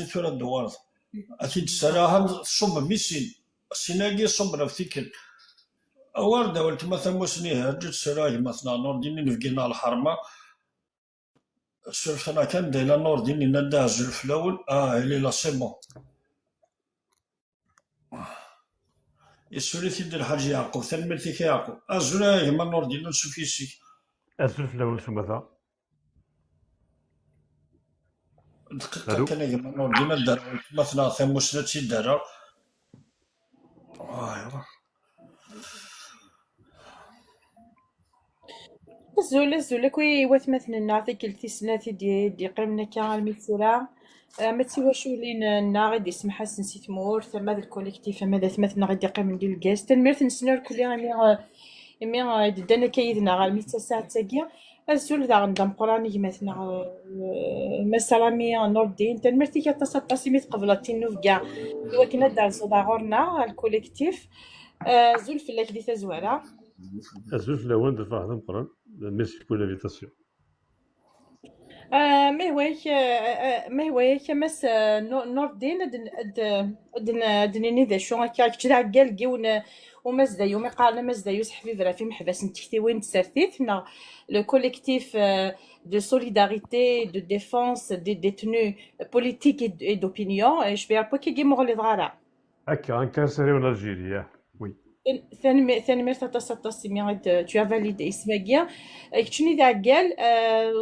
ثورة الدوار أكيد سراها صب ميسين سيناجي صب رفتيكل أوردا ولت مثلا مسنيها جت سراي مثلا نور ديني نفقينا الحرمة شرفنا كان دايلا نور ديني نداها زلف الأول إلي لا سي بون يسولي يدير الحاج يعقوب تنمرتك يعقوب أزولا ما نور ديني نسوفيسي الزلف الأول ثم دقيقة الو كان يما نور ديني دار مثلا ثموسنا تيدارا أيوا الزول كوي مثلا نعطيك التسنات دي قرمنا كان الميسورة ما تسواشو لين ناغد اسم حسن سيت مور ثم هذا الكوليكتيف ثم هذا مثلا غادي يقيم ندير الكاس تنميرت نسنور كلي مي دانا كايدنا غا الميتا ساعة تاكيا الزول ذا غندم قراني مثلا مسالامي نور الدين تنمرتي كتصطاسي ميت قبلتي نوف كاع إوا كنا دار صودا غورنا الكوليكتيف زول في اللي دي تزوارة الزلف الأول دفع هذا مقرن ميرسي بور لانفيتاسيون ما هوايك مس نور الدين دنيني ذا شو كاع كذا قال كيون ومزدايو ما قالنا مزدايو حبيب راه في محبس نتكتي وين تسرثيت نا لو كوليكتيف de solidarité de défense des détenus politiques et d'opinion je vais appliquer جيمور لي ضغارا هكا انكارسيري من الجيري وي ثاني مرة تصميم tu as validé اسماكيا كتشني ذا قال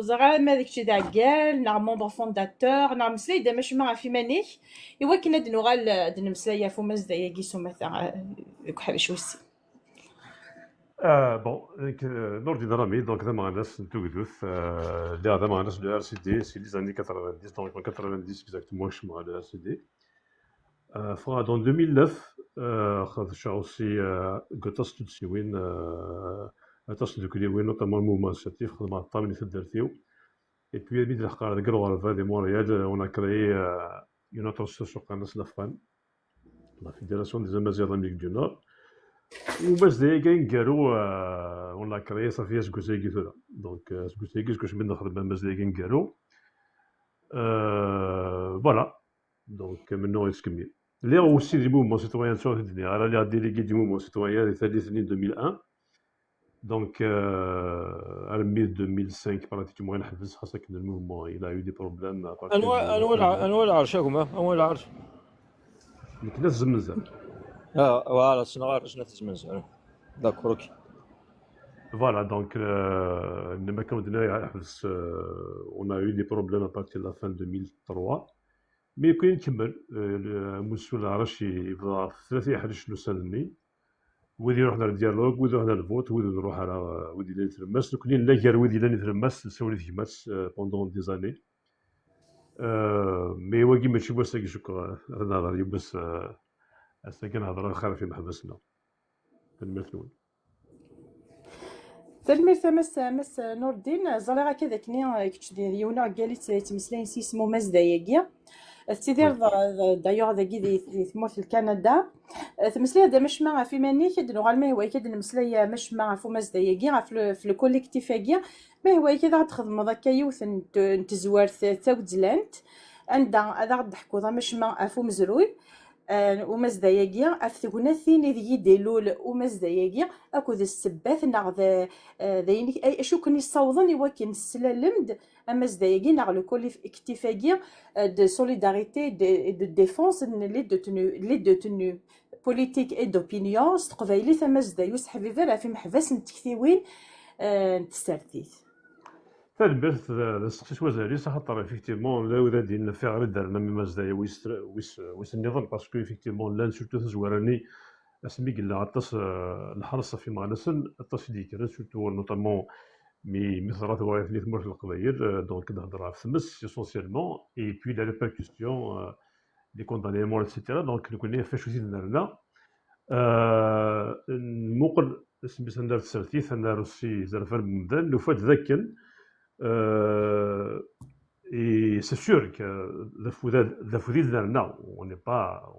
زغا ما داك ذا قال نا ممبر فونداتور نا مسلاي دا ماشي ما في مانيك ايوا كنا دنوغال دنمسلايا فو ماز دايا كيسو مثلا كحال شوسي بون نور دين رامي دونك هذا مغناس نتوكدوث اللي هذا مغناس لو ار سي دي سي لي زاني 90 دونك 90 اكزاكتومون شمع لو ار سي دي dans 2009 خرج aussi قطاس تونسيوين قطاس دوكليوين نوطامون الموفمون اسوسياتيف خدم على الطامن في الدرتيو et puis بيد الحقار ديك الغرفة دي مونريال on a créé une autre association قناص لافان la fédération des Amazirs d'Amérique du Nord وباش دايا نقالو on l'a créé صافي سكوسايكي ثورا دونك سكوسايكي سكوش من نخدم باش دايا نقالو فوالا دونك منو يسكمل اللي هو aussi du mouvement citoyen sur cette année. Alors, il y a délégué du mouvement citoyen les années 2001. Donc, à la mi-2005, pratiquement, il a le mouvement, il a eu des problèmes à partir أنواع العرش هما أنواع العرش اللي كنا في الزمنزة. فوالا شنو تزمن داكور اوكي Voilà, donc, on a eu des problèmes à partir de la fin 2003. مي كاين نكمل المسؤول العرش يبدا في 30/11 نسالني ويدي يروح للديالوج ويدي يروح للفوت ويدي يروح على ويدي لا يترمس كاين لا كار ويدي لا يترمس نسولي تيماس بوندون دي زاني مي واقي ماشي بس شكرا نهضر بس هسه كنهضر خير في محبسنا كنمثلون تلميذ مس نور الدين زريغا كذا كني يونا قالت تمسلين سيسمو مزدايقيا تيدير دايوغ ذاكي ثموث الكندا تمسلي هذا مش مع في ماني كدنو غالما هو كد المسليه مش مع فو مزدايقيا في الكوليكتيفاكيا ما هو كذا تخدم ذاك يوث نتزوار تاودزلانت عندها هذا ضحكو ذا مش مع فو مزروي ومزدايقيا اثقناثين ذي ديلول ومزدايقيا اكو ذا السباث ناغ ذا شو كني صوضني وكن السلالمد مزدايقيا ناغ لو كوليكتيفاكيا دو سوليداريتي دو ديفونس لي دوتونو بوليتيك اي دوبينيون ستقبايلي ثمزدايوس حبيبه راه في محبس نتكثيوين نتسرثيث فالبث السقسيس وزاري خاطر افيكتيفمون لا وذا ديالنا فيها غير دارنا مما زدايا ويس النظام باسكو افيكتيفمون لا سورتو تزوارني اسمي قلنا عطاس الحرص في مغنسن عطاس ديك سورتو نوطامون مثل ثوارث اللي تمر في القبايل دونك نهضر في ثمس اسونسيالمون اي بوي لا ريبركسيون لي كوندانيمون ايتترا دونك كنا فاش وزيد درنا المقل سميتها ندار السرتيث ندار السي زرفان بمدان لو فات ذاكن et c'est sûr que la foudre non,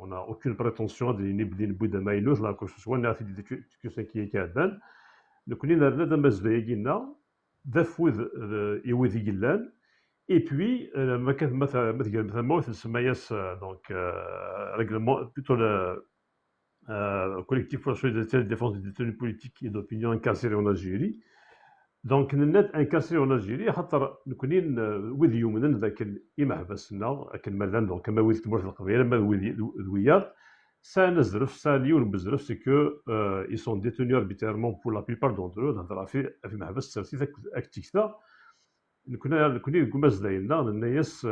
on n'a aucune prétention de n'ibdin bouda maïlos là que ce soit n'a fait que ce qui est cadran le connaît là dans mazdaïgina da foudre يوذي جلان Et puis, ما كانت مثلا موث نسمى ياس دونك règlement plutôt le collectif pour la solidarité et la défense des détenus politiques et d'opinion incarcérés en Algérie. دونك الناس انكاسري اون الجيري خاطر نكونين وذ يومنا ذاك المحبسنا كان مثلا دونك كما ويت تمرت القبيله ما ذويات سا نزرف سا ليون بزرف سي كو اي سون ديتوني اربيتيرمون بور لا بيبار دونتر نهضر في محبس ترسي اكتيكتا نكونين كماز دايلنا الناس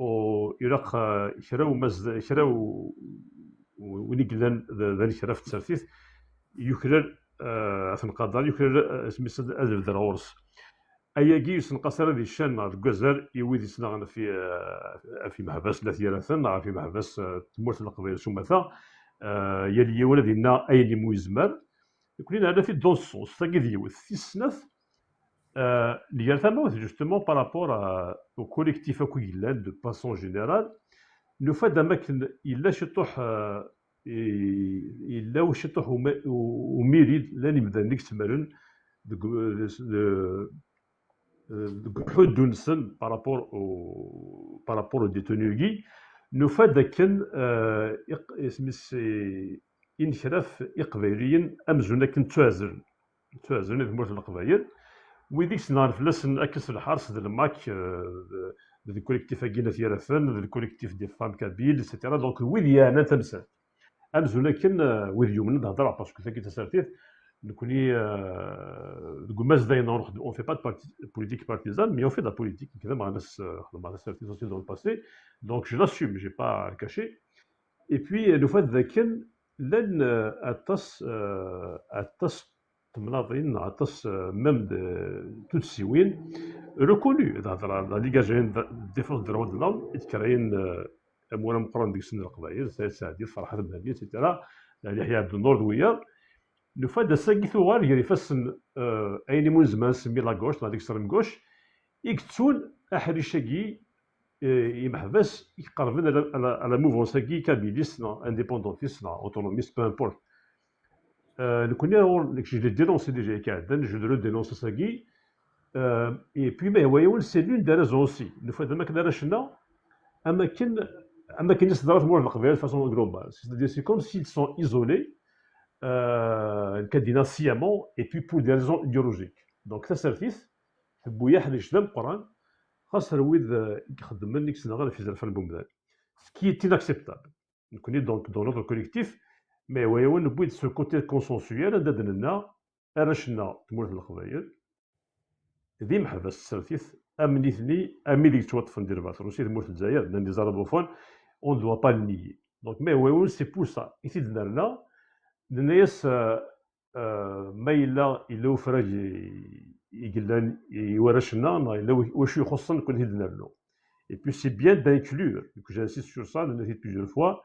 او يراق شراو مز شراو ونيكلان ذا الشرف تسرتيث يكرر ثنقدر يكرر سميت ألف درورس أياكي سنقصر هذه الشان مع الجزر يويدي سنغنا في محبس لا ثلاثة في محبس تمورت القبائل سمثا يلي ولدينا أي اللي مويزمر يكون هذا في دون سونس تاكيد يوث في السنف اللي يرتموث جوستومون بارابور او كوليكتيف اكويلان دو باسون جينيرال نفاد أماكن إلا شطوح إلا وشطوح وميريد لاني بدا نيك تمرن حد نسن بارابور او ديتونيوغي نفاد كان اسمس انحراف اقباليين امزونا كنت توازن ثمورت القبايل ويديك سنعرف لسن اكس الحرس ديال الماك ديال الكوليكتيف كينا ثيرافن ديال الكوليكتيف ديال فام كابيل ايتترا دونك ويدي انا تمثل امزونا كان ويدي يومنا نهضر باسكو ثاكي تسرتيت نكوني ماز داينا اون في با دو بوليتيك بارتيزان مي اون في دا بوليتيك كذا مع ناس خدمنا على سيرتيز اوسي دون الباسي دونك جو لاسوم جي با كاشي اي بوي لو فات ذاك لن اتص تمناضين عطس ميم توت السيوين ريكونو لا ليغا جايين ديفونس دو دو لام يتكراين اموال مقرن ديك سن القبائل سيد سعدي فرحات بن ايتترا يحيى عبد النور ويا لو فات دا ساكي ثوار يري فاسن ايني مون زمان سمي لا غوش لا ديكستريم غوش يكتون احريشاكي يمحبس يقربن على موفونساكي كابيليست انديبوندونتيست اوتونوميست بو امبورت je l'ai dénoncé déjà, je le dénonce ça. Et puis, c'est l'une des raisons aussi. Le fait que de façon globale. C'est-à-dire c'est comme s'ils sont isolés, sciemment, et puis pour des raisons idéologiques. Donc, ça, c'est le ce qui est inacceptable. On connaît donc dans notre collectif. Mais ويون بويد سو كوتي كونسونسيوال هذا لنا رشنا تمورت القبائل ذي محبس السرتيث امنيثني اميلي توطف ندير باتروسي تمورت الجزائر لان دي زاربوفون اون دوا با ني دونك مي ويون سي بور سا يزيد لنا الناس ما الا وفراج يقلان يورشنا الا واش يخصنا نكون هدنا له اي بي سي بيان d'inclure que j'insiste sur ça le dit plusieurs fois.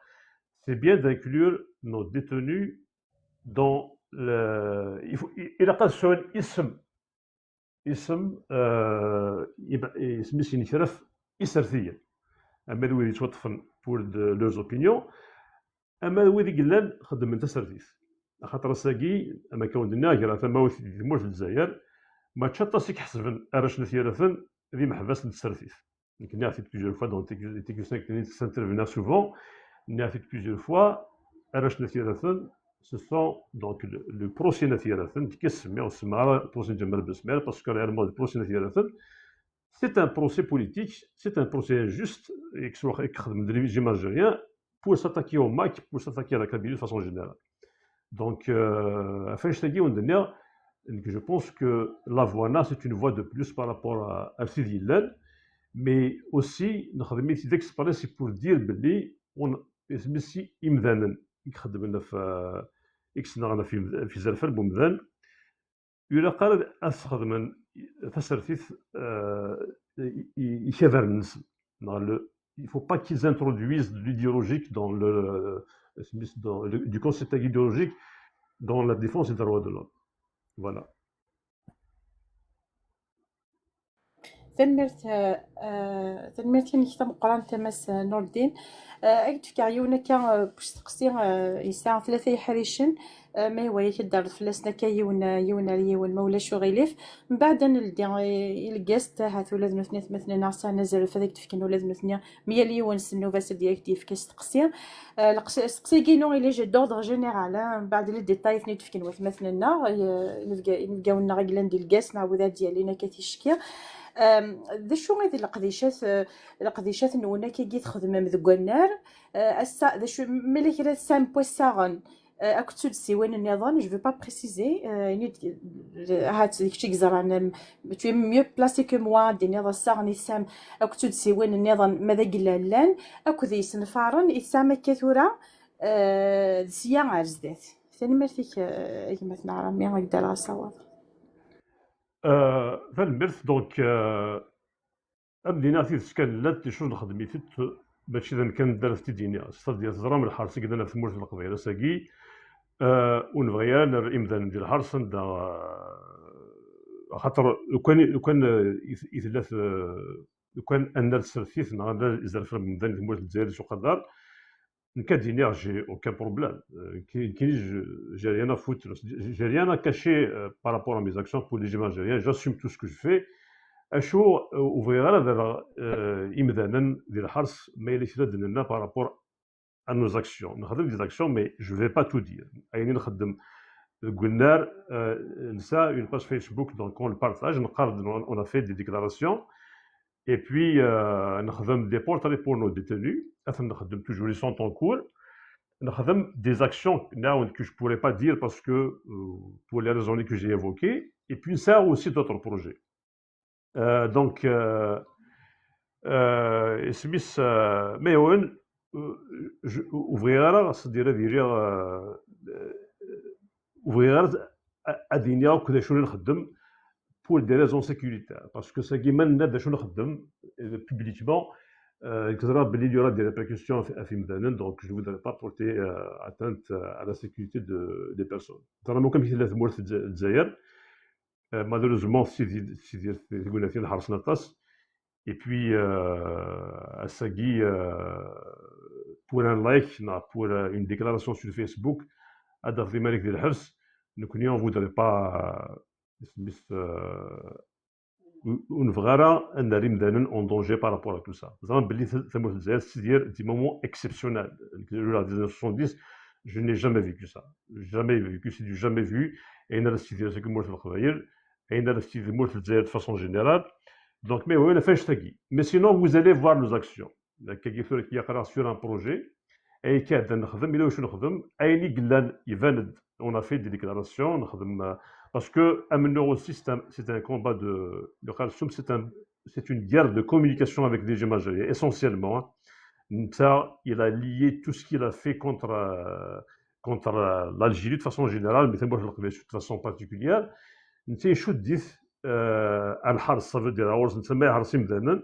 C'est bien d'inclure nos détenus dans le. Il a pas sur un ism اسم ينشرف إسرثيا. أما ذوي يتوظفن pour leurs opinions. أما ذوي اللي قلان خدم من تسرثيث. خاطر ساقي أما كون دنا جرا ثما ثمور في الجزائر ما تشطسك حسبن أرشنا ثيرثن ذي محبس نتسرثيث. يمكن نعرف plusieurs fois dans TQ5 s'intervenir souvent. نعرف plusieurs fois أرشنا ثيرثن. Ce sont donc le procès nathirathon qui se met au semara procès de Jamal Besmer parce que réellement le procès nathirathon c'est un procès politique, c'est un procès injuste et qui soit de régime algérien pour s'attaquer au MAC, pour s'attaquer à la Kabylie de façon générale. Donc, enfin, je pense que la voie c'est une voie de plus par rapport à Al-Fidilal, mais aussi notre métier d'expérience c'est pour dire que on est ici imdanen. يخدم في إكسنا في زرفان بومدان يلا قال أخدم تسرفيث يشافر الناس. Il ne faut pas qu'ils introduisent de l'idéologique dans du concept idéologique dans la défense des droits de l'homme. Voilà. تنمرت كنت مقران تماس نور الدين أكد في كعيونا كان باش تقصي يساع 3 حريشن ما هو يكدر فلسنا يونا ريون مولا شو غيليف من بعد نلدي الجاست هات ولاد مثنيت مثلا نعسى نزل فذاك تفكين ولاد مثنيا 100 ليون سنو فاس ديريكتيف كاس تقصي القصي كينو إلي جي دوردر جينيرال من بعد لي ديتاي ثني تفكين مثلا نلقاو لنا غيلان ديال الجاست نعاودها ديالنا كتشكي ذا شو غير القديشات نونا كي تخدم مذ النار السا ذا شو ملي كرا سام بوساغن اكتو سيوان النظام جو با بريسيزي هات ديكشي كزران تو ميو بلاسي كو موا دي نظام ساغني سام اكتو سيوان النظام ماذا قلالان اكو ذي سنفارن يسامى كثورا سيا عزدات ثاني مرتيك كما نعرف مي نقدر صواب فالمرث دونك أبدينا في كان لا شنو نخدم فيت باش إذا كان درت دينيا ستادير تزرا من الحرس كذا في مورث القضية ساقي ونبغيا الإمدان ديال الحرس خاطر لو كان يثلاث لو كان أن السرفيث نغدا الزرف من ذا مورث الجزائر شو قدر نكادينيا جي اوكان بروبليم كاين j'ai rien à foutre, j'ai rien à cacher par rapport à mes actions pour les algériens, j'assume tout ce que je fais. اشو وفيغالا دابا إمدانا ديال الحرس ما يليش لنا par rapport à nos actions. نخدم des actions mais je vais pas tout dire. يعني نخدم قلنا نسا une page Facebook donc on le partage نقرض on a fait des déclarations et puis نخدم des portraits pour nos détenus. نخدم toujours ils sont en cours. نخدم des actions que je pourrais pas dire parce que pour les raisons que j'ai évoquées et puis ça aussi d'autres projets. Donc اسميس ما يون وفيغارا صديرا ديالي وفيغارا ادينيا وكذا شنو نخدم pour des raisons sécuritaires parce que ça qui mène à شنو نخدم publiquement il y aura des répercussions à Fimdanen, donc je ne voudrais pas porter atteinte à la sécurité des personnes. Normalement, comme il y a des morts malheureusement, c'est et puis à Sagui, pour un like, pour une déclaration sur Facebook, à Dafrimarik de l'Hers, nous ne voudrait pas ونفغارا ان ريمدانن اون دونجي par rapport à tout ça. زعما بلي ثموت الجزائر سيدير دي مومون اكسبسيونيل. لا 1970 je n'ai jamais vécu ça. Jamais vécu, c'est du jamais vu. Et il a décidé ce que moi je veux faire. Et il a décidé moi je le de façon générale. Donc mais oui, on a fait ça. Mais sinon vous allez voir nos actions. Quelqu'un qui a sur un projet et qui a نخدم إلا واش نخدم أيني قلان يفند. On a fait des déclarations نخدم parce que Amno aussi c'est un combat de Khartoum, c'est une guerre de communication avec des gens algériens essentiellement. Ça, il a lié tout ce qu'il a fait contre l'Algérie de façon générale, mais moi je le connais de façon particulière. C'est شو ديت الحرس ça veut dire عورس نسميه حرسي مدانا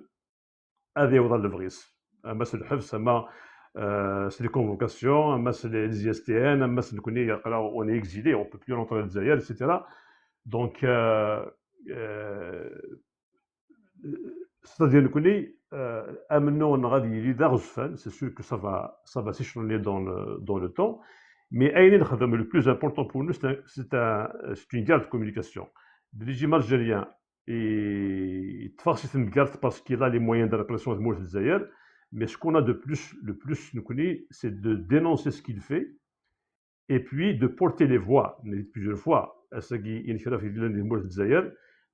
هذا يوضع الفغيس اما سي الحبس اما c'est les convocations, c'est les ISTN, c'est on est exilé, on ne peut plus rentrer dans le etc. Donc, c'est-à-dire que c'est sûr que ça va s'échelonner dans le temps, mais le plus important pour nous, c'est une guerre de communication. Le régime algérien est une guerre parce qu'il a les moyens de répression de Mouch Zaïr. Mais ce qu'on a de plus, nous connaît, c'est de dénoncer ce qu'il fait et puis de porter les voix. On a dit plusieurs fois,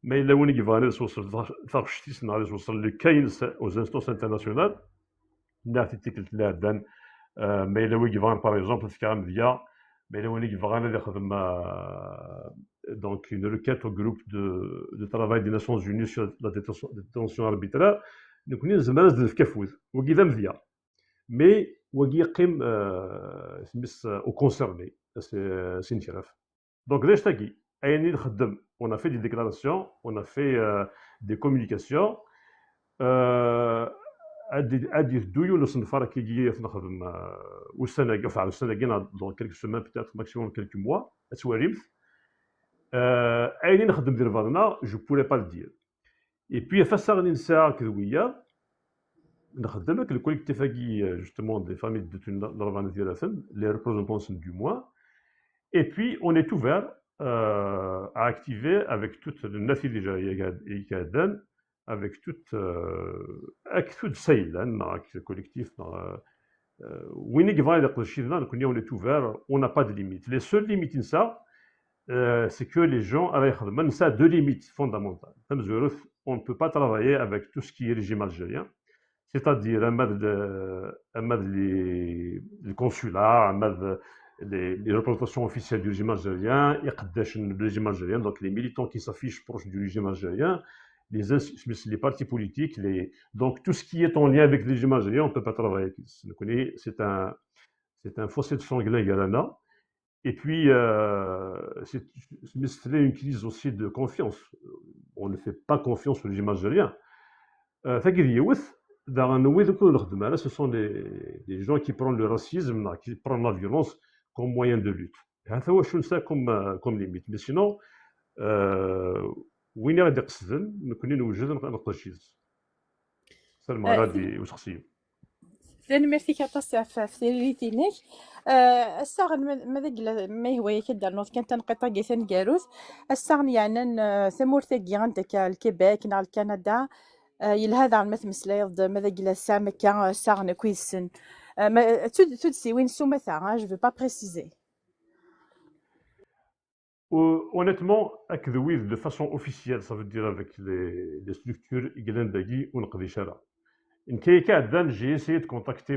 mais il y a aux instances internationales. Mais il y a par exemple, donc une requête au groupe de travail des Nations Unies sur la détention arbitraire. نكون زعما في كفوز وكذا مزيان مي وكي يقيم سميس او كونسيرني سي نشرف دونك ليش تاكي ايني نخدم اون في دي ديكلاراسيون اون في دي كومونيكاسيون ادي دويو نصنفار كي جي نخدم والسنه كاع السنه كاين دون كيلك سيمان بيتيت ماكسيموم كيلك موا اتواريم ايني نخدم ديال فالنا جو بوري با لو دير Et puis face à النساء كذوية نخدم avec le collectif justement des familles de Narbonne ديالاتن les représentants du mois. Et puis on est ouvert à activer avec toute الناس اللي جايه قاعدين avec toute سيلان collectif وين يبغى يدخل شي لنا نكون on est ouvert, on n'a pas de limite. Les seules limites ça c'est que les gens ça a deux limites fondamentales. On ne peut pas travailler avec tout ce qui est régime algérien, c'est-à-dire les consulats, les représentations officielles du régime algérien, le régime algérien, donc les militants qui s'affichent proches du régime algérien, les partis politiques, donc tout ce qui est en lien avec le régime algérien, on ne peut pas travailler. C'est un fossé de sanglin Galana. Et puis, c'est une crise aussi de confiance. On ne fait pas confiance au régime algérien. Ce sont des gens qui prennent le racisme, qui prennent la violence comme moyen de lutte. C'est comme limite. Mais sinon, وين غادي يقصدن نكون نوجد نقطة شيز سلمى غادي وشخصية ثاني ميرسي كاطاس في ثيريتينيك الساغن ماذا ما هو يكدر نوت كان تنقطع جيثان جاروث الساغن يعني ثمور ثقي عندك الكيبيك نال كندا يلهذا عن مثل مسلايض ماذا قلا سامك الساغن كويسن تدسي وين سو مثلا جو با بريسيزي. Honnêtement, de façon officielle, ça veut dire avec les structures Igelandagi ou Nqdishara. J'ai essayé de contacter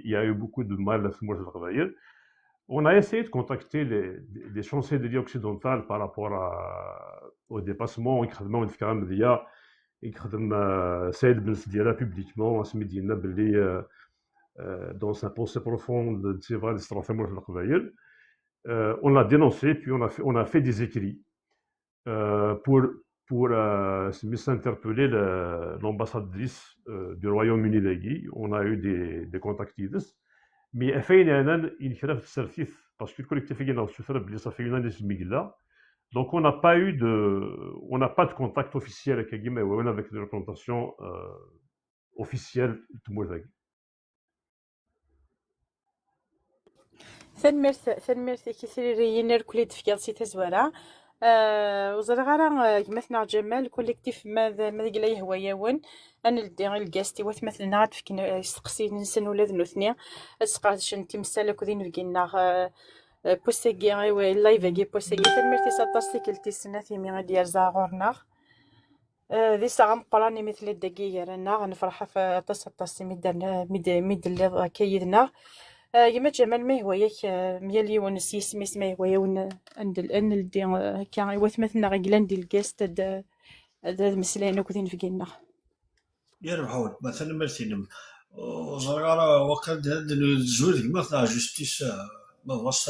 il y a eu beaucoup de mal à ce moment-là. On a essayé de contacter les chancelleries occidentales par rapport au dépassement. Saïd Ben Sdira publiquement, dans sa pensée profonde, c'est vrai, on l'a dénoncé, puis on a fait des écrits pour s'interpeller l'ambassadrice du Royaume-Uni d'Agui. On a eu des contacts. Mais il y a parce que le collectif ça fait une année là. Donc on n'a pas de contact officiel avec Agui, mais avec des représentations officielles de Mourdagui. ثنميرثي كثير ينركلي تفكير سي تزوارا وزرغارا مثلا جمال كوليكتيف ماذا قلا يهوى ياون انا لدي الكاستي واث مثلا عاد فينا يسقسي نسن ولاد نوثنيا اسقاش انت مسالك ذين فينا بوسيغي وي لايفي بوسيغي ثنميرثي ساطاسي كلتي سناتي مي ديال زاغورنا ذي ساغم قراني مثل الدقيقه رانا غنفرح في طاسي ميدل كيدنا يما جمال ما هو ياك ميالي ونسي سميس ما هو يون اندل دي كان يوث مثلنا غيلان ديال الكاست هاد المسلين كودين فينا يا ربحول مثلا مرسينم وزرغارا وقت هاد الزوج مثلا جوستيس ما واش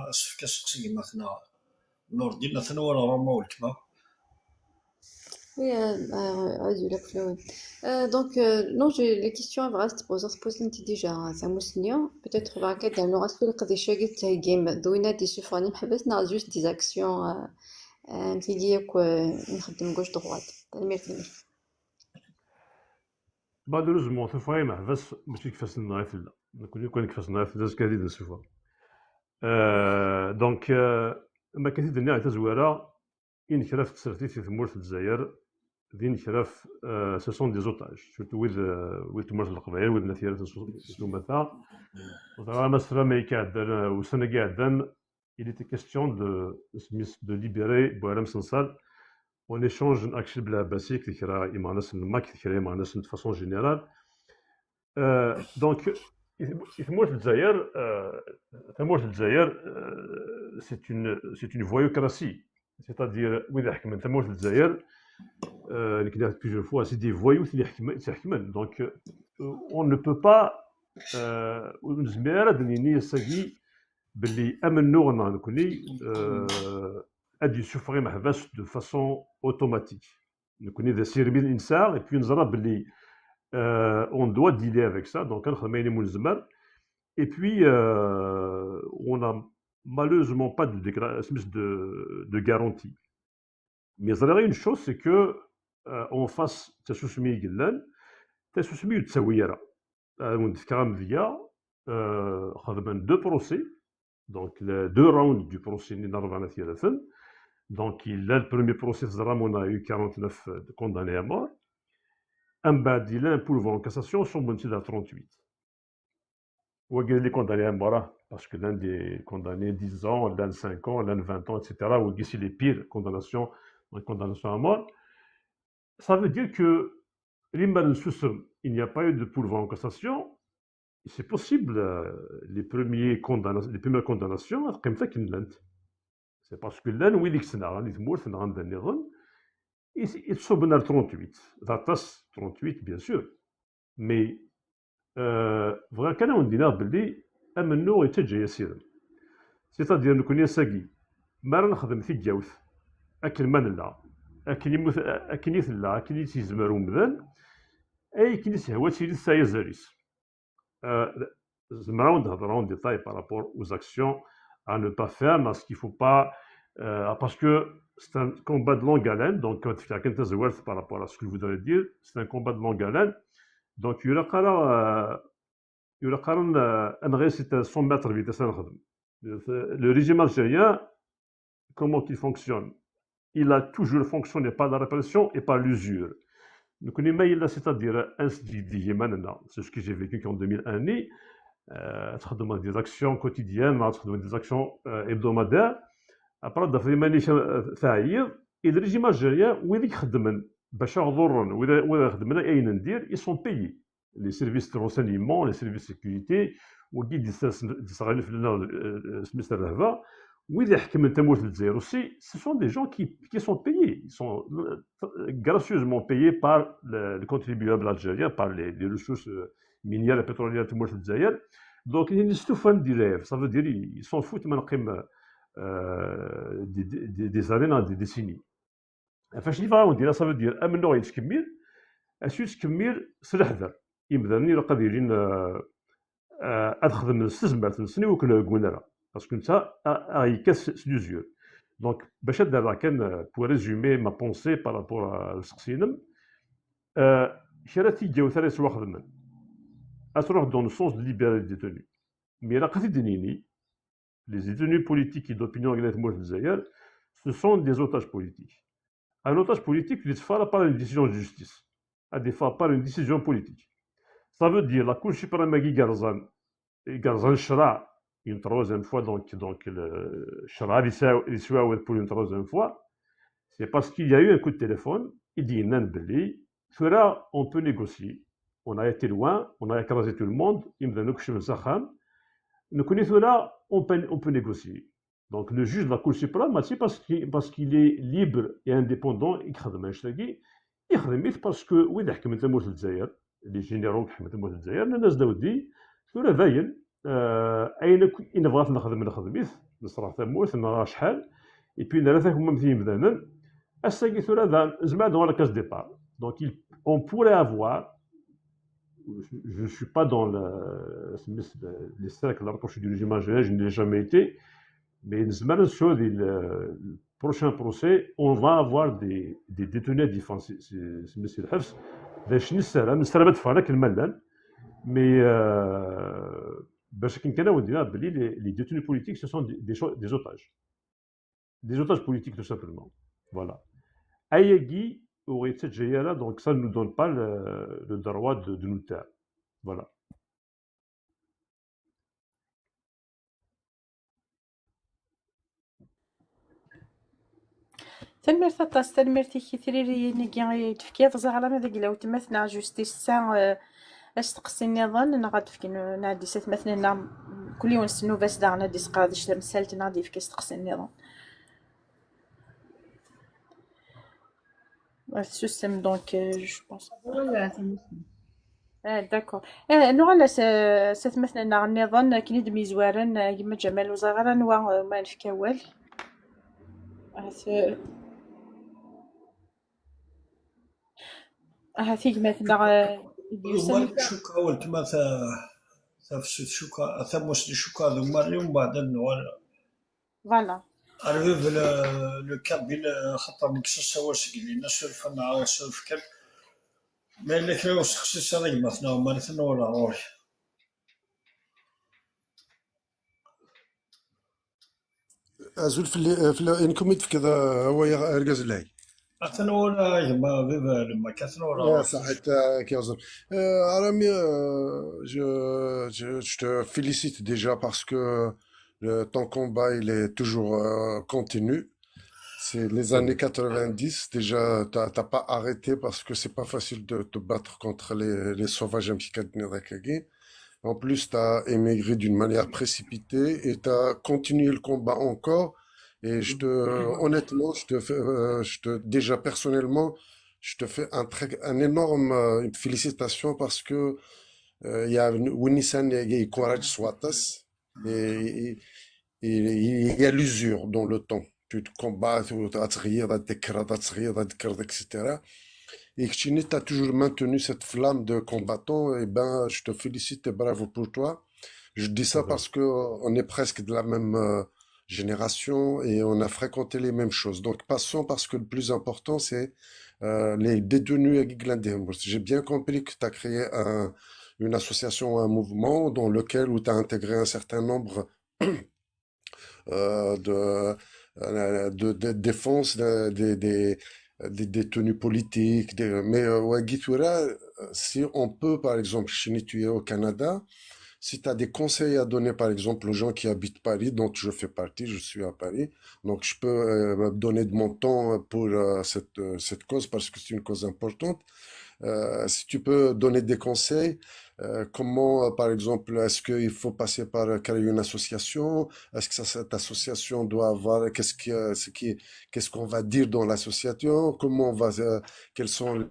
اسفك سقسي مثلا نور الدين مثلا ولا راما والكما. Oui, donc, non, les questions elles se posent déjà. Ça peut-être dans le reste de la game, d'où des suffranes, mais juste des actions intelligentes que gauche droite. Malheureusement, ce fois, ماشي كيفاش نغير نكون كيفاش نغير في كثير de fois. Donc, ما كثير دنيا تزويرة إن كرافت تسرتي في ثمورة الجزائر. Ce sont des otages, surtout with Toumaz al-Qbaïl, with Nathirat al-Soumata. Il était question de libérer Bouharam Sansal en échange d'un action blabassi qui est de façon générale. Donc, c'est une voyoucratie. C'est-à-dire, plusieurs fois, c'est des voyous qui donc on ne peut pas نزمير دنيني ساقي باللي امنوا نكوني ادي سوفري محبس de façon automatique نكوني ذا سير بين الانسان et puis نزرى باللي on doit dealer avec ça donc كنخدم ملزمر et puis on a malheureusement pas de garantie. Mais une chose, c'est que en face تسوسمي يقلان تسوسمي يتساوي ونذكر فيا خدمن دو بروسي دونك دو راوند دو بروسي اللي نربعنا ثلاثا دونك إلا البرومي بروسي تزرام on a eu 49 condamnés à mort من بعد إلا un pourvoi en cassation sont montés à 38 وقال لي condamnés à mort parce que l'un des condamnés 10 ans, l'un 5 ans, l'un 20 ans, etc. ou c'est les pires condamnations à mort. Ça veut dire que il n'y a pas eu de pourvoi en cassation. C'est possible, les premières condamnations, comme ça qu'ils l'ont. C'est parce que l'un, oui, ils sont 38. 38, bien sûr. Mais, vraiment, on dit là, أمنو يتجه يسير c'est-à-dire نكون ساقي ما راه نخدم في الجوث أكل ما نلا أكل يموت أكل يثلا أكل يتيزمر ومذان أي كي يسهوا تيري سايا زاريس زعما نهضروا en détail par rapport aux actions à ne pas faire parce qu'il faut pas parce que c'est un combat de longue haleine donc quand tu fais un par rapport à ce que je voudrais dire c'est un combat de longue haleine donc il y aura c'est à 100 mètres de vitesse. Le régime algérien, comment il fonctionne? Il a toujours fonctionné par la répression et par l'usure. Donc, c'est-à-dire, c'est ce que j'ai vécu en 2001, des actions quotidiennes, des actions hebdomadaires. Après, et le régime algérien, ils sont payés. Les services de renseignement, les services de sécurité, ce sont des gens qui sont payés, ils sont gracieusement payés par le contribuable algérien, par les ressources minières et pétrolières. Donc, ça veut dire ils s'en foutent des années, des décennies. Enfin, ça veut dire إمذاني قد يجين أدخل من السزمات نسني وكنا قلنا parce que ça il casse les yeux donc باش هذا كان pour résumer ma pensée par rapport à السقسينم شراتي جاو ثلاث واحد من أتروح dans le sens de libérer les détenus mais la قصدي دنيني les détenus politiques et d'opinion قالت موش الجزائر ce sont des otages politiques un otage politique il se fera par une décision de justice à des fois par une décision politique. Ça veut dire la Cour suprême Magui Garzan Shra une troisième fois, donc le Shra il pour une troisième fois, c'est parce qu'il y a eu un coup de téléphone, il dit Nan Beli, là on peut négocier. On a été loin, on a écrasé tout le monde, il me donne le Sakham. Nous connaissons là, on peut négocier. Donc le juge de la Cour suprême, c'est parce qu'il est libre et indépendant, il parce que oui, les généraux qui حكمت الجزائر الناس داودي ثورة باين أين بغات نخدم نصرح ثموت نرى شحال et puis نرى ثاكم ممثلين بدانا الساقي ثورة زعما dans la case départ donc on pourrait avoir je ne suis pas dans les cercles rapprochés du régime algérien, je n'ai jamais été mais le prochain procès, on va avoir des détenus différents. C'est monsieur le Hafs. Mais les détenus politiques, ce sont des otages. Des otages politiques, tout simplement. Voilà. Ayagi aurait été Jayala, donc ça ne nous donne pas le droit de nous taire. Voilà. تنمرت أطاس تنمرتي كثيري نجي تفكير تزغلا ما ذاك لو تمثنا جوستيس استقسي النظام نغاد فيك نادي سات مثلا كل يوم نستنو باش دا نادي سقادش تمثلت نادي فيك استقسي النظام السيستم دونك جو بونس داكور نوع لا سات مثلا النظام كي ندمي زوارن كيما جمال وزغرا نوا ما نفكا وال هاثيك مثلا شوكا والكما ثافسوت شوكا ثموس شوكا ذو مريم بعد النوار فوالا arrive le cabine خطر نكسر سواسق اللي نسولف مع سولف كل ما اللي كانوا سقسي هذيك مثلا ما نثنى ولا روح ازول انكم في كذا هو يرقز لي. أثنى ولا يما فيفا لما كثنى ولا Ouais, روح ça arrête à 15 ans. Arami, je te félicite déjà parce que ton combat, il est toujours continu. C'est les années 90, déjà, t'as pas arrêté parce que c'est pas facile de te battre contre les sauvages Mkikadnerakagi. En plus, t'as émigré d'une manière précipitée et t'as continué le combat encore. Et honnêtement, déjà personnellement, je te fais un énorme félicitation parce que il y a Winnisan et Courage Swatas et il y a l'usure dans le temps. Tu te combats, tu etc. Et que tu as toujours maintenu cette flamme de combattant, et ben, je te félicite et bravo pour toi. Je dis ça parce que on est presque de la même génération et on a fréquenté les mêmes choses. Donc passons parce que le plus important c'est les détenus à Giglandem. J'ai bien compris que tu as créé une association, un mouvement dans lequel où tu as intégré un certain nombre de défense des détenus politiques. Mais Wagitura, si on peut, par exemple, chez tu es au Canada, si tu as des conseils à donner, par exemple, aux gens qui habitent Paris, dont je fais partie, je suis à Paris, donc je peux donner de mon temps pour cette cause parce que c'est une cause importante. Si tu peux donner des conseils, comment, par exemple, est-ce qu'il faut passer par créer une association? Est-ce que cette association doit avoir, qu'est-ce qu'on va dire dans l'association? Comment on va, quelles sont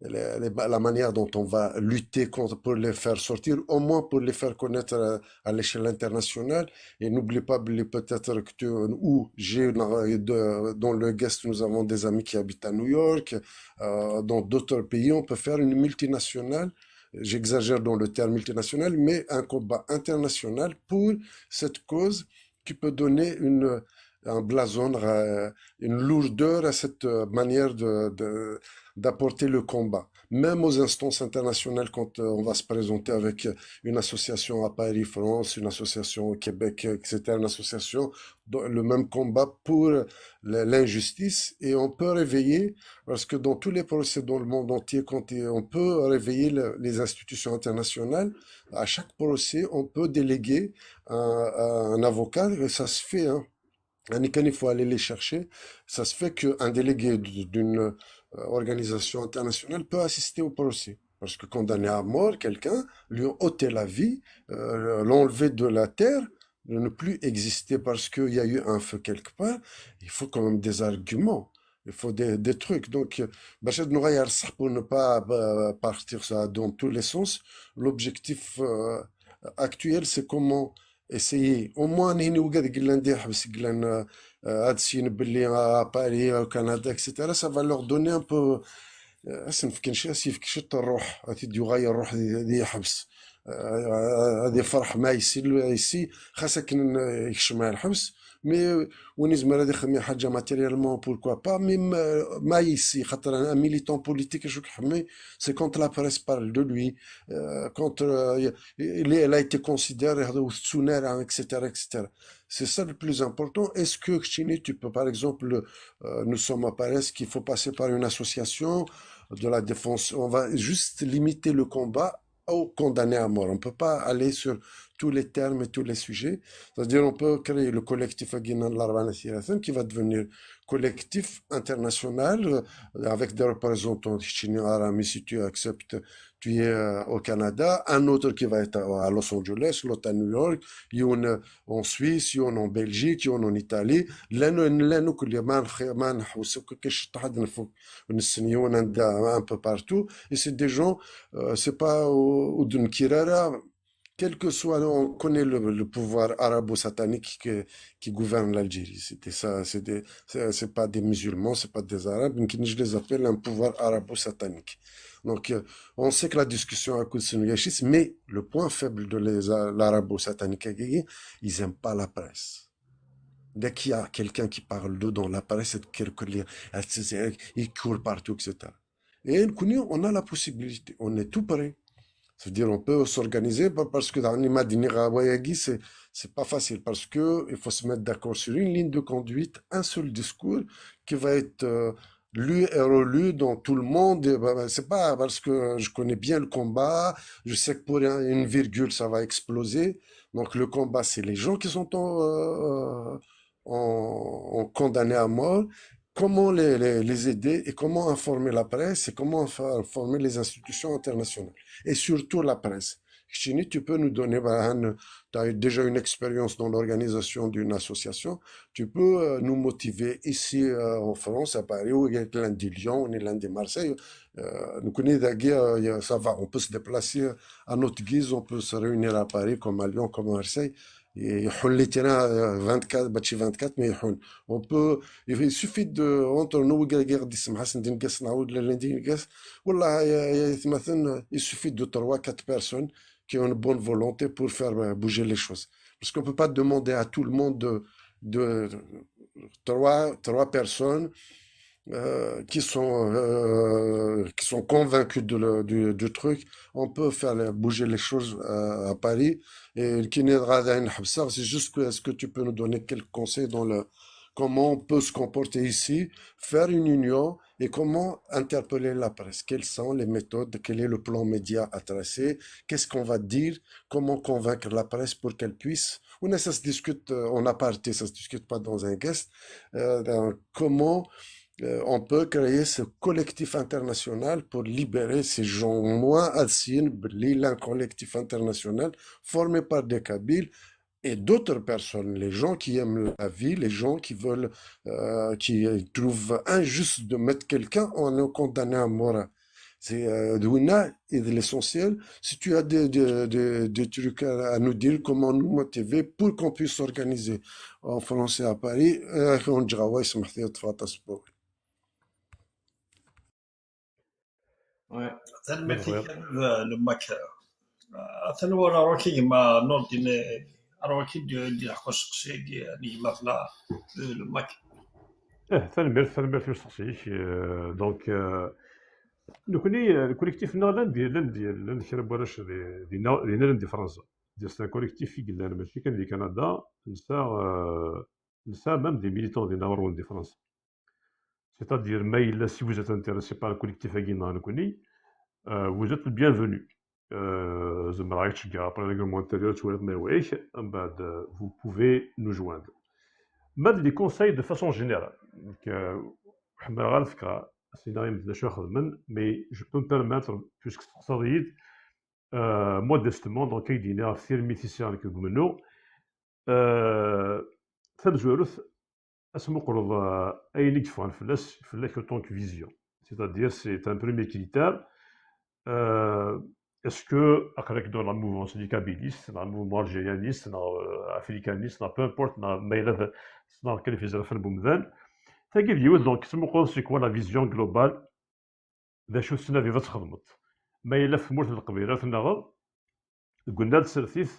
la manière dont on va lutter contre, pour les faire sortir, au moins pour les faire connaître à l'échelle internationale. Et n'oublie pas peut-être que dans le guest, nous avons des amis qui habitent à New York, dans d'autres pays, on peut faire une multinationale. J'exagère dans le terme multinational, mais un combat international pour cette cause qui peut donner un blason, une lourdeur à cette manière d'apporter le combat. Même aux instances internationales, quand on va se présenter avec une association à Paris, France, une association au Québec, etc., une association, le même combat pour l'injustice, et on peut réveiller, parce que dans tous les procès dans le monde entier, quand on peut réveiller les institutions internationales, à chaque procès, on peut déléguer un avocat, et ça se fait, hein. Il faut aller les chercher. Ça se fait qu'un délégué d'une organisation internationale peut assister au procès. Parce que condamner à mort quelqu'un, lui ôter la vie, l'enlever de la terre, de ne plus exister parce qu'il y a eu un feu quelque part, il faut quand même des arguments. Il faut des trucs. Donc, Bachar Nourayar, pour ne pas partir ça dans tous les sens, l'objectif actuel, c'est comment essayer au moins نهني وقاد قلنا ندير حبس قلنا هاد الشيء نبلي باري او كندا اكسيتيرا ça va leur donner un peu اسن فكن شي اسيف كشت الروح تدي يغير الروح دي حبس هذه فرح ما يسي خاصك يكشم مع الحبس مي ونزمر هذه خمي حاجه ماتيريالمون بوركوا با مي ما يسي خاطر ان ميليتون بوليتيك شو كحمي سي كونت لا بريس بارل دو لوي كونت elle a été considérée etc etc. C'est ça le plus important. Est-ce que Chini, tu peux par exemple nous sommes à Paris qu'il faut passer par une association de la défense, on va juste limiter le combat ou condamner à mort. On ne peut pas aller sur tous les termes et tous les sujets. C'est-à-dire on peut créer le collectif Aguinan Larvana Sirathun qui va devenir collectif international avec des représentants chinois, si tu acceptes, tu es au Canada, un autre qui va être à Los Angeles, l'autre à New York, yon en Suisse, yon en Belgique, yon en Italie. لأنه كل ما نحوسك كش تحد نفوق ونسنيون un peu partout. Et c'est des gens, c'est pas ou d'une kirara, quel que soit, on connaît le pouvoir arabo-satanique qui gouverne l'Algérie. C'était ça, c'est pas des musulmans, c'est pas des arabes, donc je les appelle un pouvoir arabo-satanique. Donc, on sait que la discussion a coûté mais le point faible de l'arabo-satanique, ils aiment pas la presse. Dès qu'il y a quelqu'un qui parle d'eux dans la presse, il court partout, etc. Et nous, on a la possibilité, on est tout prêt. C'est-à-dire, on peut s'organiser parce que dans l'imaginaire, c'est pas facile parce que il faut se mettre d'accord sur une ligne de conduite, un seul discours qui va être lu et relu dans tout le monde. Et c'est pas parce que je connais bien le combat, je sais que pour une virgule, ça va exploser. Donc, le combat, c'est les gens qui sont condamnés à mort. Comment les aider et comment informer la presse et comment informer les institutions internationales et surtout la presse. Chini, tu peux nous donner, tu as déjà une expérience dans l'organisation d'une association, tu peux nous motiver ici en France, à Paris, ou lundi Lyon, ou lundi Marseille. Nous connaissons ça va, on peut se déplacer à notre guise, on peut se réunir à Paris, comme à Lyon, comme à Marseille. Et les terrains 24, bâti 24, mais on peut, il suffit de, entre nous, il suffit de 3, 4 personnes qui ont une bonne volonté pour faire bouger les choses. Parce qu'on ne peut pas demander à tout le monde de 3 personnes qui sont convaincus du truc. On peut faire bouger les choses à Paris. Et qui n'est c'est juste que est-ce que tu peux nous donner quelques conseils dans comment on peut se comporter ici, faire une union et comment interpeller la presse. Quelles sont les méthodes, quel est le plan média à tracer, qu'est-ce qu'on va dire, comment convaincre la presse pour qu'elle puisse. Ça se discute en aparté, ça se discute pas dans un guest. Comment on peut créer ce collectif international pour libérer ces gens. Moi, Alcine, un collectif international formé par des Kabyles et d'autres personnes, les gens qui aiment la vie, les gens qui veulent, qui trouvent injuste de mettre quelqu'un en condamné à mort. C'est l'essentiel. Si tu as des trucs à nous dire, comment nous motiver pour qu'on puisse s'organiser en France et à Paris, on dira, ouais, c'est Ouais. Then Ben, me think regarde. le match. Then ولا روكي ما نوردين روكي دي خصك سي دي مثلا le match. ثاني في الصحيح دونك نكوني الكوليكتيف نا لاند كرا براش دينا لاند فرنسا ديال سان كوليكتيف في قلنا ماشي كان دي كندا نسا ميم دي ميليتون ديال نورون دي فرنسا سيتادير ما الا سي vous êtes intéressé par الكوليكتيف كينا نكوني vous êtes le bienvenu زعما راك تشجع ابري ريغلمون انتيريور تولد ما يوايش من بعد vous pouvez nous joindre ماد لي كونساي دو فاسون جينيرال حنا غير الفكره سيناريو مثل شو خدمن مي جو بو بيرميتر بويسك تقصديد موديستمون دونك كيدينا في الميتيسيان كيقمنو تبزورث اسمو قرض اين يكفون فلاس طونك فيزيون سيتادير سي ان بريمي كريتير est-ce que avec dans la mouvance du kabylisme, dans le mouvement algérianiste, dans l'africaniste, peu importe, dans quel fait le boumdan, تجد يود دونك تسمو قول سي كوا لا فيزيون جلوبال ذا شو السنه اللي تخدمت ما الا في مورث القبيله تناغض قلنا لسرثيث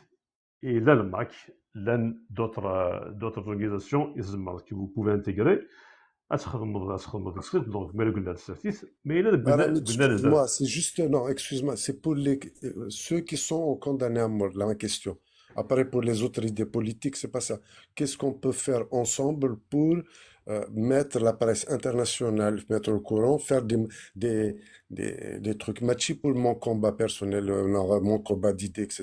الى الماك لان دوتر اورغانيزاسيون يزمر كي vous pouvez intégrer تخدموا السيت دونك ما قلنا لسرثيث ما الا قلنا لزاف. Moi, c'est juste, non, excuse-moi, c'est pour ceux qui sont condamnés à mort, là, ma question. Après, pour les autres idées politiques, c'est pas ça. Qu'est-ce qu'on peut faire ensemble pour mettre la presse internationale, mettre au courant, faire des trucs matchés pour mon combat personnel, mon combat d'idées, etc.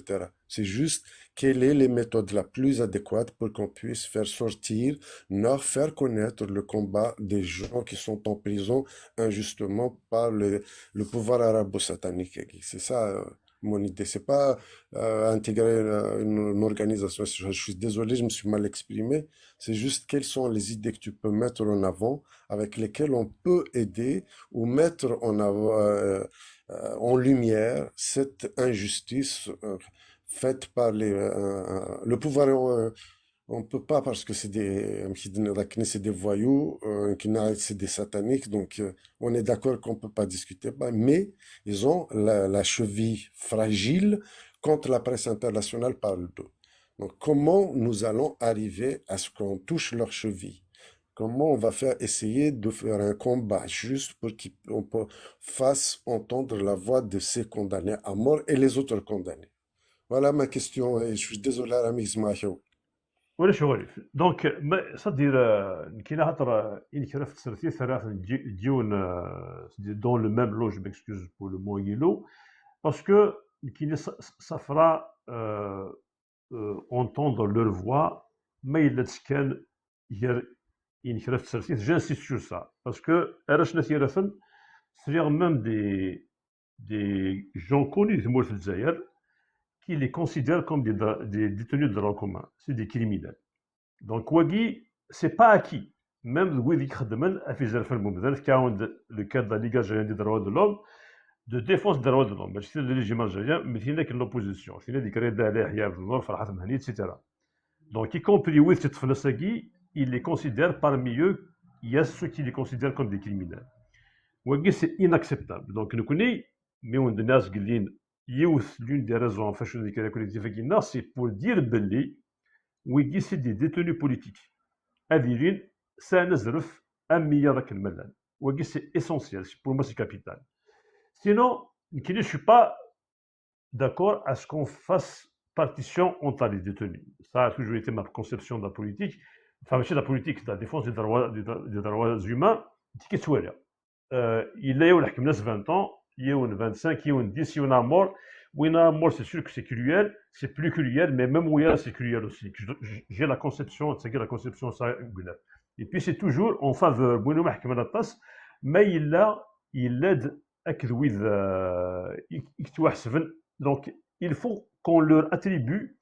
C'est juste quelles sont les méthodes la plus adéquate pour qu'on puisse faire sortir, faire connaître le combat des gens qui sont en prison injustement par le pouvoir arabo-satanique. C'est ça mon idée. C'est pas intégrer une organisation. Je suis désolé, je me suis mal exprimé. C'est juste quelles sont les idées que tu peux mettre en avant, avec lesquelles on peut aider ou mettre en lumière cette injustice faite par le pouvoir. On ne peut pas parce que c'est des voyous, c'est des sataniques, donc on est d'accord qu'on ne peut pas discuter, mais ils ont la cheville fragile quand la presse internationale parle d'eux. Donc, comment nous allons arriver à ce qu'on touche leur cheville? Comment on va faire essayer de faire un combat juste pour qu'on fasse entendre la voix de ces condamnés à mort et les autres condamnés? Voilà ma question et je suis désolé à l'ami Ismaël. ولا شغل دونك صدير كاين خاطر إن كرا في تسرتي ثلاث ديون دون لو ميم لو جو ميكسكوز بور لو مو يلو باسكو كاين صفرا entendre leur voix ما إلا تسكان غير إن كرا في تسرتي جانسيست سور سا باسكو اراش ناس يرفن c'est-à-dire même des gens connus de Mourf Zaïr qui les considèrent comme des détenus de droit commun, c'est des criminels. Donc, Wagi, c'est pas acquis. Même le Wadi Khadman a fait le cadre de la Ligue algérienne des droits de l'homme, de défense des droits de l'homme. C'est le régime algérien, mais il n'y a que l'opposition. Il y a des crédits d'Aleh, Yabdullah, Farhat Mahani, etc. Donc, y compris Wadi Tfnasagi, il les considère parmi eux, il y a ceux qui les considèrent comme des criminels. Wagi, c'est inacceptable. Donc, nous connaissons, mais on a des Youth, l'une des raisons en fait que la collective Guinée, c'est pour dire belli, oui, c'est des détenus politiques. Adirine, c'est un azrf, 1 milliard de malade. Oui, c'est essentiel, pour moi c'est capital. Sinon, je ne suis pas d'accord à ce qu'on fasse partition entre les détenus. Ça a toujours été ma conception de la politique. Enfin, c'est la politique, de la défense des droits humains, qu'est-ce que il y a eu 20 ans, il y a eu 25, il y a eu 10, il y a eu un mort. Oui, un mort, c'est sûr que c'est cruel, c'est plus cruel, mais même où il y a, c'est cruel aussi. J'ai la conception, c'est la conception, ça, et puis c'est toujours en faveur, mais il aide à donc il faut qu'on leur attribue,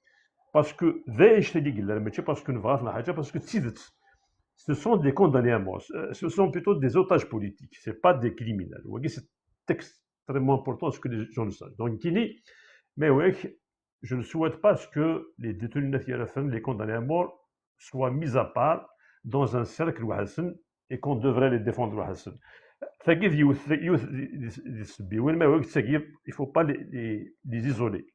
parce que, parce que ce sont des condamnés à mort, ce sont plutôt des otages politiques, ce n'est pas des criminels. C'est extrêmement important ce que les gens le savent. Donc, mais oui, je ne souhaite pas que les détenus les condamnés à mort soient mis à part dans un cercle et qu'on devrait les défendre. Il ne faut pas les isoler.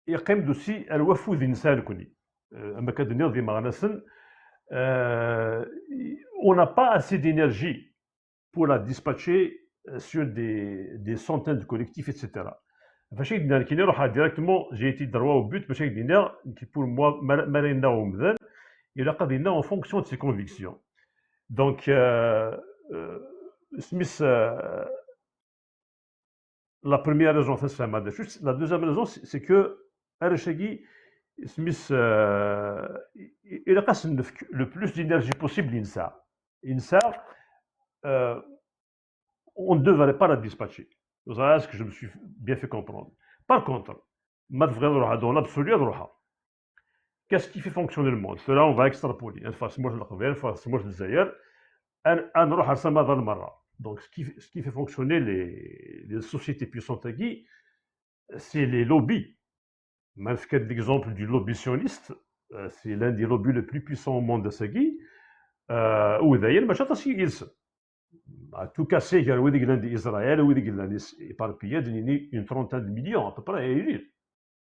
يقيم دوسي الوفود الانسان كوني اما كدنيا دي مغنسن on n'a pas assez d'énergie pour la dispatcher sur des centaines de collectifs, etc. فاش كنا نروح directement j'ai été droit au but باش كنا pour moi مرينا ومذان الى قضينا en fonction de ses convictions. Donc Smith la première raison c'est la deuxième raison c'est que Arachagi Smith il a le plus d'énergie possible INSA on ne devrait pas la dispatcher. C'est ce que je me suis bien fait comprendre. Par contre, dans l'absolu, qu'est-ce qui fait fonctionner le monde? Cela, on va extrapoler. Donc, ce qui fait fonctionner les sociétés puissantes, c'est les lobbies. L'exemple du lobby sioniste, c'est l'un des lobbies les plus puissants au monde de Sagui. Ou d'ailleurs, à tout casser, il y a d'Israël, éparpillé une trentaine de millions à peu près.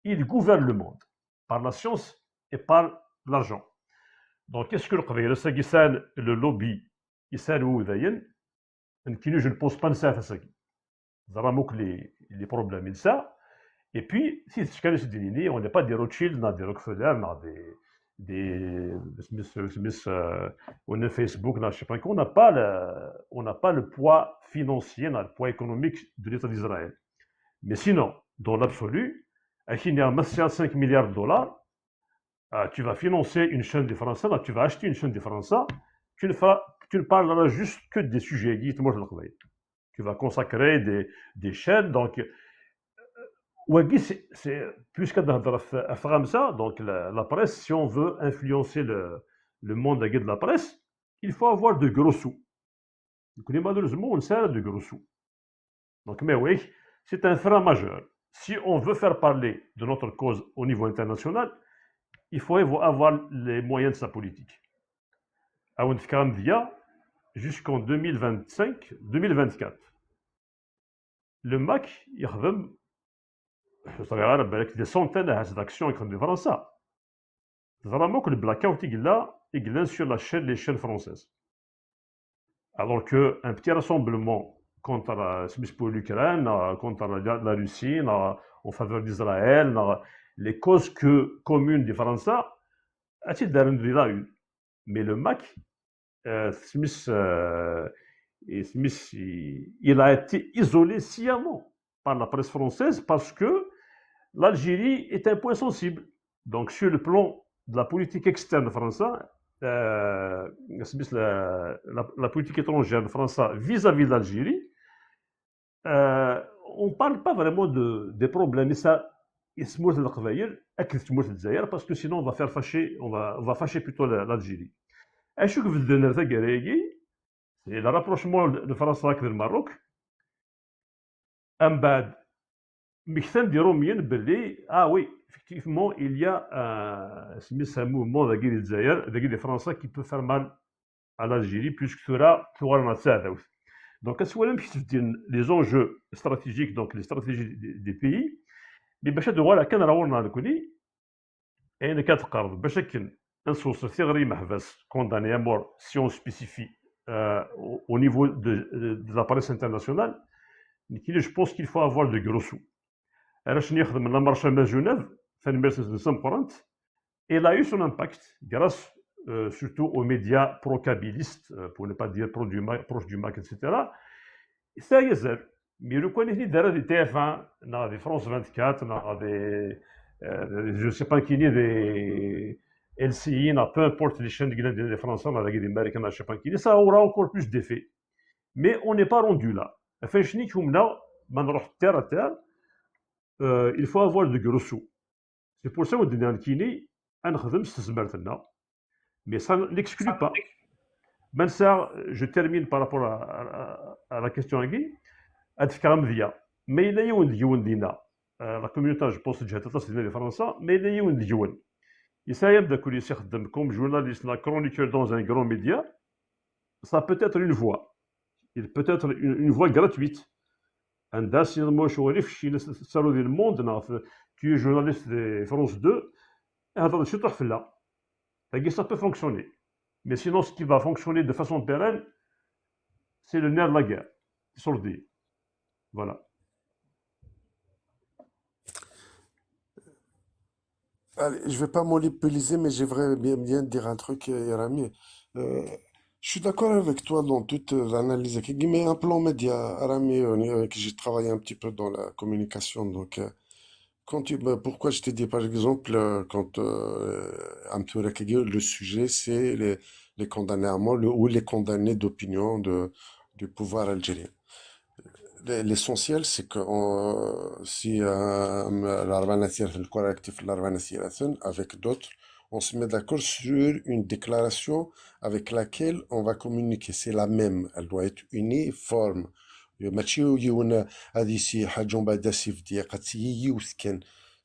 Il gouverne le monde par la science et par l'argent. Donc, qu'est-ce que le Sagui, le lobby, je ne pense pas ça à Sagui. Les problèmes, ça. Et puis, si on n'est pas des Rothschild, on a des Rockefeller, on a des on a Facebook, je sais pas, on n'a pas le poids financier, on a le poids économique de l'État d'Israël. Mais sinon, dans l'absolu, il y a 5 milliards de dollars, tu vas financer une chaîne des Français, tu vas acheter une chaîne des Français, tu ne parleras juste que des sujets. Tu vas consacrer des chaînes, donc c'est plus qu'à ça, donc la presse, si on veut influencer le monde de la presse, il faut avoir de gros sous. Malheureusement, on sert de gros sous. Donc, mais oui, c'est un frein majeur. Si on veut faire parler de notre cause au niveau international, il faut avoir les moyens de sa politique. Jusqu'en 2025-2024, le MAC, il صغيره بالك دي سونتين d'actions يخدم فرنسا vraiment que le blackout il est sur les chaînes françaises alors que un petit rassemblement contre pour l'Ukraine contre la Russie en faveur d'Israël les causes communes de France a-t-il une mais le MAC Smith il a été isolé sciemment par la presse française parce que l'Algérie est un point sensible. Donc, sur le plan de la politique externe française, la politique étrangère de France vis-à-vis de l'Algérie, on ne parle pas vraiment des problèmes. Et ça, parce que sinon on va faire fâcher, on va fâcher plutôt l'Algérie. Et ce que vous donnez, c'est le rapprochement de France avec le Maroc. Un bad. Ah oui, effectivement, il y a un mouvement des Français qui peut faire mal à l'Algérie, puisque cela donc, les enjeux stratégiques, donc les stratégies des pays, mais باش هادو ولا كان راهو نكوني اين كتقرب باش نسوس ثغري محبس condamné à mort si on spécifie au niveau de la presse internationale, je pense qu'il faut avoir de gros sous. Alors, la marche à Genève, elle a eu son impact grâce surtout aux médias pro-kabylistes, pour ne pas dire proches du MAC, etc. Et ça y est, mais je connais des TF1, des France 24, je ne sais pas qui est des LCI, peu importe les chaînes des Français, des Américains, je ne sais pas qui, ça aura encore plus d'effet. Mais on n'est pas rendu là. Enfin, je dis que terre à terre, il faut avoir de gros sous. C'est pour ça qu'on dit un kiné, un khadem stazmertna. Mais ça ne l'exclut pas. Ben ça, je termine par rapport à la question Guy. Mais il y a une dina. La communauté, je pense que c'est les Français, mais il y a une dina. Il s'agit de coulisser comme journaliste, chroniqueur dans un grand média. Ça peut être une voix. Il peut être une voix gratuite. عندها سينما شواريف شي ناس صاروا ديال الموند tu es journaliste de France 2 هذا شي طحفله ça peut fonctionner mais sinon ce qui va fonctionner de façon pérenne c'est le nerf de la guerre soldé voilà. Allez, je vais pas monopoliser, mais j'aimerais bien dire un truc, Rami. Je suis d'accord avec toi dans toute l'analyse. Mais un plan média, Rami, avec qui j'ai travaillé un petit peu dans la communication. Donc, pourquoi je t'ai dit, par exemple, quand le sujet, c'est les condamnés à mort ou les condamnés d'opinion du pouvoir algérien. L'essentiel, c'est que si avec d'autres, on se met d'accord sur une déclaration avec laquelle on va communiquer. C'est la même, elle doit être uniforme.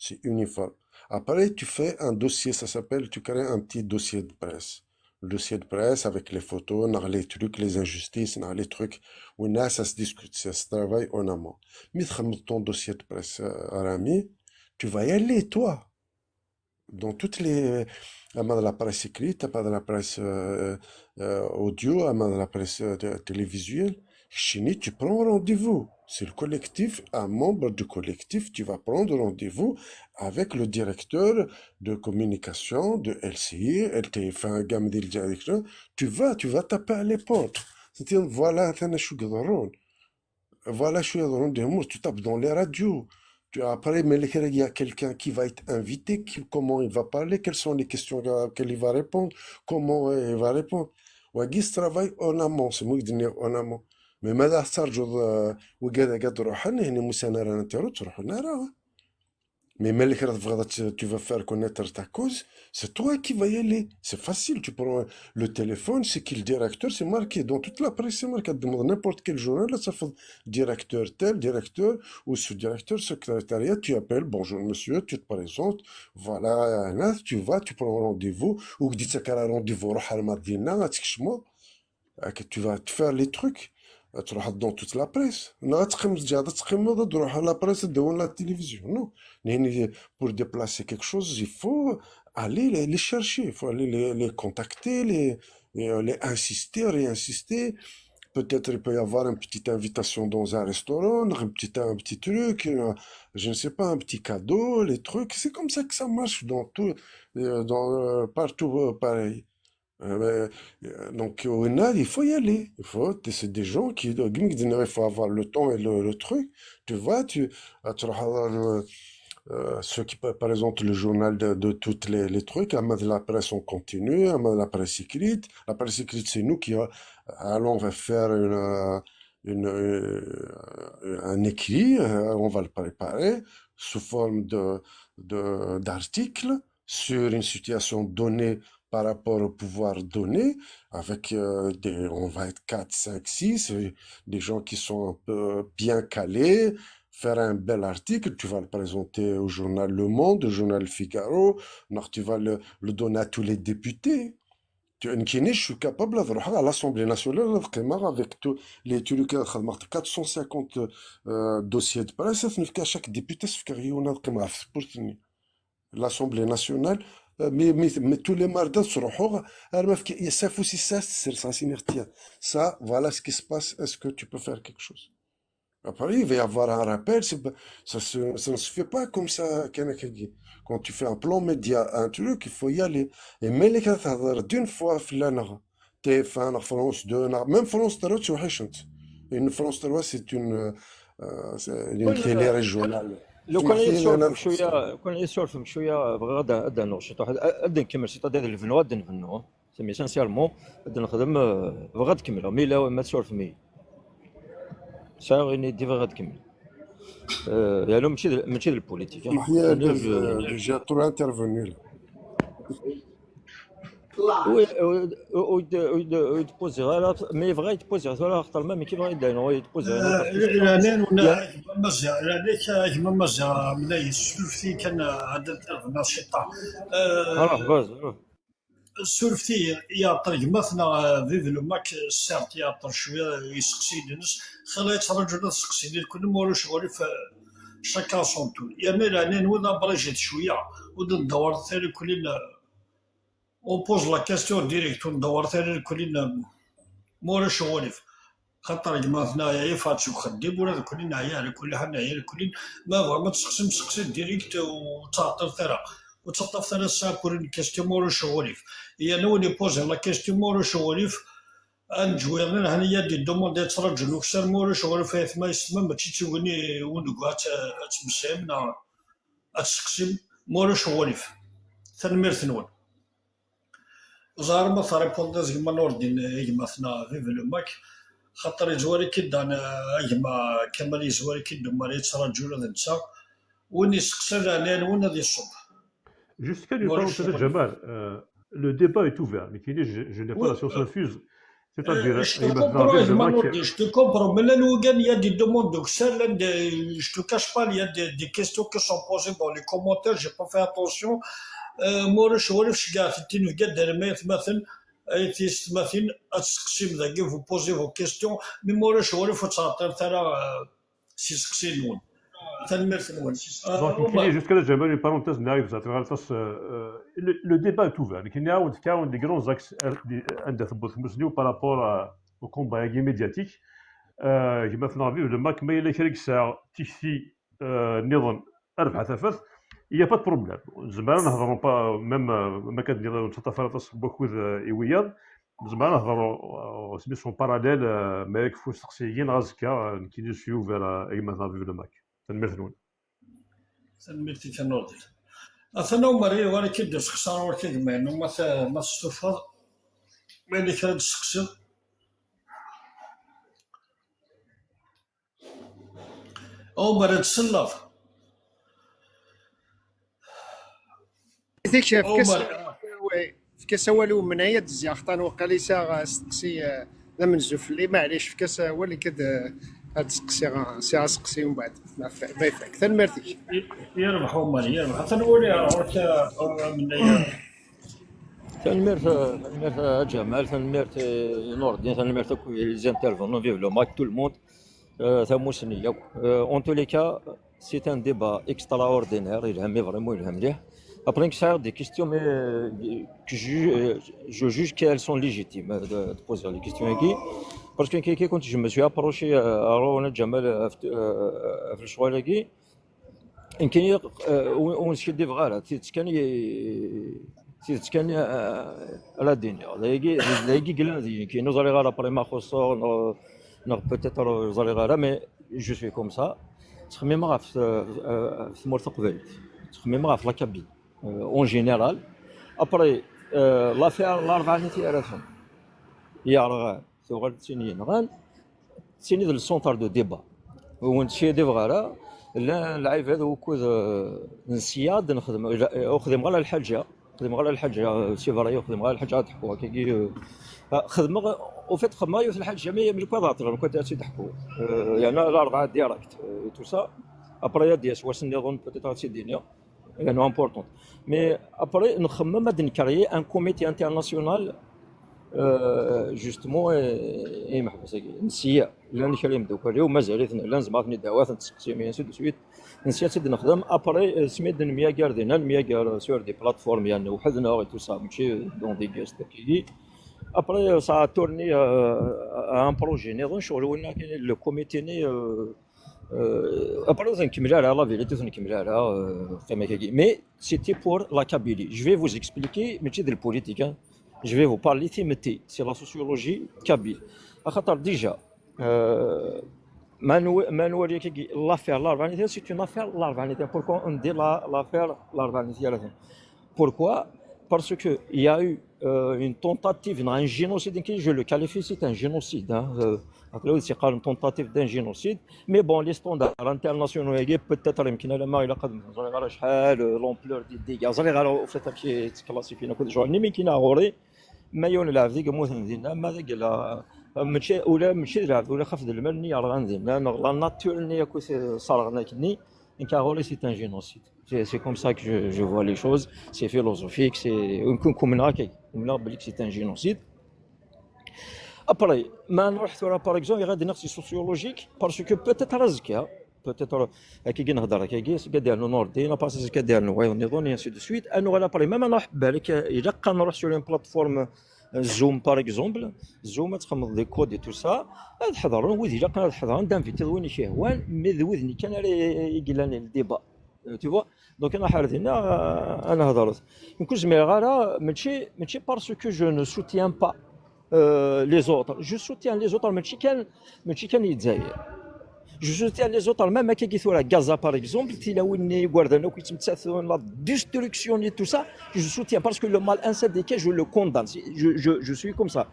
C'est uniforme. Après, tu fais un dossier, ça s'appelle, tu crées un petit dossier de presse. Le dossier de presse avec les photos, les trucs, les injustices, les trucs. où ça se discute, ça se travaille en amont. Mais ton dossier de presse, Arami, tu vas y aller, toi. Dans toutes les... de la presse écrite, pas de la presse audio, de la presse télévisuelle. Chini, tu prends rendez-vous. C'est le collectif, un membre du collectif, tu vas prendre rendez-vous avec le directeur de communication de LCI, LTF1, gamme de directeur. Tu vas taper à les portes. C'est-à-dire, voilà, voilà, je suis dans tu tapes dans les radios. Après, mais il y a quelqu'un qui va être invité, comment il va parler, quelles sont les questions qu'elle va répondre, comment il va répondre. Wagis travaille en amont, c'est moi qui dis en amont. Mais ماذا ترجو وقاعد تروح هنا موسى انا رانا تروح هنا Mais tu vas faire connaître ta cause, c'est toi qui vas y aller. C'est facile, tu prends le téléphone, c'est qui le directeur, c'est marqué. Dans toute la presse, c'est marqué. Demande n'importe quel journal, là, ça fait directeur tel, directeur ou sous-directeur, secrétariat, tu appelles, bonjour monsieur, tu te présentes, voilà, là, tu vas, tu prends rendez-vous, ou tu dis que tu as rendez-vous, tu vas te faire les trucs. تروح dans toute la presse. لا تقيم تجي تقيم تروح à la presse تدور la télévision. Non. يعني pour déplacer quelque chose, il faut aller les chercher, il faut aller les contacter, les insister, réinsister. Peut-être il peut y avoir une petite invitation dans un restaurant, un petit truc, je ne sais pas, un petit cadeau, les trucs. C'est comme ça que ça marche dans tout, partout pareil. Donc, au final, il faut y aller. C'est des gens qui, il faut avoir le temps et le truc. Tu vois, tu ceux qui, par exemple, le journal de toutes les trucs, de la presse en continu, de la presse écrite. La presse écrite, c'est nous qui allons faire un écrit, on va le préparer sous forme d'articles sur une situation donnée par rapport au pouvoir donné, avec on va être 4, 5, 6, des gens qui sont un peu bien calés, faire un bel article, tu vas le présenter au journal Le Monde, au journal Figaro, tu vas le donner à tous les députés. Je suis capable de à l'Assemblée nationale avec tous les 450 dossiers de presse, chaque député l'Assemblée nationale. Mais tous les mardats ça, voilà ce qui se passe. Est-ce que tu peux faire quelque chose? Après, il va y avoir un rappel. Ça ne se fait pas comme ça. Quand tu fais un plan média, un truc, il faut y aller. Et mais les cas d'une fois, TF1, France 2, même France 3, tu vois, une France 3, c'est une télé régionale. لو كان يسولفك شويه كان يسولفك شويه بغا غدا نرشط واحد غدا نكمل شي طاد الفنو غدا نفنو سمي سانسيرمون غدا نخدم بغا تكمل مي لا ما تسولف مي ساغيني دي بغا تكمل يعني ماشي البوليتيك J'ai trop intervenu là. ويدبوزي غير مي يبغى يدبوزي ولا اختار ما كيف بغا يدير هو يدبوزي الانين ولا مزيا لانك مزيا من السلفتي كان هذا النشطه باز السلفتي يعطر مثلا فيف لو ماك سارت يعطر شويه يسقسي الناس خلي يتفرجوا يسقسي الكل مورو شغل في شاكا سونتو يعني الانين ولا برجت شويه ودور ثاني كلنا on pose la question direct وندور ثاني الكلنا مورو شغل خاطر كما هنايا يفاتشو خديم ولا كلنا عيا على كل حال عيا كلين ما تسقسم سقسي ديريكت وتعطر ثرا وتعطر ثرا سا pour une question مورو شغوليف هي نوني بوزي لا كيستيون مورو شغوليف انجويرن هنيا دي دوموند ترجلو كسر مورو شغوليف هيث ما يسمى ما تيتوني ونقعد تمسامنا تسقسم مورو شغوليف تنمير نون زار ما فريبونداز كما نوردين كما ثنا في فيلوماك خاطر يزواري كدان كما كمال يزواري كدو مالي ترجل هذا نتا وين يسقسر على وين غادي يصب. Jusqu'à une parenthèse, Jamal, le débat est ouvert, mais je n'ai pas la science infuse. C'est-à-dire, je te comprends, mais là, il y a des demandes de je te cache pas, il y a des questions qui sont posées dans les commentaires, j'ai pas fait attention. Moi, je vois vous posez vos questions, mais moi, je vois donc, jusqu'à là, j'aimerais une parenthèse, le débat est ouvert. Il y a des grands axes par rapport au combat médiatique. Maintenant, le MAC, mais il n'y a pas de problème. زعما نهضروا با ميم ما كنديروا نتفرطوا beaucoup ايوياد زعما نهضروا سميتو باراليل ما يكفوش شخصيين غازكا كي شي اوفر اي مثلا في الماك تنمرثنون تنمرتي كنوضي اثنا مري وانا كيدير خساره ولكن كما انه ما استفاد ملي كان تسقسم او مريض تسلف ديك في كاس والو من هي دزي خطان وقاليسا سقسي من زوف لي معليش في كاس هو اللي كد هاد سقسي سقسي ومن بعد ما يفك تنمرتي يربحوا مالي يربح حتى نولي عرفت من تنميرت جمال تنميرت نور الدين تنميرت لي زانترفونون فيف لو ماك تو الموند ثموسني اون تو لي كا سي ان ديبا اكستراوردينير يلهم فريمون يلهم مليح Après, il y a des questions mais, que je juge qu'elles sont légitimes de poser les questions ici. Parce que quand je me suis approché à Rowan Jamal في الشغل ici, يمكن ونشي دي فغالا تتكن على الدنيا لايكي قلنا دي كي نوزالي غالا بري ما خصو نو بوتيتر زالي غالا مي جو سوي كوم سا تخميم غا في مورت قبل تخميم غا في لاكابين اون جينيرال ابري لافير الاربعه تيعرفهم يا راه ثوغل تسيني نغان تسيني ذا السونتر دو ديبا وين شي دي فغالا لا العيب هذا وكود نسياد نخدم غير الحاجه خدم غير الحاجه سي فري خدم غير الحاجه تحكوا كي خدم او فيت خدمه في الحاجه من الكوادراتور كنت تضحكوا يعني الاربعه ديريكت تو سا ابري ديس واش نظن بوتيتر سي دينيا لانه امبورطون مي ابري نخمم هاد نكريي ان كوميتي انترناسيونال جوستمون اي محبس نسيا لا نكريم دوك اليوم مازال لا نزمرني دعوات نتسقسي مي سي دو سويت نسيت نخدم ابري سميت نمياكار دينا نمياكار سور دي بلاتفورم يعني وحدنا اي تو سا ماشي دون دي جيست كي ابري سا تورني ان بروجي نظن شغل وين كاين لو كوميتي ني ابري نكمل على لا فيريتي نكمل على كما كي مي سيتي بور لا كابيلي جو في فوز اكسبليكي ماشي ديال البوليتيك. Je vais vous parler de c'est la sociologie kabyle. Déjà, l'affaire l'arbanité, c'est une affaire l'arbanité. Pourquoi on dit l'affaire l'arbanité? Pourquoi? Parce qu'il y a eu une tentative, un génocide, je le qualifie, c'est un génocide. C'est une tentative d'un génocide. Mais bon, les standards internationaux, peut-être l'ampleur des dégâts. ما يون العفدي قموت ندينا ما ذاك لا ماشي ماشي العفد ولا خفض المرني راه غندينا لا ناتور ني كو صارغنا كني ان كاغولي سي ان جينوسيد سي كوم سا كو جو فوا لي شوز سي فيلوزوفيك سي يمكن كومنا كي كومنا بليك سي ان جينوسيد ابري ما نروح ثورا باغ اكزومبل غادي نفسي سوسيولوجيك باسكو بوتيتر رزكا بوتيتر كي نهضر كي كدير نو نوردي نا باسيس كدير نو واي نيفون انسي دو سويت انا غالا بري ميم نروح بالك الا نروح سور اون بلاتفورم زوم باغ اكزومبل زوم تخمض لي كود تو سا هاد حضر وذ الا كان حضر دانفيتي ذوين شهوان مي ذوذني كان يقلاني الديبا tu vois donc انا حارث هنا انا هضرت يمكن زميل غالا ماشي باسكو جو نو سوتيان با لي زوتر جو سوتيان لي زوتر ماشي كان يتزاير جو سوتيان لي زوتر ميم كي ثورا غازا باغ اكزومبل تيلاويني غواردانو كيتمتثلون لا ديستركسيون اي تو سا جو سوتيان باسكو لو مال انساديكي جو لو كوندان جو سوي كوم سا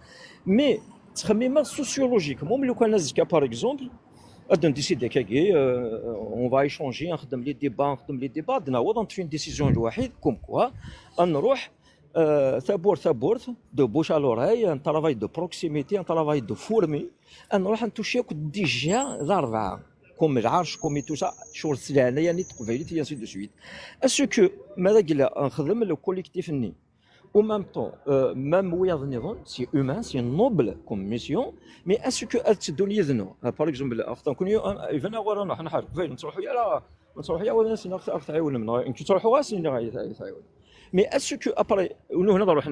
مي تخميمه سوسيولوجيكمون ملي كان نزكا باغ اكزومبل ادن ديسيدي كاكي اون فا ايشونجي نخدم لي ديبا نعوض نطفي ديسيزيون الوحيد كوم كوا نروح ثابور دو بوش على لوراي ان ترافاي دو بروكسيميتي ان ترافاي دو فورمي نروح نتوشيك ديجا الاربعه كوم العرش كوم توسا شغل سلانه يعني تقبيليتي يانسي دو سويت اسكو ماذا قال نخدم لو كوليكتيف ني au même temps même وياض نظن سي هومان سي نوبل كوم ميسيون مي اسكو تدوني يذنو باغ اكزومبل اختار كون ايفنا غورا نروح نحارب فين نروحوا يا نروحوا يا ولا سي اكثر تعاون منا انك تروحوا غاسي تعاون مي اسكو ابري هنا نروح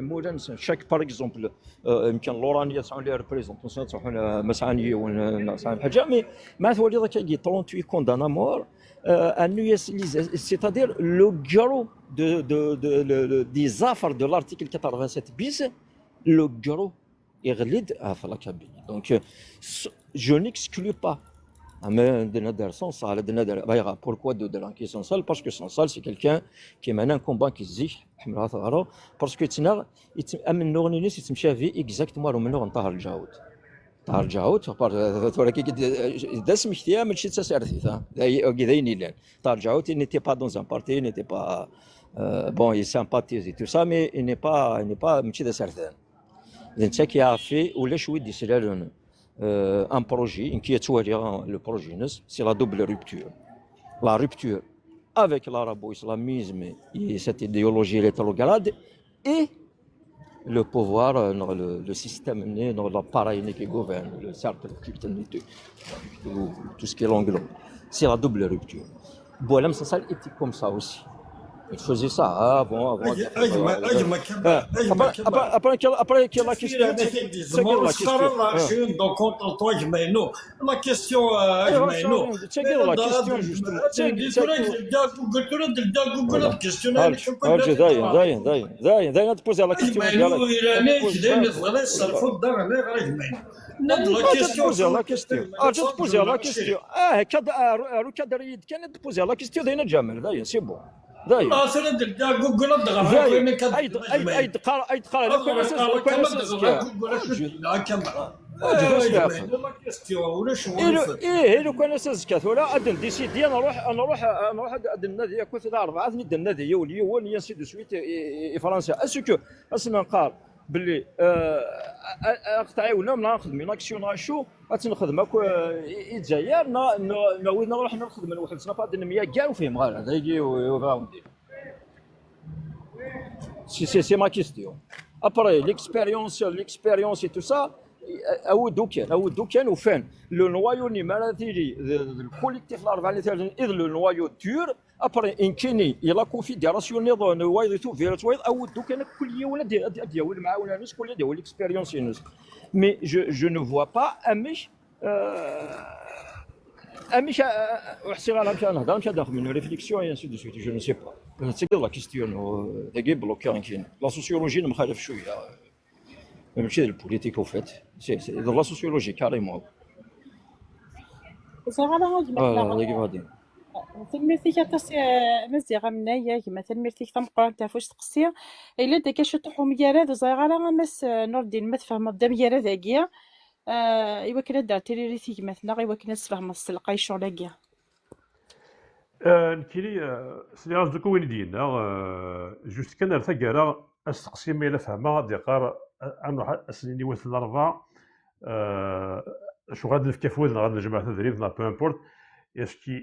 مولا شاك باغ اكزومبل يمكن لورانيه تسعون لي ريبريزونطاسيون تروحوا مسعانيه ولا حاجه مي ما ثولي ذاك 38 كوندانا مور c'est-à-dire le gros des affaires de l'article 87 bis, le gros est relid à la cabine. Donc, je n'exclus pas. Pourquoi de l'enquête sans salle? Parce que sans salle, c'est quelqu'un qui mène un combat qui se dit, parce que tu n'as exactement le ترجعوت ولكن دا سمحتيها ماشي تسارثيتها كذاين لان ترجعوت نيتي با دون ان بارتي نيتي با بون يي سامباتيزي تو سا مي ني با ماشي دا سارثان انت كيعرفي ولا شويه دي سلالون ان بروجي ان كي توالي لو بروجي نس سي لا دوبل رupture la rupture avec l'arabo-islamisme et cette idéologie rétrograde, et le pouvoir, le système, l'appareil qui gouverne, le cercle culturel, tout ce qui l'englobe. C'est la double rupture. Boalem Sassal était comme ça aussi. Il faisait ça avant. Après qu'il y a la question. Donc contre toi, Jmaïno. La question, Jmaïno. C'est la question, justement. دايما تبوزي على كيستيون تبوزي على كيستيون تبوزي على كيستيون كاد ريد كان تبوزي على كيستيون دايما جامل دايما سي بون دايما اي دقار لو كان لو كان اساس ولا ادن ديسيدي انا نروح النادي كنت 4 ندير النادي يوليون ينسي دو سويت فرنسا اسكو اسنا نقال باللي اقطعيونا نخدم ناكسيون شو غتنخدمك الجزائر نعاود نروح نخدم واحد السنه بعد 100 كاع وفيهم غير هذا يجي وراوندي سي ما كيستيون ابري ليكسبيريونس اي تو سا أودو كان وفان لو نوايو نيمالا تيجي الكوليكتيف الاربعه اللي تاع اذ لو نوايو دور ابري انكيني يلا كونفيدراسيون نيضو نوايو تو فيرت وايد أودو كان كل يوم ديال معاونه ناس كل ديال الاكسبيريونس ناس مي جو نو فوا با امش وحسي على مشى نهضر مشى داخل من ريفليكسيون اي انسي دو سويت جو نو سي با سي لا كيستيون داكي بلوكي كاين لا سوسيولوجي مخالف شويه ماشي البوليتيك او فات سي لا سوسيولوجي كاريمون زغالا غادي داكي غادي تلميذتي كتاسي مزيغا منايا كما تلميذتي تمقران تاع فاش تقصي الا داك شطحو مياراد زغالا مس نور الدين ما تفهم بدا مياراد كيا ايوا كنا دار تيريتي كما تنا ايوا كنا تفهم السلقه الشغل كيا نكيلي سي راس دوكو وين ديالنا جوست كان ارتقى استقسي ما الا فهمها ديقار نروح اسنيني وث الاربعه شو غادي نفكا فوز غادي نجمع تدريب لا بو امبورت اسكي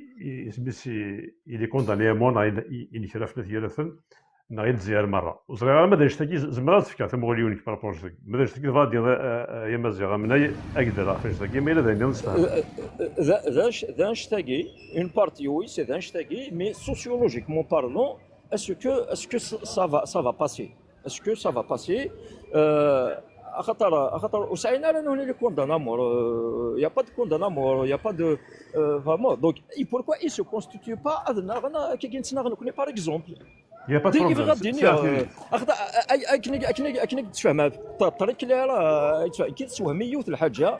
سميتي الي كونداني مون اني شرفنا ثلاثا نغير زيار مره وصغير ما داش تاكي زمرات فكا تمغوليونيك بارابور ما داش تاكي غادي يا مزيغا مناي اقدر فاش تاكي ما الا دايما نستفهم داش تاكي اون بارتي وي سي داش تاكي مي سوسيولوجيكمون بارلون اسكو ça va passer est-ce que ça va passer خاطر وسعينا لنا هنا لي كوندانامور يا با دو كوندانامور يا با دو فريمون دونك اي بوركوا اي سو كونستيتيو با غنا كي نتسنا غنكوني باغ اكزومبل يا با ديك غاديني اخذ اكني تفهم الطريق اللي راه كي تسوهم يوث الحاجه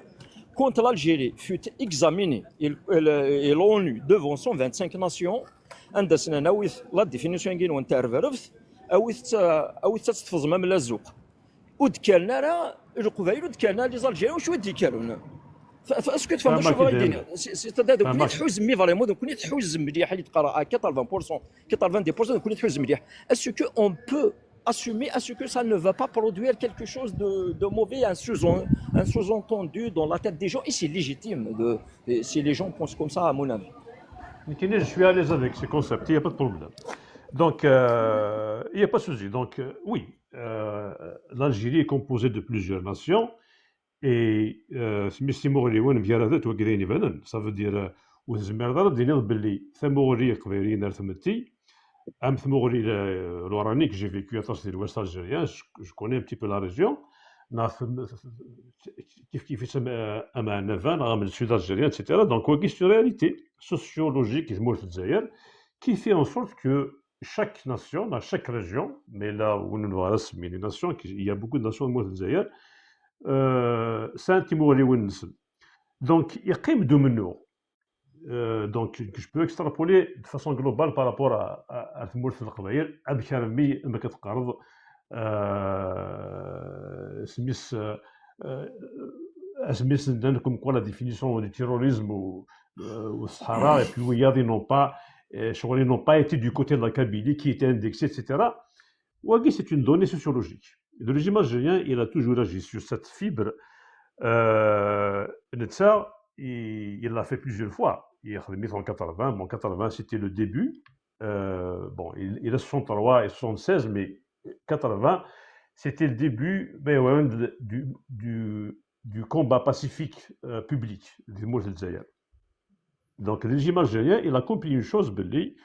كونت l'Algérie fut examinée et l'ONU devant 125 nations عند سنه نويث لا ديفينيسيون كاين وانت عرفت او تتفز ما من الزوق ودكالنا راه القبائل ودكالنا لي زالجيريون واش وديكالونا فاسكو تفهم شنو غادي سي كون تحوز مي فريمون كون تحوز مليح اللي تقرا 80% 90% كون تحوز مليح اسكو اون بو assumer à ce que ça ne va pas produire quelque chose de mauvais, un sous-entendu dans la tête des gens, et c'est légitime si les gens pensent comme ça à mon avis. Je suis à l'aise avec ces concepts, il n'y a pas de problème. Donc, il n'y a pas de souci. Donc, oui, l'Algérie est composée de plusieurs nations et ça veut dire que j'ai vécu à l'ouest algérien, je connais un petit peu la région. Le sud algérien, etc. Donc, c'est une réalité sociologique qui fait en sorte que chaque nation, dans chaque région, mais là où nous avons les nations, il y a beaucoup de nations de Mouazaïr, c'est un Timoré Winsen. Donc, il y a quand même deux menus. Donc, je peux extrapoler de façon globale par rapport à Timor al-Qabaïl, Abkharmi, Makatqard, Smith, comme quoi la définition du terrorisme au Sahara, et puis où ils n'ont pas été du côté de la Kabylie qui était indexée, etc. Ouagui, c'est une donnée sociologique. Le régime algérien, il a toujours agi sur cette fibre. Le Tsar, il l'a fait plusieurs fois. Il a fait en 80. Bon, 80, c'était le début. Bon, il a 63 et 76, mais 80, c'était le début ben, ouais, du combat pacifique public du Mourad el-Jazair. Donc, le régime algérien, il a compris une chose, Belli,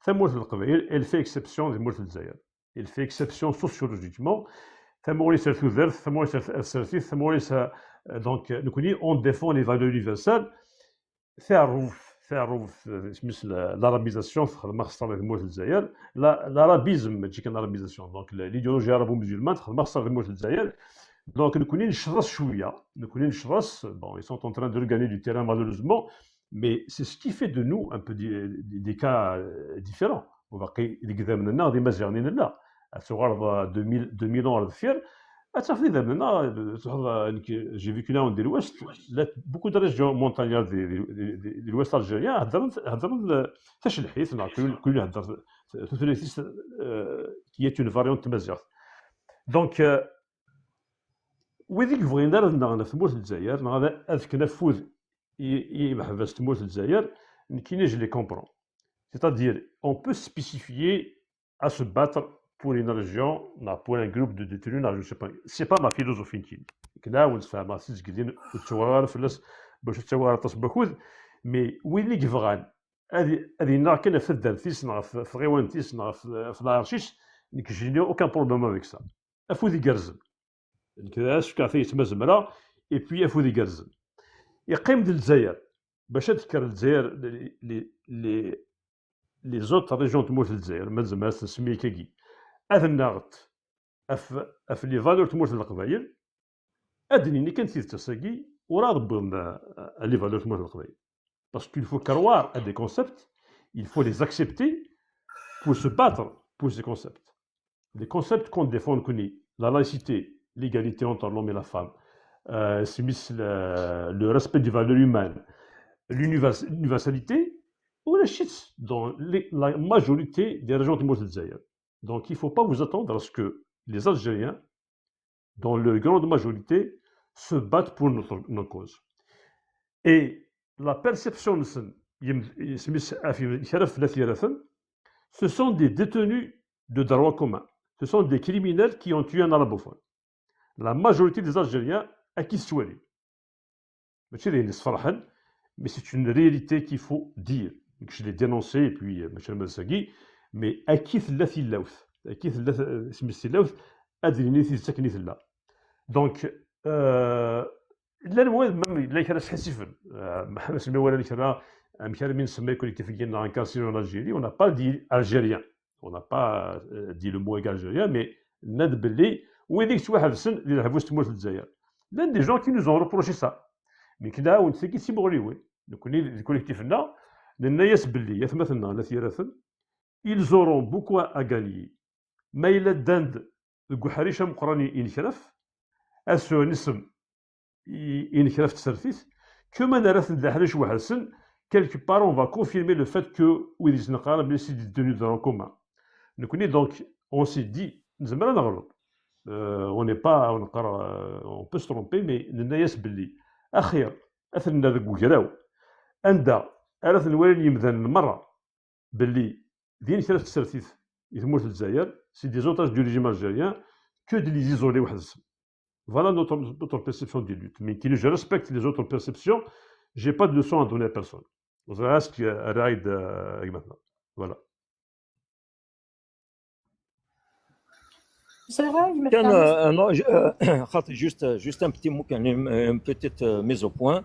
elle fait exception du Mourad el-Jazair. Il fait exception sociologiquement. Donc, on défend les valeurs universelles. L'arabisation, l'arabisme, donc l'idéologie arabo-musulmane, donc ils sont en train de regagner du terrain malheureusement, mais c'est ce qui fait de nous un peu des cas différents. وباقي اللي قدامنا ديما جايين لنا تغرض 2000 ans à le faire. J'ai vécu là en l'Ouest, beaucoup de régions montagnardes de l'Ouest algérien qui est une variante de Mazar. Donc, وذيك بغينا لنا في موت الجزائر هذا اذك نفوذ يبحث في موت الجزائر كي je les comprends. C'est-à-dire, on peut spécifier à se battre pour une région, pour un groupe de détenus, je ne sais pas. C'est pas ma philosophie qui. Mais oui, les gvran, هذه كنا في الدرتيس في غيوانتيس في العرشيش je n'ai aucun problème avec ça. افوذ يقرزن كذا كافي يتمزمرا et puis افوذ يقرزن يقيم الجزائر باش تذكر الجزائر les autres régions de موت الجزائر مازال نسميه كاكي أذنغت أف لي فالور تموت القبائل أدنيني كانت تساقي ورا ضبن لي فالور تموت القبائل parce qu'il faut croire à des concepts, il faut les accepter pour se battre pour ces concepts. Les concepts qu'on défend, la laïcité, l'égalité entre l'homme et la femme, le respect des valeurs humaines, l'universalité, on achète dans la majorité des régions de Mourad el-Jazair. Donc il ne faut pas vous attendre à ce que les Algériens, dans leur grande majorité, se battent pour notre cause. Et la perception, ce sont des détenus de droit commun. Ce sont des criminels qui ont tué un arabophone. La majorité des Algériens, à qui se soient. Mais c'est une réalité qu'il faut dire. Je l'ai dénoncé, et puis, mais à qui se laisse il donc لا المهم لا كان حسيفن ما سمي ولا كان مكان سمي كوليكتيفيين ان كاسيون الجيري on n'a pas dit algérien on n'a pas dit le mot algérien mais ناد باللي ويديك شي واحد السن اللي لعبوا تموت في الجزائر لان دي جون كي nous ont reproché ça mais كدا ونت كي سيبغلي وي نكوني الكوليكتيفنا لان ياس باللي يثمثنا لا ثيرثن ils auront beaucoup à gagner ما إلا داند الكحريشه مقراني ينشرف اسو نسم ينشرف تسرفيس كما نرث الحريش واحد السن quelque part on va confirmer le fait que oui les نقال بلي سي دي dans le commun donc on s'est dit نزمر نغلط on n'est pas on peut se tromper mais الناس باللي اخير اثرنا ذاك وكراو عندها عرف الوالد يمذن المره باللي دين ثلاث تسرتيث يتموت الجزائر سي دي زوتاج دو ريجيم الجزائرien que de les isoler واحد السن. Voilà notre perception des luttes. Mais qui je respecte les autres perceptions, j'ai pas de leçon à donner à personne. Donc là, ce qui arrive maintenant. Voilà. خاطر juste un petit mot, une petite mise au point.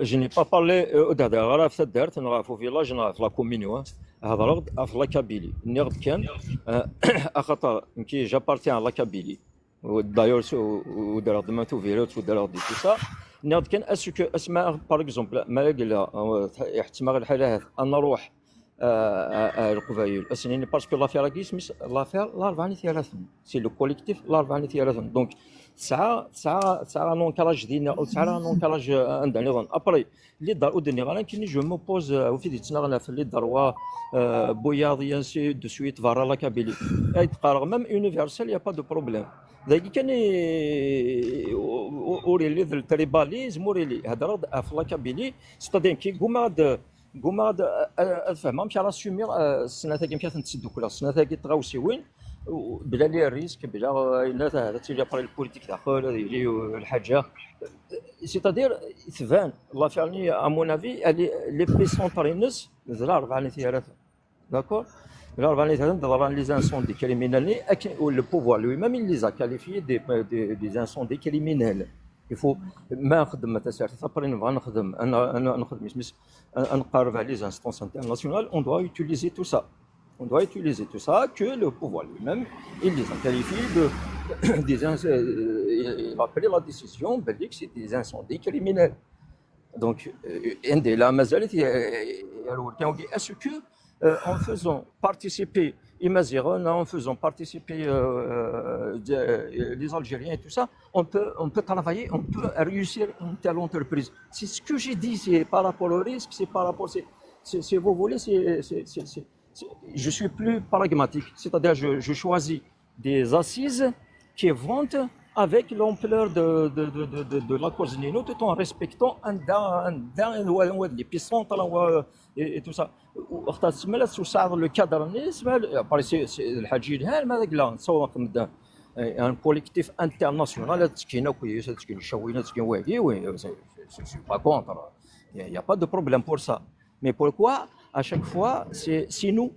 Je n'ai pas parlé غير في الدارت نرا في فيلاج نرا في لا كومينيو هضر في لا كابيلي نيرد كان خاطر كي جابارتي لا كابيلي ودايور ودار دماتو فيروت ودار دي تو سا نيرد كان اسكو اسماء باغ اكزومبل ما قال يحتمل الحاله هذه انا نروح القبائل اسنين باسكو لافير كيس مس لافير لا 43 سي لو كوليكتيف لا 43 دونك تسعة نونكالاج ديالنا او تسعة نونكالاج عندنا نظن ابري اللي دار ودني غير كاين جو مو بوز وفي ديتنا في اللي داروا بوياضيا سي دو سويت فارا لا كابيلي اي تقارغ ميم يونيفرسال يا با دو بروبليم ذاك كان اوريلي التريباليزم اوريلي هضر في لا كابيلي ستادين كي كوما قوم هاد فهمها مشى راه سومير السنه تاعي مشات نتسدو كلها السنه تاعي تغاوسيوين بلا لي ريسك بلا الا تيجي ابري البوليتيك داخل يجي الحاجه سيتادير تبان لا فعلني ا مون افي لي بلي سونطرينس زرا 4 ثلاثه داكور لا 4 ثلاثه ضرا لي زانسوندي كريمينال و لو بوفوار لو ميم لي زا كاليفي دي زانسوندي كريمينال يفو ما نخدم تسارت ابري نبغى نخدم انا نخدم سميس نقارب على لي انستونس انترناسيونال اون دوا يوتيليزي تو سا on doit utiliser tout ça que le pouvoir lui-même il les a qualifiés de il a pris la décision que c'est des incendies criminels donc là est-ce que en faisant participer en faisant participer les Algériens et tout ça, on peut travailler, on peut réussir une telle entreprise. C'est ce que j'ai dit, c'est par rapport au risque, c'est par rapport, si vous voulez, je suis plus pragmatique, c'est-à-dire je choisis des assises qui vont avec l'ampleur de la cause Nino, tout en respectant les pistes et tout ça. Le cadre un collectif international, je ne suis pas contre, il n'y a pas de problème pour ça. Mais pourquoi à chaque fois, c'est nous,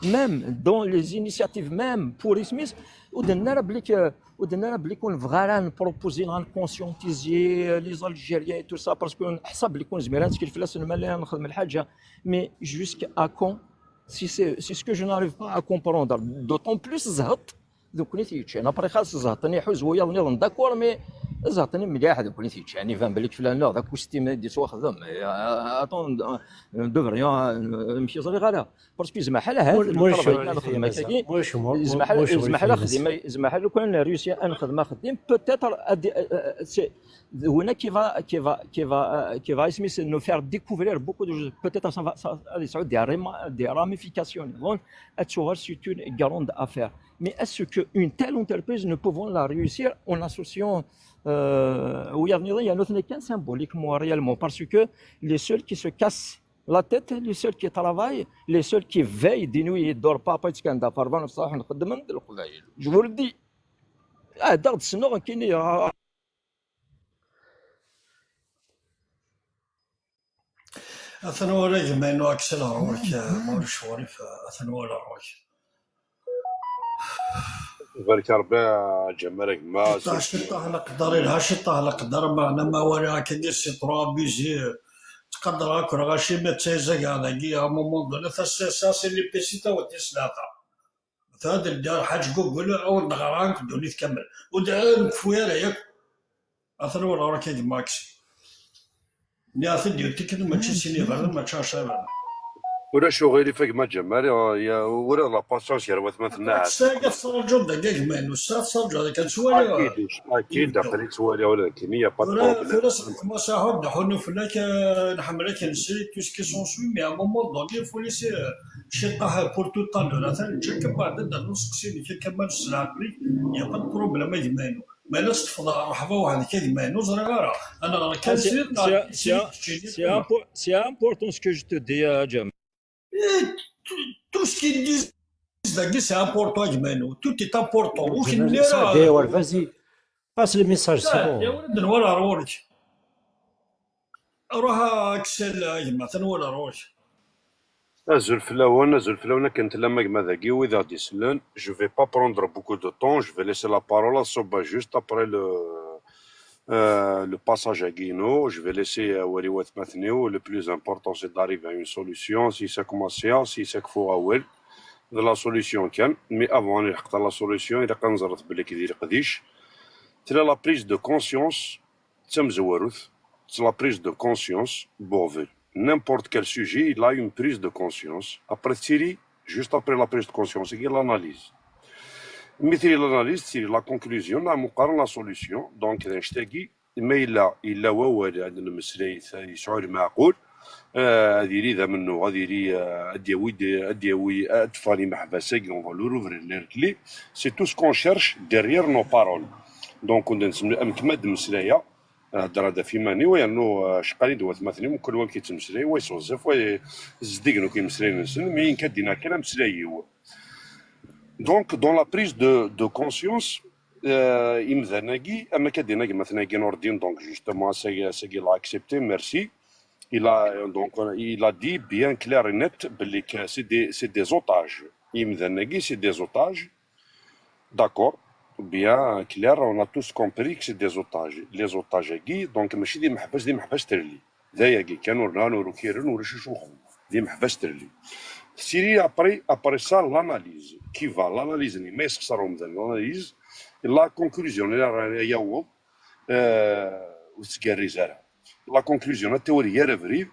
même dans les initiatives, même pour Smith, où on va proposer de conscientiser les Algériens et tout ça, parce qu'on mais jusqu'à quand, c'est ce que je n'arrive pas à comprendre. D'autant plus, donc après زهطني حوز ويا ونظن داكور مي زهطني مليح هذا كل شيء يعني فهم بالك فلان لا داك وستيم دي سوا خدم اطون دوفريون نمشي صغير على باسكو زعما حال هذا الخدمه تاعي زعما لو كان روسيا نخدم خديم بوتيتر هنا qui va essayer de nous faire découvrir beaucoup de choses peut-être ça va des ramifications bon c'est une grande affaire mais est-ce qu'une telle entreprise ne pouvons la réussir en associant il y a notre cas symboliquement réellement parce que les seuls qui se cassent la tête, les seuls qui travaillent, les seuls qui veillent des nuits et ne dorment pas parce qu'il y a je vous le dis أثناء ولا ما إنه أكسل روك مورش شوارف أثناء ولا روك بارك ربي جمالك ما شطه لقدر لها شطه لقدر معنا ما ولا كدير سي طرا بيزي تقدر هاك غاشي ما تيزا كاع داكي ا مومون دو سا سي لي بيسي تا ودي سلاطه هذا الدار حاج جوجل او نغرانك دوني تكمل ودعان كفويره ياك أثناء ولا روك ماكسي يا ثدي تكن ما تشيني غير ما تشاشا ولا شغيري فيك ما جمال يا ولا لا باسونس يا روات مثلا ساقف صرجو دقيق منو ساف صرجو هذا كان سوالي اكيد داخلين سوالي ولا كميه با فراس ما صاحب نحن فلاك نحملك نسري تو سكي سون سوي مي ا مومون دوني فو ليسي شقه بور تو طون مثلا جاك بعد نص سيدي كما نسرابلي يا با بروبليم يمانو ما لاش تفضل مرحبا واحد كلمه نوزر غير انا كان c'est important ce que je te dis Jam. Tout ce qu'ils disent, c'est important, Jimeno. Tout est important. Vas-y, passe le message, c'est bon. ولا روج اروح اكسل مثلا ولا روج نزل فلاونه كنت لما كما ذاكي واذا ديسلان جو في با بروندر بوكو دو طون جو في ليسي لا بارول صوبا جوست ابري le passage à Guino, je vais laisser Wariwat Mathneo. Le plus important, c'est d'arriver à une solution. Si c'est commencé, si c'est qu'il faut avoir de la solution, mais avant de faire la solution, il y a quand même c'est la prise de conscience. C'est la prise de conscience. N'importe quel sujet, il a une prise de conscience. Après Thierry, juste après la prise de conscience, il y a l'analyse. مثل l'analyse, c'est la conclusion, la solution. Donc, mais il a عندنا المسري شعور معقول هذه ذا منه هذه اديوي اطفالي محبسه on va leur ouvrir les clés. C'est tout ce qu'on cherche derrière nos paroles. Donc on نسمي كما المسريه هضر هذا في ماني ويانو شقالي دوات مثلا وكل واحد كيتمسلاي ويصوزف ويزدقنو كيمسلاي نسن مي كدينا كلام مسلايو. دونك دون لا بريز دو كونسيونس يمذناكي اما كدينا مثلا كي نوردين دونك جوستومون ساكي لا اكسبتي ميرسي. Il a dit bien clair et net que c'est des otages. Imdhanagi, c'est des otages. D'accord, bien clair, on a tous compris que c'est des otages. Les otages, donc, ماشي دي محبس ترلي. ذا كانوا رانو كيرن ولا شي شوخ. دي محبس ترلي. Siri après ça l'analyse qui va l'analyse ni mais l'analyse la conclusion il y a la conclusion la théorie est vraie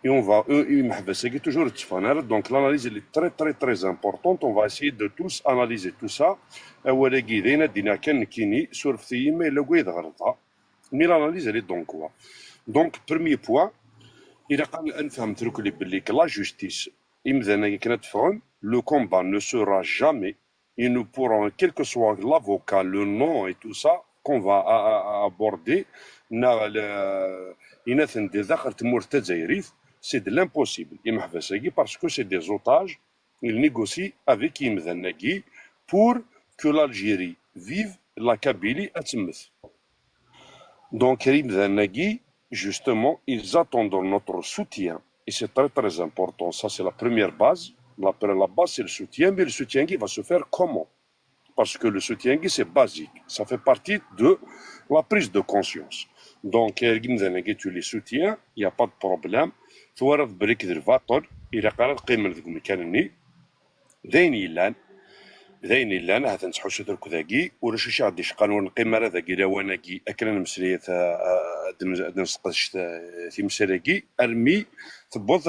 et on va c'est toujours donc l'analyse elle est très très très importante. On va essayer de tous analyser tout ça ولا قيدينا دينا كان كيني سورفتي ما الا قيد غلطه مي l'analyse elle est donc quoi. Donc premier point il a نفهم تروك اللي باللي la justice le combat ne sera jamais, et nous pourrons, quel que soit l'avocat, le nom et tout ça, qu'on va aborder, c'est de l'impossible. Parce que c'est des otages, ils négocient avec Imdhanagi pour que l'Algérie vive la Kabylie à Tmith. Donc, Imdhanagi, justement, ils attendent notre soutien. Et c'est très très important. Ça, c'est la première base. La base, c'est le soutien. Mais le soutien qui va se faire comment? Parce que le soutien qui c'est basique. Ça fait partie de la prise de conscience. Donc, tu les soutiens, il n'y a pas de problème. Tu vas brique de vator, il y a quand même des mécanismes. ذاين إلا هذا نصحوش درك ذاكي ولا شي غادي قانون القمه ذاكي لواناكي اكلنا مسريه نسقش في مسراكي ارمي تبوظ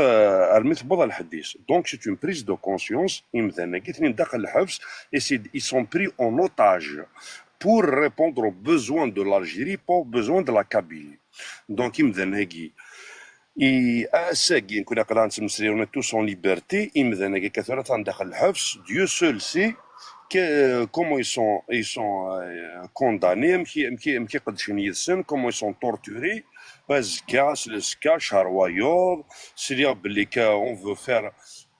الحديث. دونك سي اون بريز دو كونسيونس يمداناكي ثنين داخل الحبس اي سون بري اون اوتاج pour répondre aux besoins de l'Algérie, pas aux besoins de la Kabylie. Donc يمداناكي ساكي نكون قران مسريونا توس اون ليبرتي يمداناكي كثره داخل الحبس. Dieu seul sait comment ils sont condamnés, comment ils sont torturés, on veut faire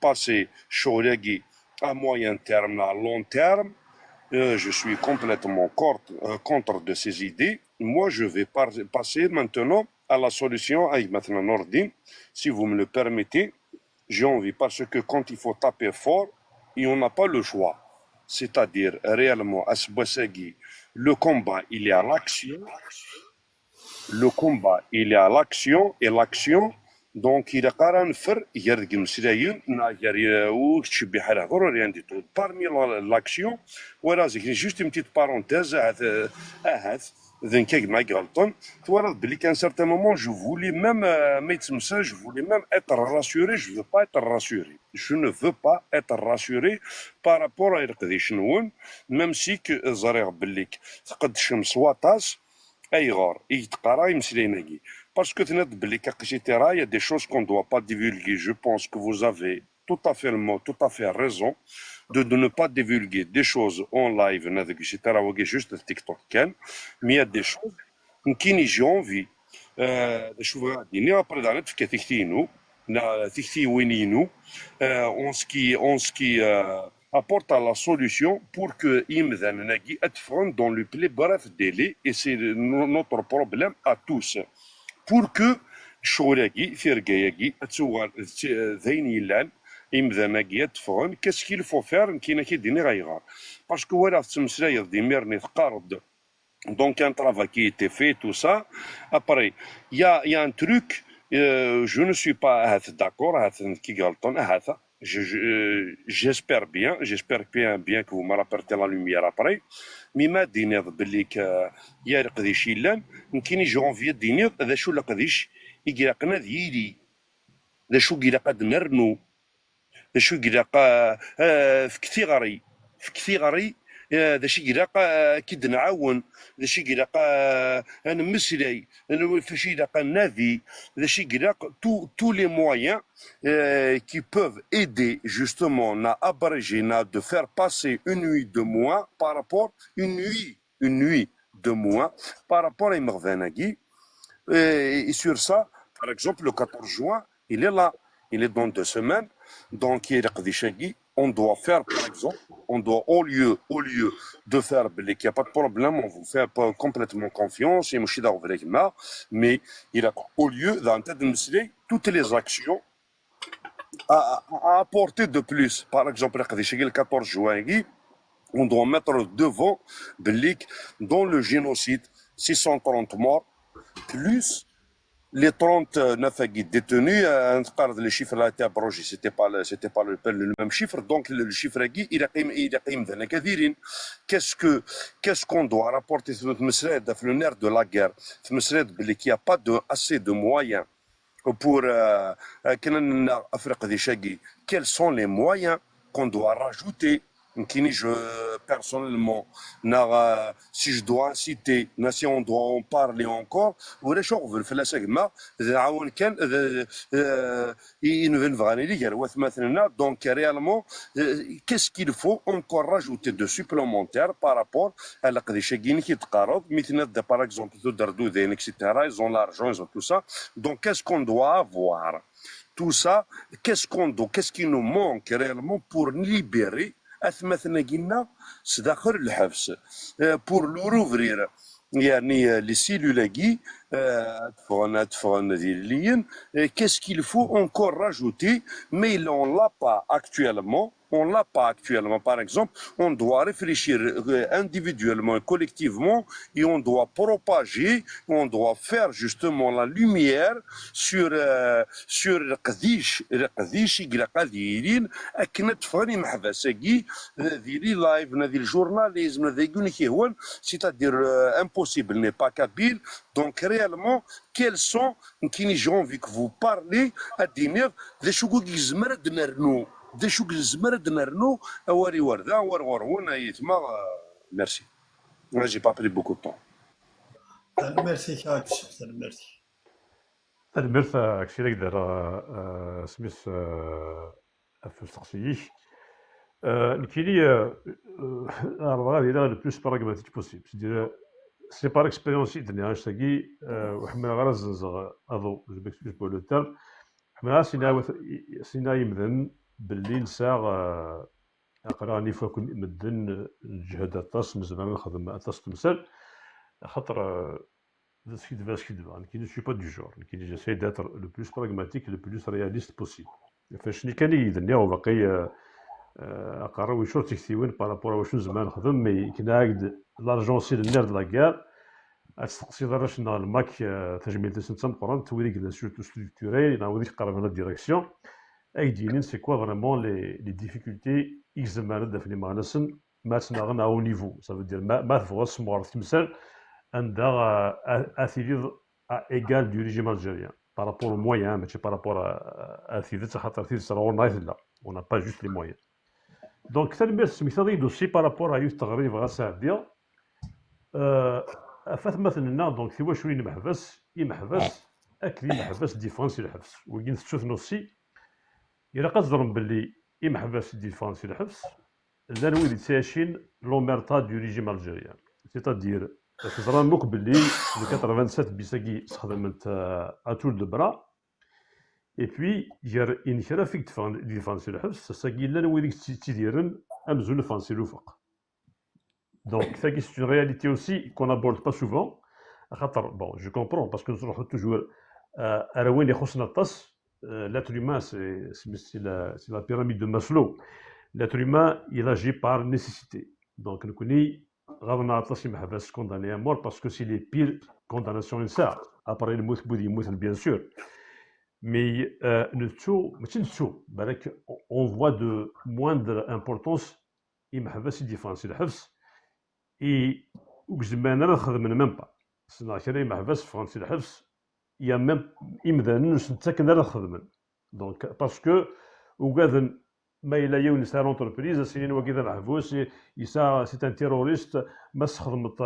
passer Choregi à moyen terme, à long terme. Je suis complètement contre de ces idées. Moi, je vais passer maintenant à la solution avec maintenant Nordine, si vous me le permettez. J'ai envie parce que quand il faut taper fort, et on n'a pas le choix. C'est-à-dire réellement à Sbouassagui, le combat il est à l'action. Le combat il est à l'action et l'action donc il a قران فر يرد مسلايين ناجر وتشبي حاله غير rien du tout. Parmi l'action voilà c'est juste une petite parenthèse d'un كاك ما غلطان تورا بلي كان certain moment je voulais même je voulais même être rassuré. Je veux pas être rassuré. Je ne veux pas être rassuré par rapport à القديش نون même si que زرير بليك تقد الشمس واطاس اي غار يتقرا يمسليناكي parce que il y a des choses qu'on ne doit pas divulguer. Je pense que vous avez tout à fait raison de ne pas divulguer des choses en live, juste TikTok. Mais il y a des choses qui j'ai envie en ce qui apporte à la solution pour que Imdan Nagui être dans le plus bref délai. Et c'est notre problème à tous. Pour que Choragi, Fergayagi, Atsouar, Zainilan, Imdhanagi, Atfon, qu'est-ce qu'il faut faire qui n'a qu'à dîner. Parce que voilà, ce monsieur des mernes de donc un travail qui a été fait, tout ça. Après, il y a un truc, je ne suis pas d'accord avec qui Galton, j'espère bien que vous me rapportez la lumière après. Mais ما دينيض باللي يا قديش يلان يمكن جونفي دينيض هذا شو لقديش يقلقنا ذيلي هذا شو قلقا نرنو هذا شو قلقا في كثيغري هذا شي قلقا كي نعاون هذا شي قلقا انا مسلي فاش قلقا نادي هذا شي قلق tous les moyens qui peuvent aider justement à abréger, de faire passer une nuit de moins par rapport une nuit de moins par rapport à Imrvanagi. Et sur ça, par exemple, le 14 juin, il est là. Il est dans 2 semaines. Donc, on doit faire, par exemple, on doit, au lieu de faire, qu'il n'y a pas de problème, on vous fait pas complètement confiance, mais il a, au lieu d'entendre toutes les actions à apporter de plus. Par exemple, le 14 juin, on doit mettre devant dans le génocide 630 morts, plus les 39 détenus, les chiffres là étaient abrogés, c'était pas le même chiffre, donc le chiffre il a qu'est-ce qu'on doit rapporter sur le nerf de la guerre, qu'il n'y a pas assez de moyens pour quels sont les moyens qu'on doit rajouter. Personnellement, si je dois inciter, si on doit en parler encore, donc réellement, qu'est-ce qu'il faut encore rajouter de supplémentaire par rapport à la par exemple, etc. Ils ont l'argent, ils ont tout ça. Donc, qu'est-ce qu'on doit avoir? Tout ça, qu'est-ce qui nous manque réellement pour libérer أثمثنا قلنا سداخل الحبس pour leur ouvrir يعني les cellules qui تفغن ذيليا qu'est-ce qu'il faut encore rajouter mais on l'a pas actuellement. On l'a pas actuellement. Par exemple, on doit réfléchir individuellement et collectivement et on doit propager, on doit faire justement la lumière sur القديش قادرين أكنا تفاني محبساكي ذي لايف ذي الجورناليزم ذي يقولك هون c'est-à-dire impossible n'est pas kabyle. Donc réellement, quels sont qui j'ai envie que vous parlez à dire des choses qui زمرد نرنو des choses qui زمرد نرنو أوري وردا ورون يتما. Merci. Moi, j'ai pas pris beaucoup de temps. ميرسي كاكس ميرسي. المرث كشي لك دار سميث في الشخصية نكيلي غادي لا لو بلوس براغماتيك بوسيبل سي بار اكسبيريونس يدني هاشتاكي وحمل غير الزنزغ اضو جو بيكسكيوز بو لو تيرم حمل سينا يمذن باللي نساغ اقرا راني فوا كون مدن نجهد اطاس مزمان نخدم اطاس تمثال خاطر ce qui devait, je ne suis pas du genre, j'essaie d'être le plus pragmatique et le plus réaliste possible. فاش كان يدني وباقي اقرا واش تكتيوين بارابور واش زمان نخدم مي كنا عاقد لارجون سي النير د لا كار تسقسي دابا شنو الماك تجميل تسنتم قران توريك لا سورتو ستركتوري نعاودك قرب من الديريكسيون ايدينين سي كوا فريمون لي ديفيكولتي اكس زمان دافني معناسن ما تناغنا او نيفو ça veut dire ما تفوس مور تمثال عندها اثيريض ايغال دو ريجيم الجيريان بارابور مويان ماشي بارابور اثيريض خاطر اثيريض صراو نايت لا on n'a pas juste les moyens. Donc, تنمية سميثاضي aussi par rapport à التغريب غاسا ديال فات مثلا دونك في واش وين يمحبس اكلي يمحبس ديفونسي الحبس وين تشوف نصي الا قدرن باللي يمحبس ديفونسي الحبس لا نويد تاشين لوميرتا دو ريجيم الجيريان سيتادير تزران موك باللي 87 بيساكي استخدمت اتول دو برا et puis il y a فيك ديفونسي الحبس ساكي لا نويد تيديرن امزون فانسي الوفق. Donc, ça c'est une réalité aussi qu'on n'aborde pas souvent. Bon, je comprends, parce que nous sommes toujours à la l'être humain, c'est la pyramide de Maslow. L'être humain, il agit par nécessité. Donc, nous connaissons condamné à mort parce que c'est les pires condamnations après le mot bien sûr. Mais on voit de moindre importance, il m'a différence de et وكزمان راه خدمنا ميم با صنع كري محبس فرنسي الحبس يا ميم إمذان نسنتاكن راه خدمن دونك باسكو وكادن ما إلا يونس تاع لونتربريز سينين وكذا محبوس يسا سي ان تيروريست ما خدمت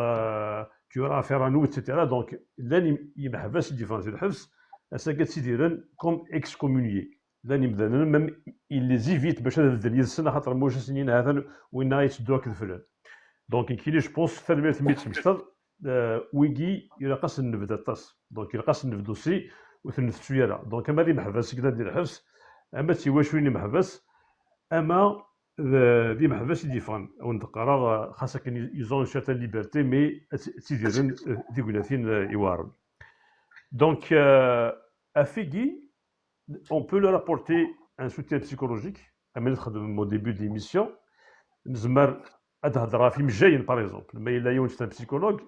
تيورا فيرانو ايتترا دونك لان يمحبس ديفونسي الحبس اسا كتسيديرن كوم اكس كومونيي لان يمذان ميم إلي زيفيت باش هذا الدليل السنه خاطر موش سنين هذا وين يتدوك الفلان. Donc, je pense que ويكي إلا قاس النفد الطاس دونك إلا قاس النفد وسي وتنفسو يالا دونك أما دي محبس كدا ديال الحبس أما تيواشويني محبس أما دي محبس يديفان أو نتقرا خاصة كان يزون شاتان ليبرتي مي تيديرن دي قناثين يوارن دونك أفيكي on peut leur apporter un soutien psychologique أما نخدم au début de l'émission نزمر هضره في مجاين باغ اكزومبل ما الا يونس ان بسيكولوج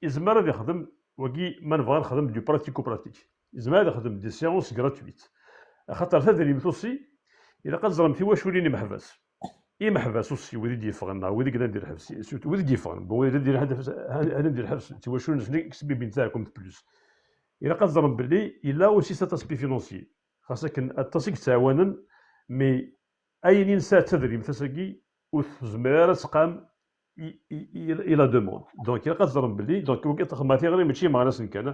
يزمر غادي يخدم وكي ما نبغى نخدم دو براتيكو براتيك يزمر غادي يخدم دي سيونس غراتويت خاطر هذا اللي مثوسي الا قد زرمتي واش وليني محبس محبس وسي ودي يفغنا ودي كدا ندير حبس سورتو ودي يفغن بو ودي ندير حبس انا ندير حبس تي واش نكسبي بنتاعكم بلوس الا قد زرم باللي الا اوسي سات اسبي فينونسي خاصك التصيك تعاونا مي اي ينسى تدريب تساكي وزميرة تقام الى دوموند دونك الا قدرن بلي دونك وكي تخدم مع تيغري ماشي مع ناس كان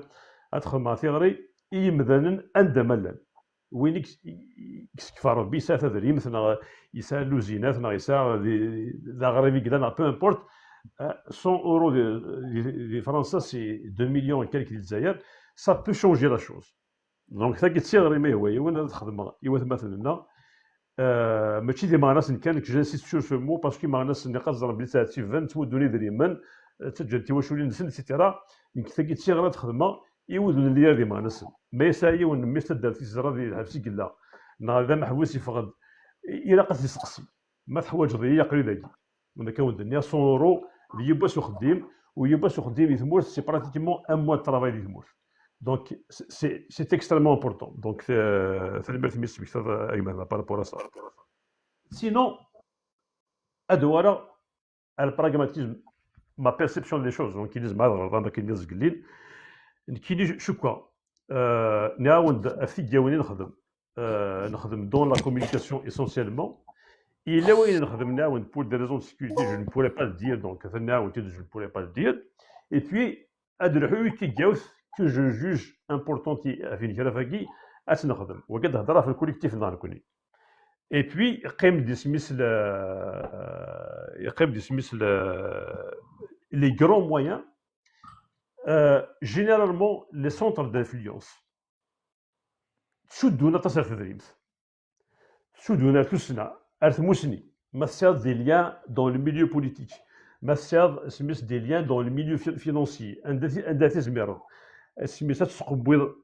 تخدم مع تيغري يمدن عند ملل وين كيسكفى ربي يسا تدري مثلا يسا لوزينات يسا ذا غريبي كذا بو امبورت 100 اورو دي فرنسا سي 2 مليون كالك ديال الجزائر سا بو شونجي لا شوز دونك تا كتسيغري ما هو وين تخدم ايوا مثلا ماشي ديما ناس كان جانسيست سور سو مو باسكو مع ناس اللي قادر بلي تاتيفن تودوني دريمن تجنتي واش ولي نسن سيتيرا يمكن تلقي تشيغ تخدم يودون ليا ديما ناس ما يسايي ونميت دارتي الزرا ديال الحبسي كلا هذا محبوس يفقد الى قد يسقسي ما تحواج ضيق قريب وانا كون الدنيا 100 اورو اللي يباس وخديم ويباس وخديم يثمر سي براتيكمون ان موا ترافاي دي ثمر دونك سي اكستريمون امبورطون دونك ثلبرت ميس بكثر ايمان بارابور سا سينون ادوارا البراغماتيزم ما بيرسيبسيون دي شوز دونك كيليز مع الغرض ما كيليز قليل كيلي شكوا نعاود افيك ديالي نخدم دون لا كومونيكاسيون اسونسيالمون الا وين نخدم نعاود بور دي ريزون سيكوريتي جو ne pourrais pas le dire donc نعاود je ne pourrais pas le dire et puis هاد الحوايج كيجاوز que je juge important في الكرافاكي نخدم وقد هضره في الكوليكتيف نهار كوني et puis يقيم دي سميس les grands moyens généralement les centres d'influence تشدونا تصير تدريب تشدونا توسنا ارثموسني مسياد دي liens dans le milieu politique مسياد سميس دي liens dans le milieu financier انداتي زميرو سميتها تسقبويض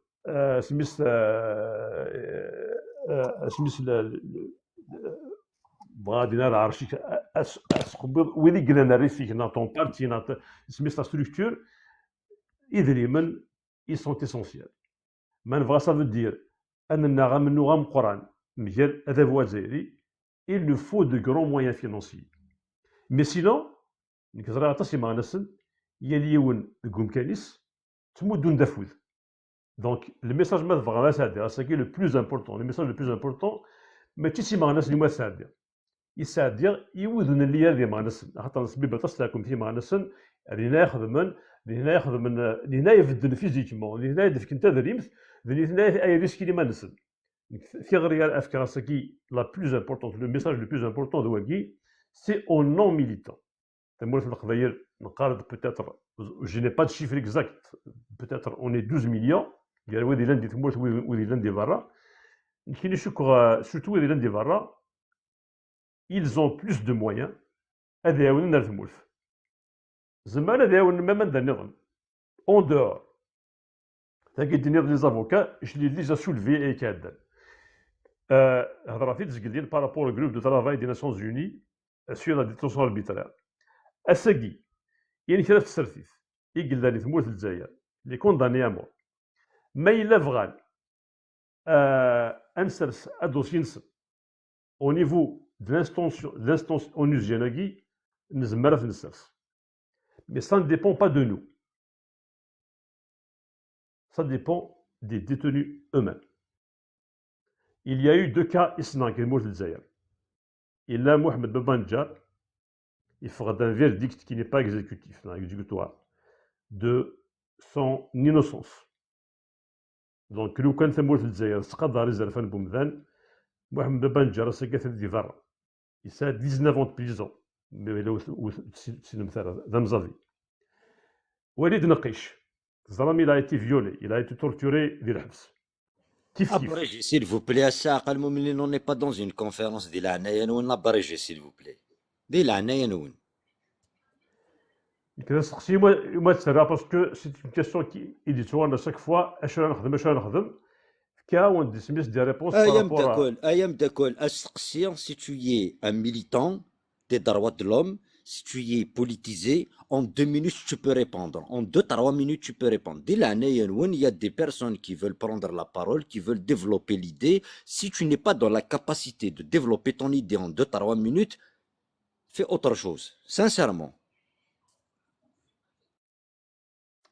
سميت غادي نرى عرشيك اسقبويض ويلي قلنا ريفيك نا طون بارتي نا سميت لا ستركتور إذن ils sont essentiels ما نبغى ça veut dire أننا غنمنو غنقران مجال هذا هو الجزائري il nous faut de grands moyens financiers mais sinon نكزرا عطاسي مع نسن يليون قوم كانيس تمدون دافوذ دونك الميساج ما تبغى ما سادي ساكي لو بلوز امبورطون الميساج لو بلوز امبورطون ما تيسي مع ناس اللي ما سادي يسادي يوذن اللي هذه مع ناس خاطر نسبي تصلكم في مع ناس اللي هنا ياخذ من اللي هنا يفدن فيزيكمون اللي هنا يدفك انت دريمت اللي هنا اي ريسك اللي ما نسن في غير الافكار ساكي لا بلوز امبورطون لو ميساج لو بلوز امبورطون دو واكي سي او نون ميليتون تمول في القضيه نقارد بوتيتر je n'ai pas de chiffre exact peut-être on est 12 millions il y a des gens qui تمول ودي لندي برا كاين نشكر surtout ودي لندي برا ils ont plus de moyens هذا يعاوننا الثمولف زمان هذا يعاون ما من النظام اون دور تاكي النظام لي زافوكا je l'ai déjà soulevé اي كاد هضراتي تسقلين بارابور جروب دو ترافاي دي ناسيونز يوني سور لا ديتونسيون اربيترير اساكي يعني كرا تسرتيت يقل لي ثمورت الجزائر لي كونداني امور ما الا بغان انسرس ادوسي نسب au niveau de l'instance onusienne نزمرها في نسرس mais ça ne dépend pas de nous ça dépend des détenus eux-mêmes il y a eu 2 cas اثنان كيموت في الجزائر il a Mohamed Babanjar il faudra un verdict qui n'est pas exécutif, exécutoire, de son innocence. Donc, لو كان ثمور في الجزائر تقدر يزرفان بومدان محمد بنجر سكت الدفار يسا 19 ans de prison mais لو سينم ثار ذا مزافي وليد نقيش الزرامي il a été violé, il a été torturé ديال الحبس كيف كيف. Abrégé, s'il vous plaît, الساعة المؤمنين on n'est pas dans une conférence ديال عناية نون abrégé s'il vous plaît ديال عناية نون. يمكن نسقسي ما تسرع باسكو سي اون كيسيون كي يديتوها à chaque fois اش راه نخدم اش راه نخدم كا وندي سميس دي ريبونس أيام داكول أسقسيان si tu es un militant des droits de l'homme, si tu es politisé, en 2 minutes tu peux répondre, en 2-3 minutes tu peux répondre. Dès l'année, il y a des personnes qui veulent prendre la parole, qui veulent développer l'idée. Si tu n'es pas dans la capacité de développer ton idée en 2-3 minutes, fais autre chose, sincèrement.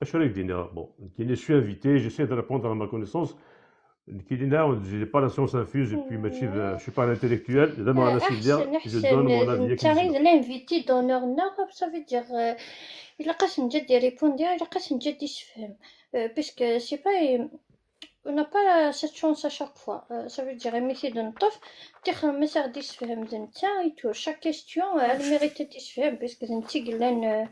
اش رايك دينا بون كي سوي انفيتي جيسي دو ريبوندر ا ما كونيسونس كي دينا جي با لا سيونس انفيوز بي ماشي جو با انتيليكتويل زعما انا سيديا جو دون مون افي تاغي لانفيتي دونور نو صافي دير الا قاس نجد يريبوندي الا قاس نجد يسفهم باسكو سي با on n'a pas cette chance à chaque fois. Ça veut dire essayer de nous dire mais ça disfهم نتا et tout chaque question elle mérite disfهم parce que نتي قلنا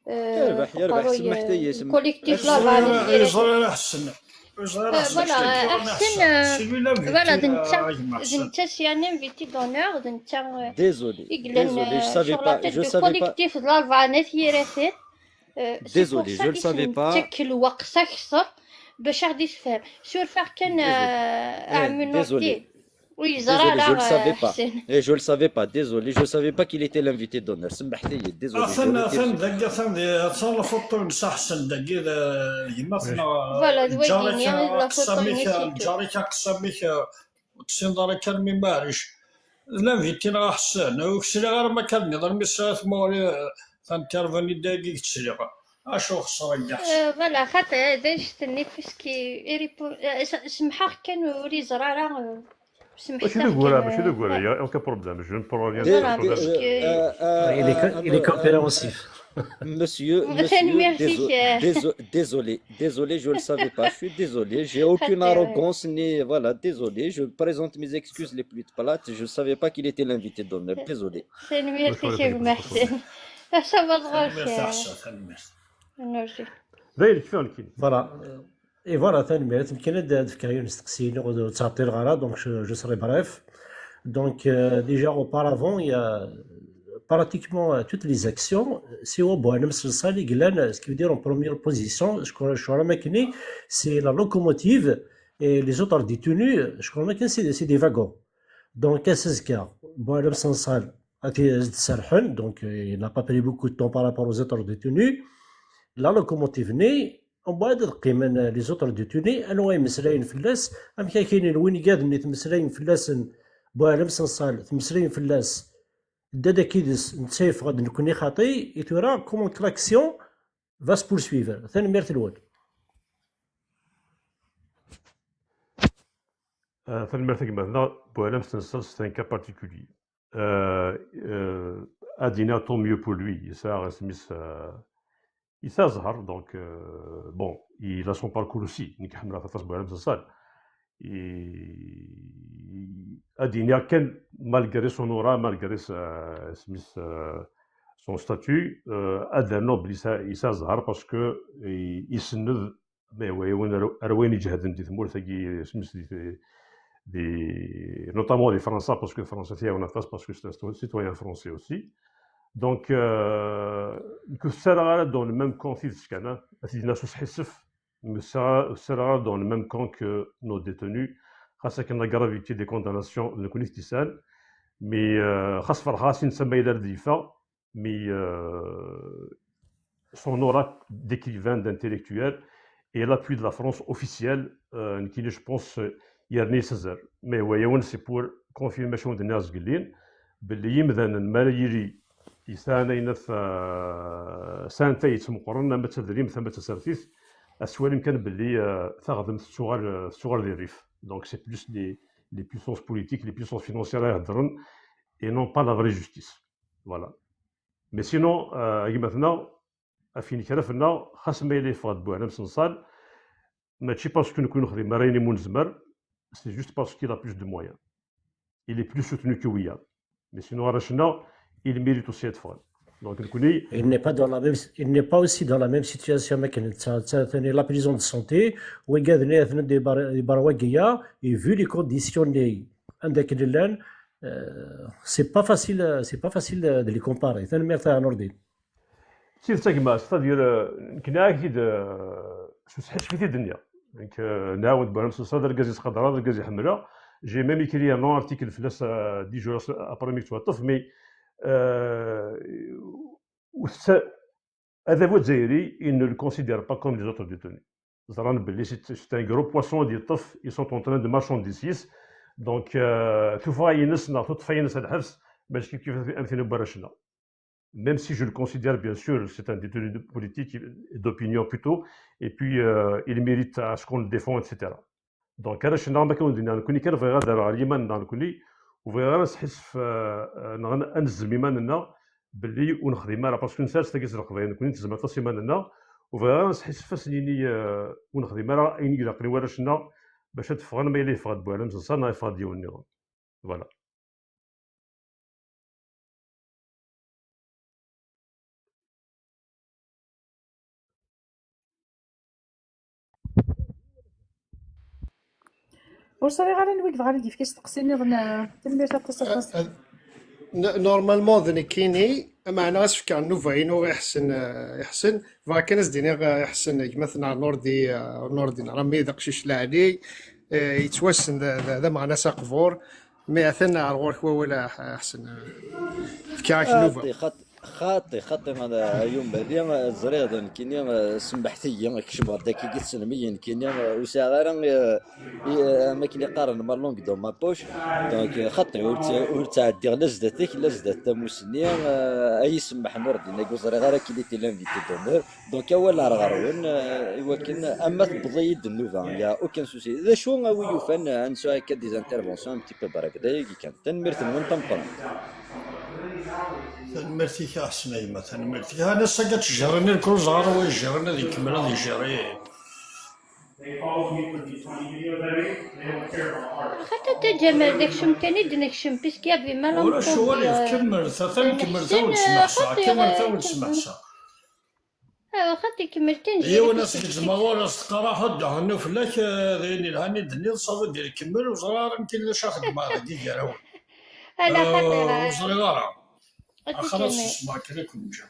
يربح سمحتي collectif là va يزرع احسن voilà احسن voilà نتا سي ان انفيتي دونور نتا désolé je savais sur la pas tête je du savais pas collectif de l'Albanais يرثت désolé je le savais pas تك الوقت اكثر باش غادي يفهم سور فار كان عملوا oui désolé je le savais pas حسين et je le savais pas désolé je savais pas qu'il était l'invité d'honneur سمحتي désolé ثن دقيقة ثن صار فوتو نصحسن دقيقة يمثلنا فوالا دويني لا فوتو جاريك أقسميك وتسين كان من بارش لا فيتينا أحسن وكسري غير ما كان نظام مسات مولي ثنترفني دقيقة تسري أشو خسر يحسن فوالا خاطر هذا شتني باسكي سمحاخ كان وري زرارة ماشي دو غورا يا اوكا بروبليم جو نبروفيان Il est compréhensif. Monsieur, désolé, je le savais pas, je suis désolé, j'ai aucune arrogance, ni voilà, désolé, je présente mes excuses les plus plates, je savais pas qu'il était l'invité d'honneur, désolé. C'est merci كيف محسن ça va داير كيفاه كاين Voilà. Et voilà, تنميت يمكن هاد فكاين نستقسيني وتعطي الغرض donc je serai bref. Donc déjà auparavant il y a pratiquement toutes les actions c'est au Bouhanem Sensali Glan ce qui veut dire en première position je crois que c'est la locomotive et les autres détenus je crois que c'est des wagons. Donc à ce cas Bouhanem Sensal a été donc il n'a pas pris beaucoup de temps par rapport aux autres détenus. La locomotive naît ومن بعد قيمن لي زوطر ديتوني انا واي مسلاين فلاس ام كاينين وين قاد ني تمسلاين فلاس بوالم سنصال تمسلاين فلاس دادا كيدس نتسيف غاد نكوني خاطي يتورا كومون كلاكسيون فاس بورسويفر ثاني ميرت الوال ثاني ميرت كيما بوالم سنصال سي ان كا بارتيكولي ادينا طو ميو بور لوي يسا سميس il s'azhar donc bon il a son parcours aussi nik hamla fatas bouhanem sensal adina ken malgré son aura malgré son statut adna noble il s'azhar parce que il se mais ouais on arwani jihadin dit mourtagi smis des notamment les français parce que français on a face parce que c'est un citoyen français aussi. Donc, que sera dans le même camp mais sera dans le même camp que nos détenus. Grâce à la gravité des condamnations, le connaissent mais grâce à mais son aura d'écrivain, d'intellectuel et l'appui de la France officielle, qui je pense Yarni Césaire. Mais voyons, c'est pour confirmation de Nas Guilin, Belim d'un Malayiri. إسانا ينث سانتي تمقرن ما تدريم ثم تسرتيث أسوال يمكن باللي تخدم الصغار ديال الريف دونك سي بلوس لي بويسونس بوليتيك لي بويسونس فينونسيير يهضرن اي نون با لا فري جوستيس فوالا مي سينون كيما مثلا افين كرفنا خاص ما يلي فغاد بوعلم سنصال ماشي باسكو نكون خديم راني منزمر سي جوست باسكو il a plus de moyens il est plus soutenu que Wiyad mais sinon راشنا il mérite aussi être fort. دونك نكوني Il n'est pas dans la même, il n'est pas aussi dans la même situation mais ثاني la prison de santé وقادني ثنا دي برواقية et vu les conditions اللي عندك اللان c'est pas facile de les comparer ثاني ميرتا نور الدين سير تاكما ستادير كنا اكيد شو سحش في الدنيا دونك نعاود بان صدر كازي خضراء كازي حمراء جي ميم écrit un long article في لاس 10 jours après ميك توطف مي هذا هو الجزائري il ne le considère pas comme les autres détenus زران باللي c'est un gros poisson ديال الطف ils sont en train de marchandiser دونك تفاينس نعطو تفاينس هذا الحبس باش كيف امثله برشنا. Même si je le considère, bien sûr, c'est un détenu politique d'opinion plutôt, et puis il mérite à ce qu'on le défend, etc. Donc, je suis dans le cas où on a connu qu'un verra dans l'Iman dans le coulis, ou verra نحس في ننزل إيماننا باللي ونخدم parce que نسال ستاكيس القضايا نكون نتزم طاس إيماننا وفرا نحس فاسنيني ونخدم راه أين إلا قري ورا شنا باش تفغن ما يلي فغد بوالم صار يفغد ديال النظام. فوالا. وصافي غير نوقف غير ندير كيفاش تقسيني تنمير تاع نورمالمون ذني كيني معنا غاس كان نوفاينو يحسن فاكن ديني يحسن مثلا نوردي رمي داكشي لاعلي يتوسن ذا معنا ساقفور مي اثنا الغور ولا احسن فكاك نوفا خاطي انا يوم بعدين زريض كيني سمحتي كشبر داكي قلت سنميا كيني وساغر ما كلي قارن مالونغ دو ما بوش دونك خاطي ولتعدي لزدتك موسني اي سمح نوردي نيكو زريغ راه كي لي لانفيتي دونور دونك ولا غروين ولكن اما تبضيد النوفا يا اوكان سوسي ذا شو وي يفن ان سو هكا دي انترفونسيون ان تي بو برك دايك كان تنمرت من طنطن مرتي كاحسن مثلا مرتي انا سقط جرني كل زهر ويجرنا ذيك كمل ذي جري حتى تجمل داك شمتاني دنك شم بيسكي يافي مالهم ولا شو اللي كمل ثاني كمل ثاني نسمع ساعه كمل ثاني نسمع ساعه ايوا خاطي كملتين ايوا ناس كتزمغوا استقرا حد هنو فلاك ذيني الهاني دني صافي ديال كمل وزرار يمكن لا شاخد مع غادي ديالو انا خاطر وزرار خلاص اسمع كذا كل جا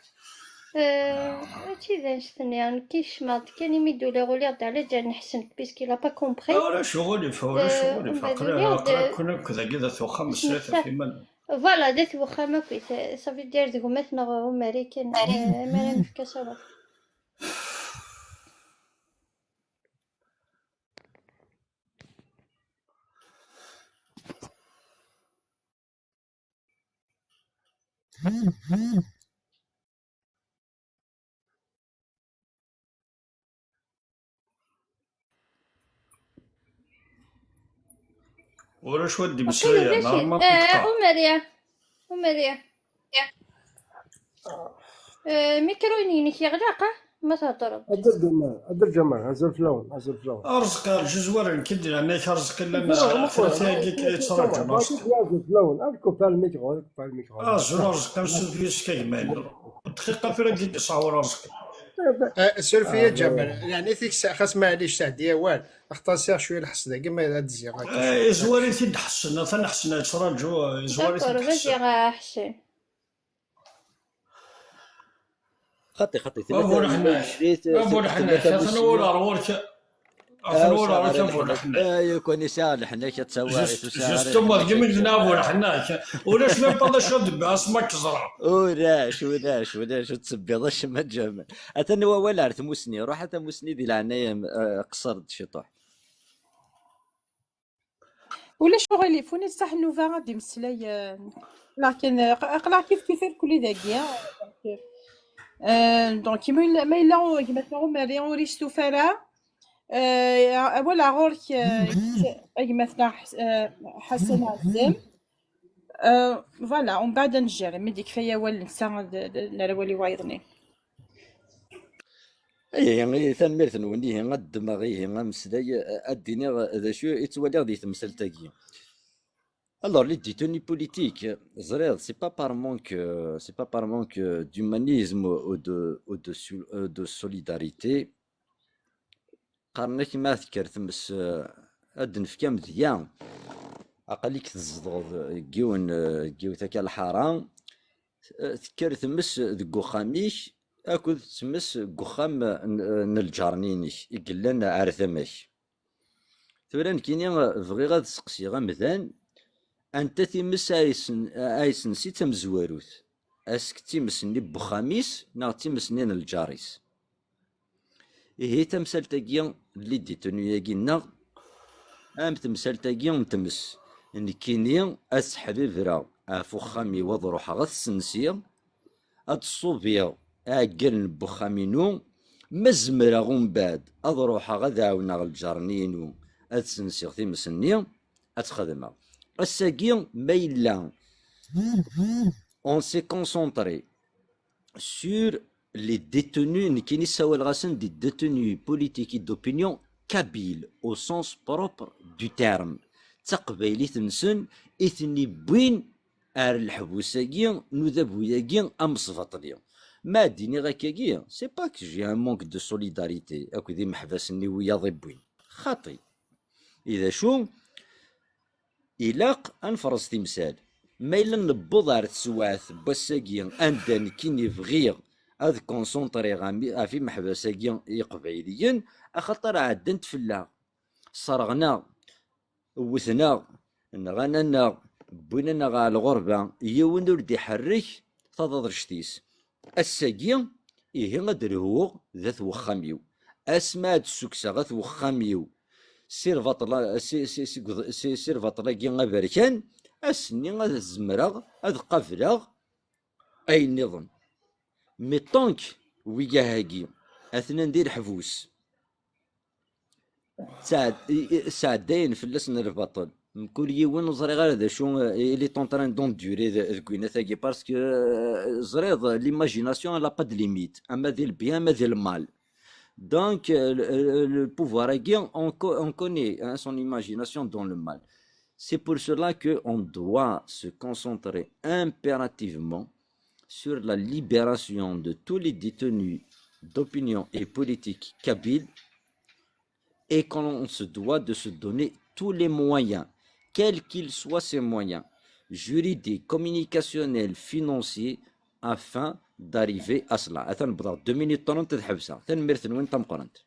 هادشي ذا نستنى يعني كيش ما كان يمدو لي غولي على جا نحسن بيسكي لا با كومبري ولا شغلي فقرا كنا كذا كذا ثو خمس سنين في من فوالا ديت وخا كويس صافي دير ذو مثلا هو امريكان ما نفكا سوا ولا شو ودي بسرية نورمال أمريا ميكروينينك يغلق ما تهضر أدر جمال هزر فلون أرزق الجزوار كدير أنا كرزق لنا ثلاثة يتراجع فلون أركو بالميكرو أرزق كنسو في سكاي مان دقيقة في راكي تصور أرزق سير جمال يعني ثيك الساعة خاص معليش تاع ديوال اختصر شويه الحسنه كما هاد الزيغه زواري تنحسن تنحسن يتراجعوا زواري تنحسن احسن خطي ابو حناش انا ولا رورك يكون يسال حناك تصور جستم قمت ابو حناك ولا شنو بطل شد اسمك زرع ولا تسبيض ما تجمل اتني ولا عرفت موسني روح حتى موسني دي العنايه قصر شطوح ولا شغل فوني صح نوفا غادي مسلاي لكن اقلع كيف كل داكيا دونك ما الا كما ماري اوريستو فرا ولا غورك مثلا حسن عزام فوالا ومن بعد نجري مدي كفايه ولا نسى نرولي وايضني يعني ثنمرت نونيه غد دماغيه مسلاي اديني ذا شو يتولي غادي تمثل تاكي Alors, les détenus politiques, Zred, c'est pas par manque d'humanisme ou de solidarité. قارنك ما تذكر تمس هاد نفكا مزيان عقليك تزدغ كيو تاكا الحرام تذكر تمس ذك وخاميش اكو تمس وخام نلجارنينيش يقلنا عرثماش ثوران كيني بغي غاد تسقسي غمثان انت تمس ايسن سي تمزواروث اسك تمسني بخاميس نا تمسني الجاريس هي تمثال تاكيا اللي ديتونو ياكينا تمثال تاكيا متمس كيني اسحبي فرا فخامي وضروحا غا السنسية الصوفيا اكل بخامينو مزمرا غون بعد اضروحا غا داونا غالجارنينو السنسية تيمسني اتخدمها الساكيا مايلا on s'est concentré sur les détenus qui sont des détenus politiques et d'opinion kabyles au sens propre du terme. تقبيلي تنسن إثني بوين الحبوساكي نذبوياكي أمصفطلي ما ديني غاكاكي سي با كو جي ان مونك دو سوليداريتي اكو ذي محبسني ويا ضبوين خاطي إذا شو إلاق أنفرز تمثال ما إلا نبوض على تسواث بساكي أندان كيني فغيغ هاد كونسونطري غامي في محبساكي يقبيليين أخطر عدنت فلا صرغنا وثنا نغانا بوينا غا الغربة يون ولد يحرك تضاد رشتيس الساقي إيه غادر هو ذات وخاميو أسماد السكسة غات وخاميو سير فاطلا سير فاطلا كي غابركان أسني غاد الزمرة هاد قفلة أي نظام مي طونك ويا هاكي أثنا ندير حفوس ساعدين في اللسن البطل كل يوم زري غير هذا شو لي طونطران دون دوري ذكوينا ثاقي باسكو زريض ليماجيناسيون لا با دو ليميت اما ذي البيان ما ذي المال دونك le pouvoir on connaît son imagination dans le mal. C'est pour cela qu'on doit se concentrer impérativement sur la libération de tous les détenus d'opinion et politique kabyles et qu'on se doit de se donner tous les moyens, quels qu'ils soient ces moyens, juridiques, communicationnels, financiers, afin d'arriver à cela. Attends, 2 minutes 30 تحبسها. تنمرثن وين تمقرنت.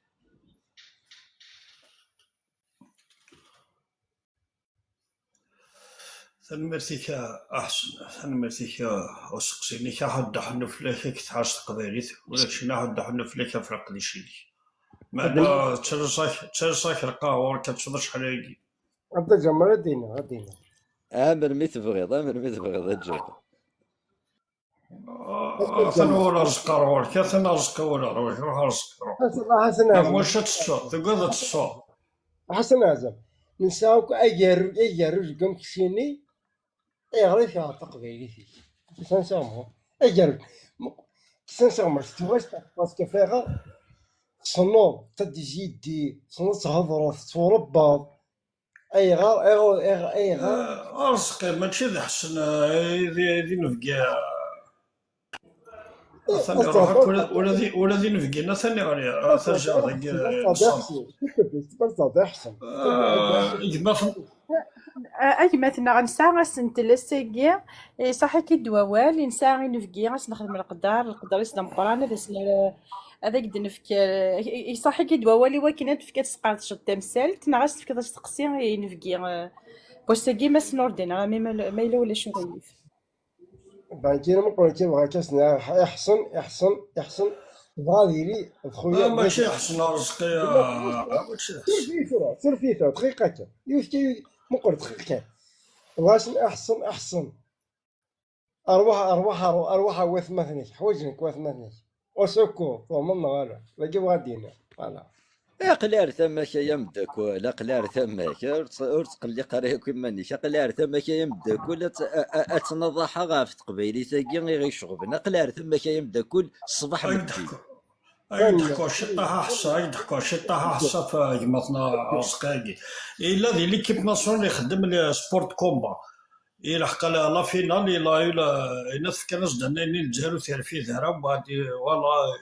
تنمرتيك أحسن تنمرتيك وسقسيني كحد حنا فلاك كتحاس قبيليت ولا شينا حد حنا فلاك فرق لي شيلي ما ترصاك القهوة كتشرب شحال هاكي عبد الجمال غدينا مرمي تبغيض الجهد أثنا ولا رزق روح كثنا رزق ولا روح رزق حسن عزم واش تصور تقدر تصور حسن عزم نساوك أجر قم كسيني غير فيها تقبيلي فيه سنسامو أجر سنسامو ستواش باسكو فيها صنوب تدي جدي صنوب تهضر توربا أي غار رزق ماشي ذا حسن هذي نفقا ثاني روحك ولا ذي نفقينا ثاني غير ترجع ذاك أحسن مثلا غنسى غنسنتلسيكي صحي كي دوال ينسى غي نفكي غنخدم القدر يسلم قران هذاك دنفك صحي كي دوالي ولكن تفكا تسقاطش التمثال تنعس تفكا تقسي نفكي بوستيكي ما سنوردين راه ما الا ولا شو غيف بعدين ما قلت بغا كاسنا احسن بغا ديري خويا ماشي احسن رزقي ماشي سير فيها دقيقه يفتي ما قلت دقيقه واش احسن ارواح وثمثني حوايجك وثمثني وسكو ومن غالا باقي غادينا فوالا اقلار ثماك يا مداكول اقلار ثماك ورتقلي قريه كيما نيش اقلار ثماك يا مداكول اتنضح غاف تقبيلي ثاقي غير شغبنا اقلار ثماك يا مداكول الصباح بدي يضحكوا شطها حصه في جماعتنا رزقاكي الا ذي ليكيب ناسيونال اللي يخدم لي سبورت كومبا إلا حق لا فينال إلا ينف كان زدناني الجزائر في ذهرا وبعدي والله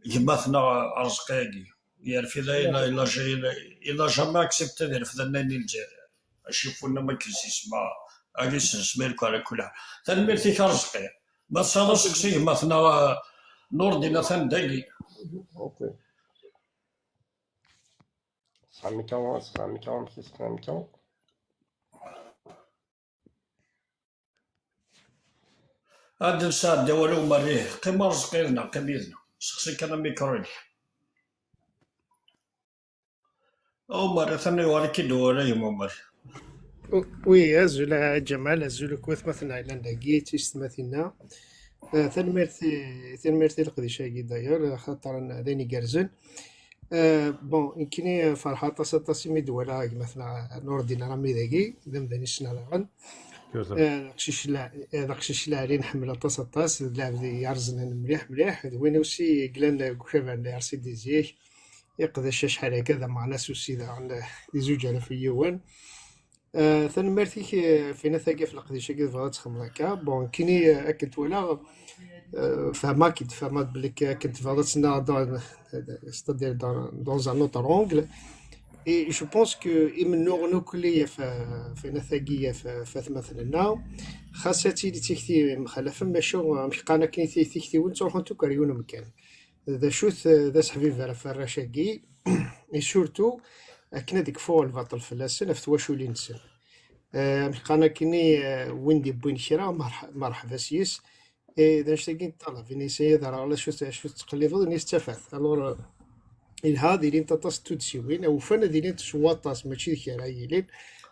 جمعتنا رزقاكي يعرف إلا جاي إلا جامي أكسبت يعرف ذناني الجزائر أشوفونا ما كنسيش ما أجلس نسمعلكوا على كل حال تنميرتي كرزقي ما تصالح سكسي مثلا نور دينا ثندقي اوكي 940 946 940 هاد الساعة دولو مريه قيمة رزقينا قيمتنا سكسي كان ميكروني أو مرة ثانية ولكن دولا يوم مرة وي أزول جمال أزول كوث مثلا إلا نداكي تيستماثينا ثنمرتي القديشة داير خاطر داني قرزن بون يمكن فرحة تصطاسي مدولة مثلا نور دينا رامي داكي دم داني السنة داغن داكشيش لاعرين نحمل تصطاس اللاعب يرزن مليح مليح وين وسي قلان كوفان يرسي ديزيك يقدر شحال هكذا مع ناس وسي عند دي زوج على في يوان ثنمرتي فينا ثقافة القديشة كيف بغات تخمم هكا بون كيني كنت ولا فهما كي تفهمات بلي كنت بغات تسنى ستادير دون ان اوتر اونغل اي جو بونس كو يمنو كلية فينا ثقية في مثلنا خاصة اللي تيكتي مخلفة ماشو مشقانا كي تيكتي وين تروحو نتو كريون مكان ذا شوث ذا صحفي في الرشاقي اي سورتو كنا ديك فوق الباطل فلاسن في تواشولي نسن مشقانا كيني وين دي بوين شرا مرحبا سيس اذا نشتاقين طلع فيني سيد على شو تقليفض نستفاد الور الهادي اللي انت تستودسيوين او فن ديال تشواطاس ماشي ديك رايلين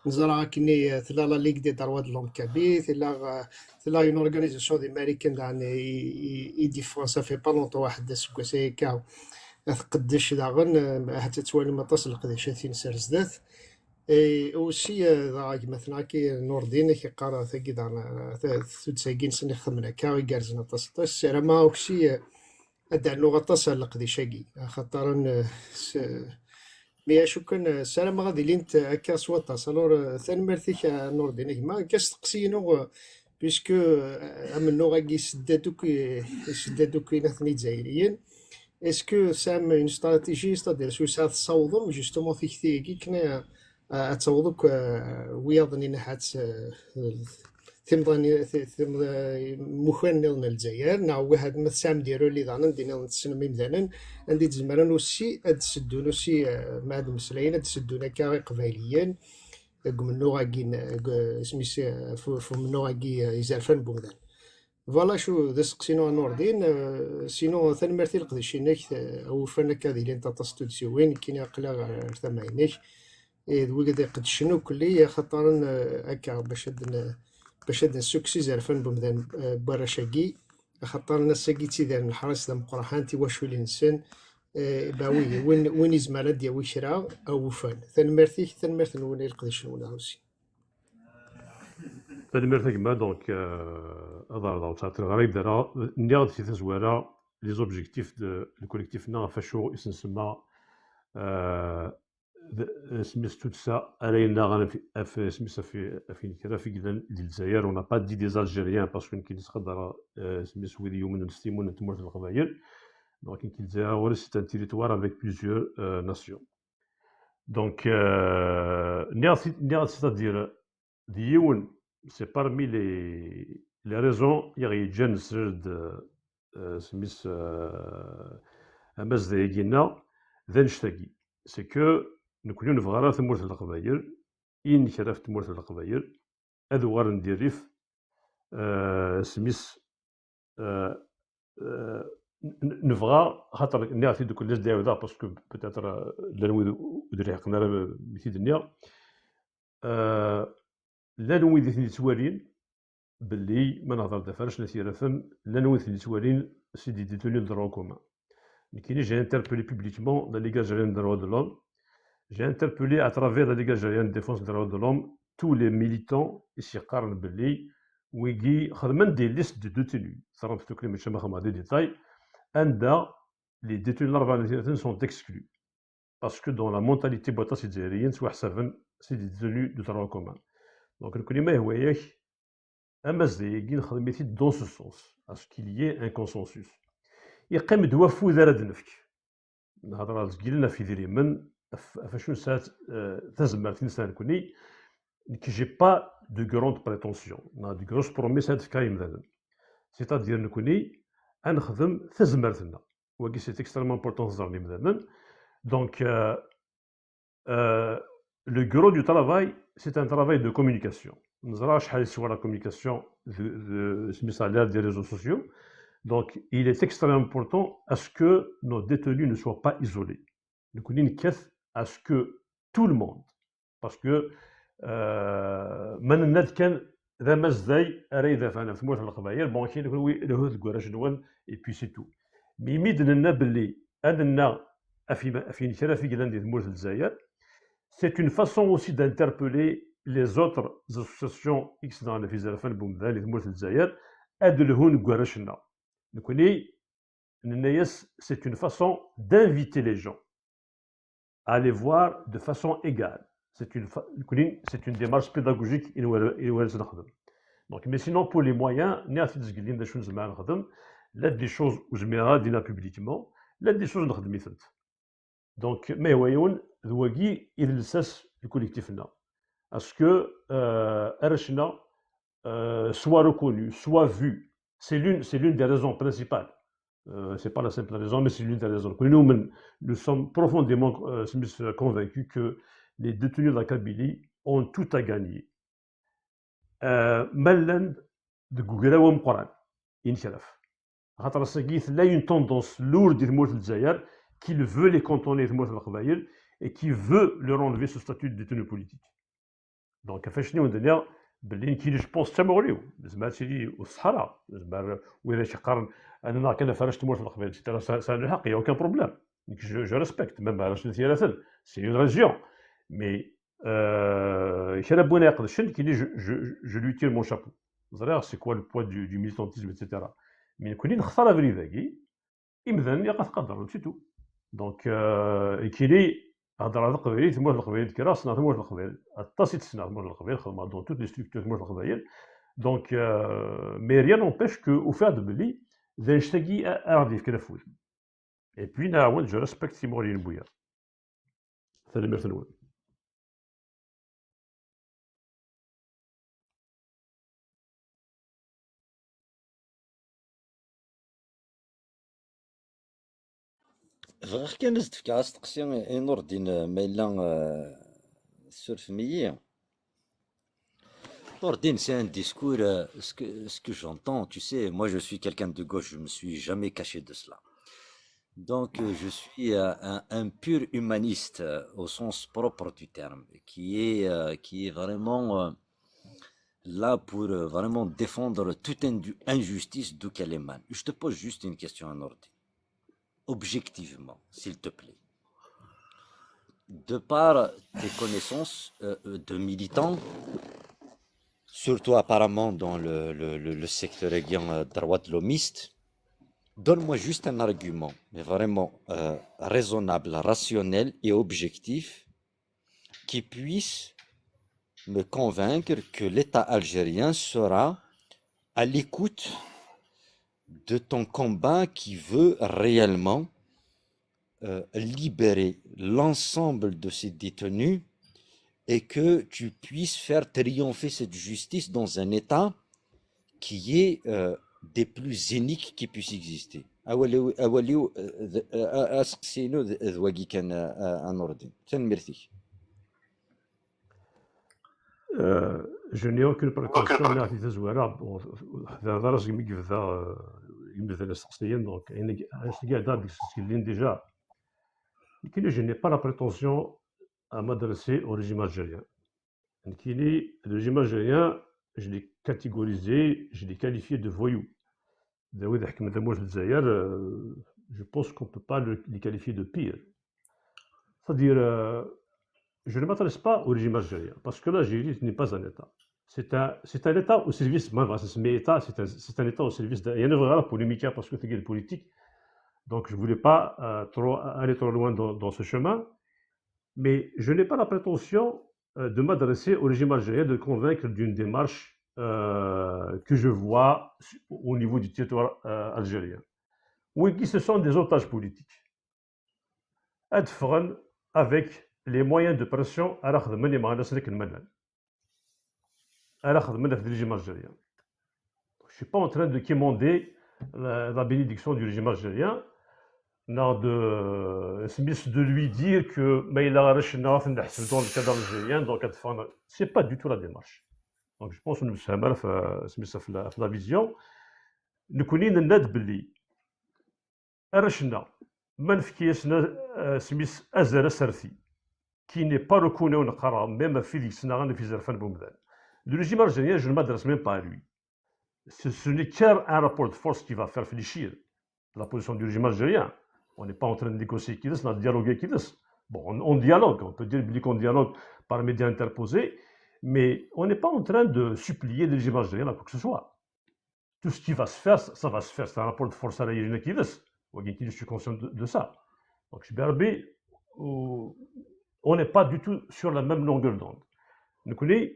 نزرع كني ثلا لا ليغ دي دروات لوم كابي ثلا اون اورغانيزاسيون دي امريكان دان اي ديفونس في با لونطو واحد سكوسي كاو قداش داغن حتى توالي ما تصل قداش 30 سنه زدات اي اوسي مثلا كي نوردين كي قرا ثقي دان تساكين سنه خمنا كاوي كارزنا تصل السير ما اوسي ادع اللغه تصل قديشاكي خاطر مي شكون السلام غادي لين هكا صوت الور ثاني مرتيك نوردين كما كاستقسينو بيسكو امنو غادي سدادوك ناثني جزائريين اسكو سام اون استراتيجي ستادير سو سا تصوضم جوستومون في كثير كنا تصوضوك وياضني نحات ثمضاني مخوان نيلنا الجزائر ناو واحد مثسام ديرو اللي ضانا دينا نتسنمي مثلا عندي تزمران وسي ادسدون وسي مع هاد المسلاين ادسدونا كاغي قبايليين منو غاكين سميس منو غاكي يزرفان بومدان فوالا شو ذا سقسينو نوردين سينو ثاني مرتي القديشينك او فانا كادي لين تاستودسي وين كاين قلا ثماينك دوي قد شنو كلي خاطر هكا باش هاد السكسي زرفان بومدان براشاكي خاطر الناس كي دار الحرس د مقرحان تيواشو الانسان باوي وين يزمال ديال شرا او فان ثاني مرتي نولي القديش نولي هاوسي تنمرتك ما دونك هذا تعطي الغريب دارا نياض في تزوارا لي زوبجيكتيف دو الكوليكتيف نا فاشو يسمى سميتو تسا علينا غانا في سميتها في كذا في كذا ديال الجزائر ونا با دي الجيريان باسكو كي تقدر سميتو ويدي يوم نستيمون تمرت القبائل دونك كي الجزائر ولا سيت ان تيريتوار افيك بليزيور ناسيون دونك نياض ستادير ديون سي parmi les raisons اللي يجن سرد سميس امز ديالنا ذا نشتاقي سي كو نكونو نبغى راه تمورت القبايل إن كرا في تمورت القبايل هادو غير ندير ريف سميس نبغى خاطر نعرف دوك الناس دايودا باسكو بوتيتر لانوي ودري حقنا مثل الدنيا لانوي ذي توالين باللي ما نهضر دافرش نسير فم لانوي ذي توالين سيدي دي توني دروا كومان كاين جي انتربيلي بوبليكمون لا ليغ الجيريان دروا دو لوم. J'ai interpellé à travers la Ligue algérienne de défense des droits de l'homme tous les militants ici قارن باللي ويجي خدمن دي ليست دو détenus صار في كلمة شما خما دي ديتاي عندها les détenus الأربعة sont exclus parce que dans la mentalité بوطا الجزائريين سوا حسابن سي دي détenus de droit commun Donc, le ما هو ياك أمازيغي نخدم dans ce sens, à ce qu'il y ait un consensus. يقيم دوافو ذا نفك نهضر على زكيلنا في ذري من فاشون ساعات تزمر تنسان كوني كي جي با دو غروند بريتونسيون نا دو غروس بروميس هاد فكاي مذاذن سيتادير نكوني نخدم تزمرتنا وكي سي اكستريمون امبورطون زرني مذاذن دونك le gros du travail, c'est un travail de communication. Nous allons sur la communication des réseaux sociaux. Donc, il est extrêmement important à ce que nos détenus ne soient pas isolés. Nous connaissons à ce que tout le monde, parce que من الناس كان ذا مزاي أريد فانا في موت القبائل بون كاين يقولوا له ذكر جنوان اي بي سي تو مي ميدنا باللي أننا في كرا في قلان ديال موت الجزائر. C'est une façon aussi d'interpeller les autres associations X dans les Zerfan Boumda, les Mout Zayer, et de le Guarachna. C'est une façon d'inviter les gens à aller voir de façon égale. C'est une démarche pédagogique. Donc, mais sinon, pour les moyens, là, des choses où je mets publiquement, là, des choses où donc, mais voyons, Douagi, il le cesse le collectif. À ce que Arachna soit reconnu, soit vu. C'est l'une des raisons principales. Ce n'est pas la simple raison, mais c'est l'une des raisons. Nous sommes profondément convaincus que les détenus de la Kabylie ont tout à gagner. Malland de Gougraoum Koran, Inch'Allah. Là, il y a une tendance lourde du mot de Zayer qui veut les cantonner de Moussa al-Khabaïl et qui veut leur enlever ce statut de détenu politique. Donc, on dire, je pense que c'est Mauriou. C'est au Sahara. Où il y a un أنا كان فرشت مورث القبائل c'est un حق, il n'y a aucun problème. Je respecte, même à la c'est une région. Mais je lui tire mon chapeau. C'est quoi le poids du militantisme, etc. Mais quand il خسر أفري ذاكي, إمذن يقف قدر, c'est tout. Donc, كيلي هضر على القبائل ثم القبائل كرا صنع ثم القبائل اتصلت صنع ثم القبائل خدمة dans toutes les structures ثم القبائل. Donc, mais rien n'empêche que au fait de بلي ذا نشتاقي أعرضي في كنفوذ. Et puis نعاود je respecte Simorine Bouya. ثاني مرثنون. غير كان نزيد في كاس تقسيم نور الدين ما الا السرفمية نور الدين c'est un discours ce que j'entends, tu sais, moi je suis quelqu'un de gauche, je me suis jamais caché de cela. Donc je suis un pur humaniste au sens propre du terme, qui est vraiment là pour vraiment défendre toute injustice d'où qu'elle émane. Je te pose juste une question à Nordin. Objectivement, s'il te plaît, de par tes connaissances de militants, surtout apparemment dans le secteur droit de l'homiste, donne-moi juste un argument, mais vraiment raisonnable, rationnel et objectif, qui puisse me convaincre que l'État algérien sera à l'écoute de ton combat qui veut réellement libérer l'ensemble de ces détenus et que tu puisses faire triompher cette justice dans un État qui est des plus iniques qui puissent exister. Je n'ai aucune prétention à faire des ouarabes. هذا راجل يبدا الشخصيا دونك انا قاعد ديسكلين ديجا. Je n'ai pas la prétention à m'adresser au régime algérien. Le régime algérien, je l'ai catégorisé, je l'ai qualifié de voyou. Je pense qu'on ne peut pas les qualifier de pire. C'est-à-dire, je ne m'adresse pas au régime algérien, parce que l'Algérie n'est pas un État. C'est un État au service, c'est un État au service il y a une vraie polémique parce que c'est politique. Donc je ne voulais pas aller trop loin dans ce chemin, mais je n'ai pas la prétention de m'adresser au régime algérien, de le convaincre d'une démarche que je vois au niveau du territoire algérien. Oui, qui ce sont des otages politiques. Adfran avec les moyens de pression à la khadmani ma nasrik al-Manan. À la khadmani du régime algérien. Je ne suis pas en train de quémander la bénédiction du régime algérien, non, de lui dire que mais il a reçu dans le cadre algérien, donc c'est pas du tout la démarche. Donc je pense que nous sommes à la vision. Nous connaissons الناد باللي رشنا من في كيسنا سميس أزر سرثي qui n'est pas reconnu au Naqara, même Félix Naran et Zerfan Boumdan. Le régime algérien, je ne m'adresse même pas à lui. Ce n'est qu'un rapport de force qui va faire fléchir la position du régime algérien. On n'est pas en train de négocier qui on a dialogué qui Bon, on dialogue, on peut dire qu'on dialogue par les médias interposés, mais on n'est pas en train de supplier le régime algérien à quoi que ce soit. Tout ce qui va se faire, ça va se faire. C'est un rapport de force à la Yérina qui je suis conscient de ça. Donc, je suis on n'est pas du tout sur la même longueur d'onde. Nous connaissons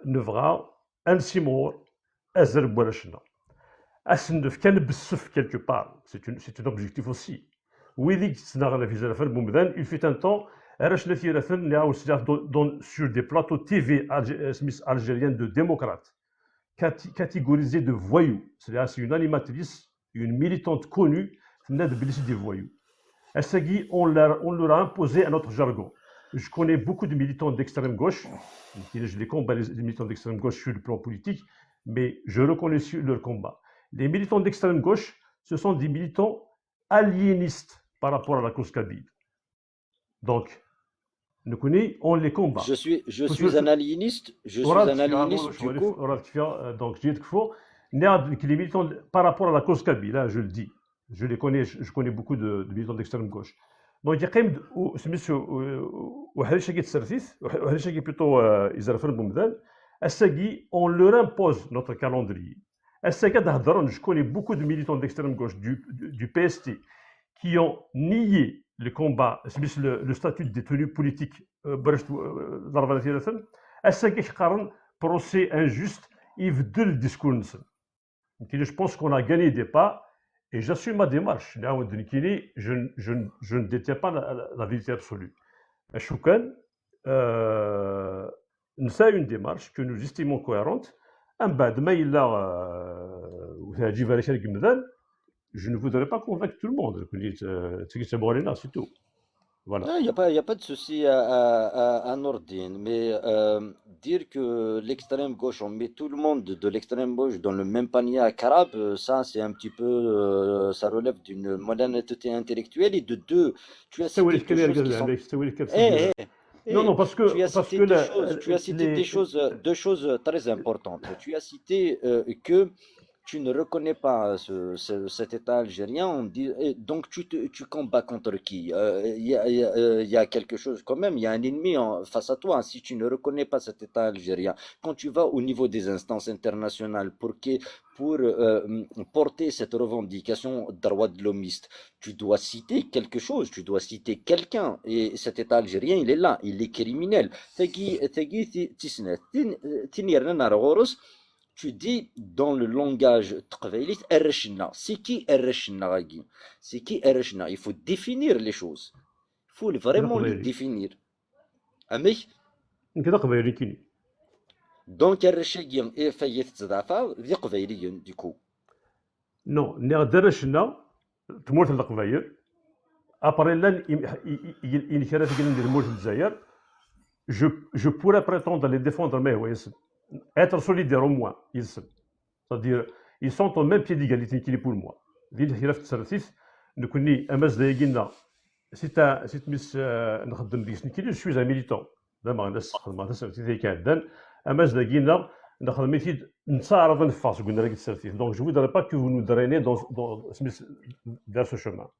Nevra, Un Simour, Azer Bourachna. Asnef kan bessef quelque part, c'est un objectif aussi. Oui, il fait un temps, sur des plateaux TV algériens de démocrates, catégorisés de voyous. C'est-à-dire c'est une animatrice, une militante connue, des voyous. On leur a imposé un autre jargon. Je connais beaucoup de militants d'extrême gauche, je les combats les militants d'extrême gauche sur le plan politique, mais je reconnais leur combat. Les militants d'extrême gauche, ce sont des militants aliénistes par rapport à la cause kabyle. Donc, nous connaissons, on les combat. Je suis un aliéniste. Je suis un aliéniste du coup. Donc, je dis qu'il faut, les militants par rapport à la cause kabyle, hein, je le dis. Je les connais, je connais beaucoup de militants d'extrême gauche. Donc, il y a quand même, on leur impose notre calendrier. Je connais beaucoup de militants d'extrême gauche du PST qui ont nié le combat, le statut de détenu politique, procès injuste, le discours. Je pense qu'on a gagné des pas et j'assume ma démarche. Je ne détiens pas la vérité absolue. C'est une démarche que nous estimons cohérente. Je ne voudrais pas convaincre tout le monde. C'est tout. Voilà. Il n'y a pas de souci à Nordine, mais dire que l'extrême gauche, on met tout le monde de l'extrême gauche dans le même panier à carabe, ça c'est un petit peu, ça relève d'une modernité intellectuelle et de deux. Tu as cité deux choses qui sont... Non, parce que tu as cité deux choses très importantes. Tu as cité que tu ne reconnais pas cet État algérien, donc tu combats contre qui? Il y a quelque chose quand même, il y a un ennemi face à toi. Si tu ne reconnais pas cet État algérien, quand tu vas au niveau des instances internationales pour porter cette revendication droit de l'homiste, tu dois citer quelque chose, tu dois citer quelqu'un. Et cet État algérien, il est là, il est criminel. Tu dis dans le langage tqbaïlite Errechna. C'est qui Errechna? C'est qui Errechna? Il faut définir les choses. Il faut vraiment les définir. Amik? Donc Errechna est faillit tzafa, di qbaïliyen du coup. Non, Errechna, tout le monde le qbaïl. Après là, je pourrais prétendre les défendre, mais oui, être solidaire au moins, c'est-à-dire ils sont au même pied d'égalité qu'il est pour moi. Je suis un militant. Donc je ne voudrais pas que vous nous drainiez vers ce chemin.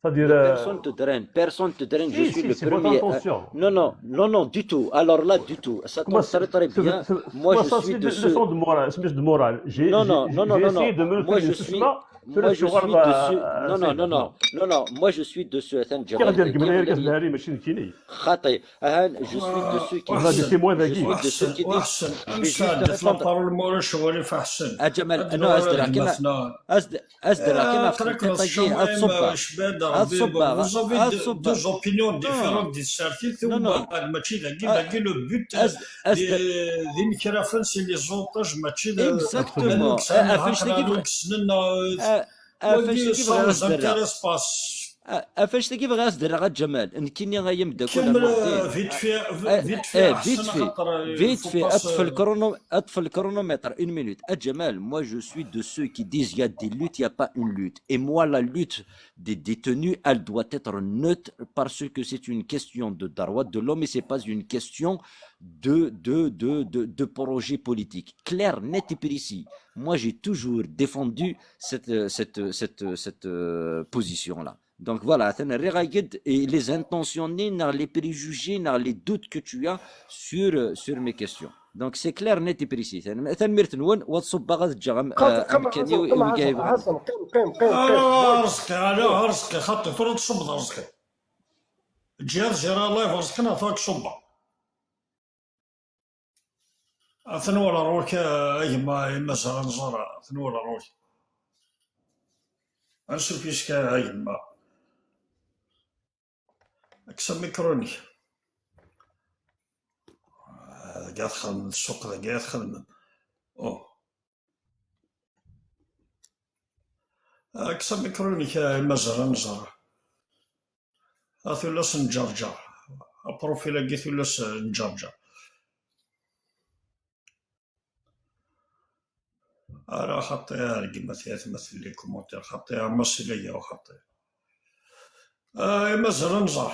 c'est-à-dire Mais personne te draine, je si suis si le c'est votre premier. intention. Non, du tout. Alors là, du tout. Ça Comment tombe très bien. Moi, comment je ça suis c'est de une ceux. leçon de morale c'est de morale Non, j'ai essayé de me Moi, retenir je ce suis. soir Moi, je suis de ceux. سيدنا non Moi, je suis de ceux. Attends, كي غادي Jamel, نرقم انا كتبها لي ماشي نكيني خاطئ. Je suis de ceux qui on a des disent. témoins Je ذاكي suis de ceux qui disent. واحسن Je vais انسان juste دات لا répondre. بارول مولا شوالي فاحسن جمال هاد انا الورا مثلا ازدر كيما في قراك لا الدقيقه الشمع الصبا شباد ربي الصبا فوزافي الصبا دوز اوبينيون نو ديفيرون دي سارتي نو ثم نو ماشي لاكي لو بوت ازدر دي ميكرافون سي لي زونتاج ماشي اكزاكتومون هذوك سنة فاش هكرا تلقي هذوك سننا فاش وي تلقي بغا سون ازدر انتيريس باس فاش تلقي بغا ازدر غا جمال نكيني غا يبدا كل كمل نوردين فيت في احسن خاطر vite فو fait, باس atfe le chronomètre, une minute. Adjamal, moi je suis de ceux qui disent il y a des luttes, il n'y a pas une lutte. Et moi, la lutte des détenus, elle doit être neutre parce que c'est une question de droit de l'homme et c'est pas une question de projet politique. Clair, net et précis. Moi, j'ai toujours défendu cette position-là. Donc voilà, et les intentionnés, les préjugés, les doutes que tu as sur mes questions. Donc c'est clair, net et précis. حسن قيم رزقي على رزقي خاطر فرد صبد رزقي جهاز جرى الله يرزقنا فاك صبا ثنورا روك يما زرا نزرا ثنورا روك نشوف كيشكا يما اكسا ميكروني قاعد تخدم السوق ذا قاعد تخدم اكسا ميكروني يما زرا نزرا ثلاث نجرجر بروفيل لقيت ثلاث نجرجر أنا خطيها رقمة تمثل لي كومونتير خطيها مصيلية وخطيها مازال نزار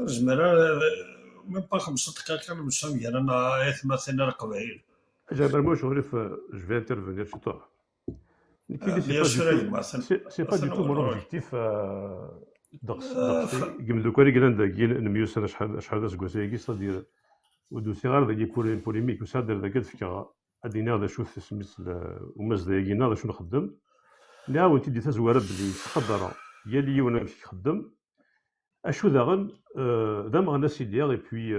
زمرا من با 5 دقائق كانوا مسامية أنا يتمثلنا القبائل جابر moi je vais intervenir chez toi. C'est pas du tout mon objectif قبل دوك اللي قلنا داكي نميوس انا شحال سكواسيكي صدير ودوسي غير داكي بوليميك وسادر داك الفكره ادينا هذا شوف سميت وماز داكينا هذا شنو نخدم نعاود تدي تزوار بلي تقدر يا لي وانا نخدم اشو داغن دام غنا سيدي اي بوي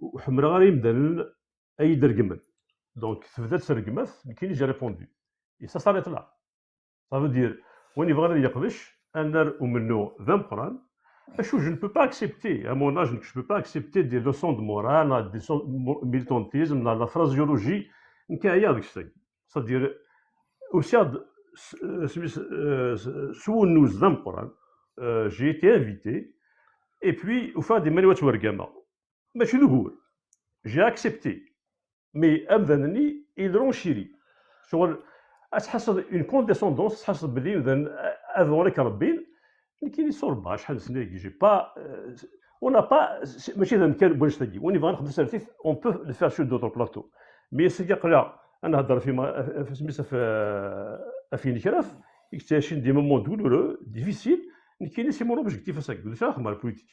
وحمر غير يبدا اي درقمن دونك تبدا ترقمت كاين جا ريبوندو اي سا صارت لا صافو دير وين يبغى يقدش أنا ومنو ذا مقران je ne peux pas accepter à mon âge je ne peux pas accepter des leçons de morale des leçons de militantisme dans la phraséologie نكايا داك الشيء c'est-à-dire وساد سو نوز ذا مقران j'ai été invité et puis وفا دي مانوات ورقامه ماشي نقول j'ai accepté mais أمذنني يدرون شيري شغل تحصل اون كونديسوندونس تحصل بلي مثلا اذوريك ربين كاين يصور شحال سنه جي با اون با ماشي هذا المكان باش تجي وني بغا نخدم سيرتيف اون بو لو فير سور دوطر بلاطو مي سي قلع انا هضر في سميتها في نكراف اكتشين دي مومون دولورو ديفيسيل كاين سي مون اوبجيكتيف هساك دوسا خدمه البوليتيك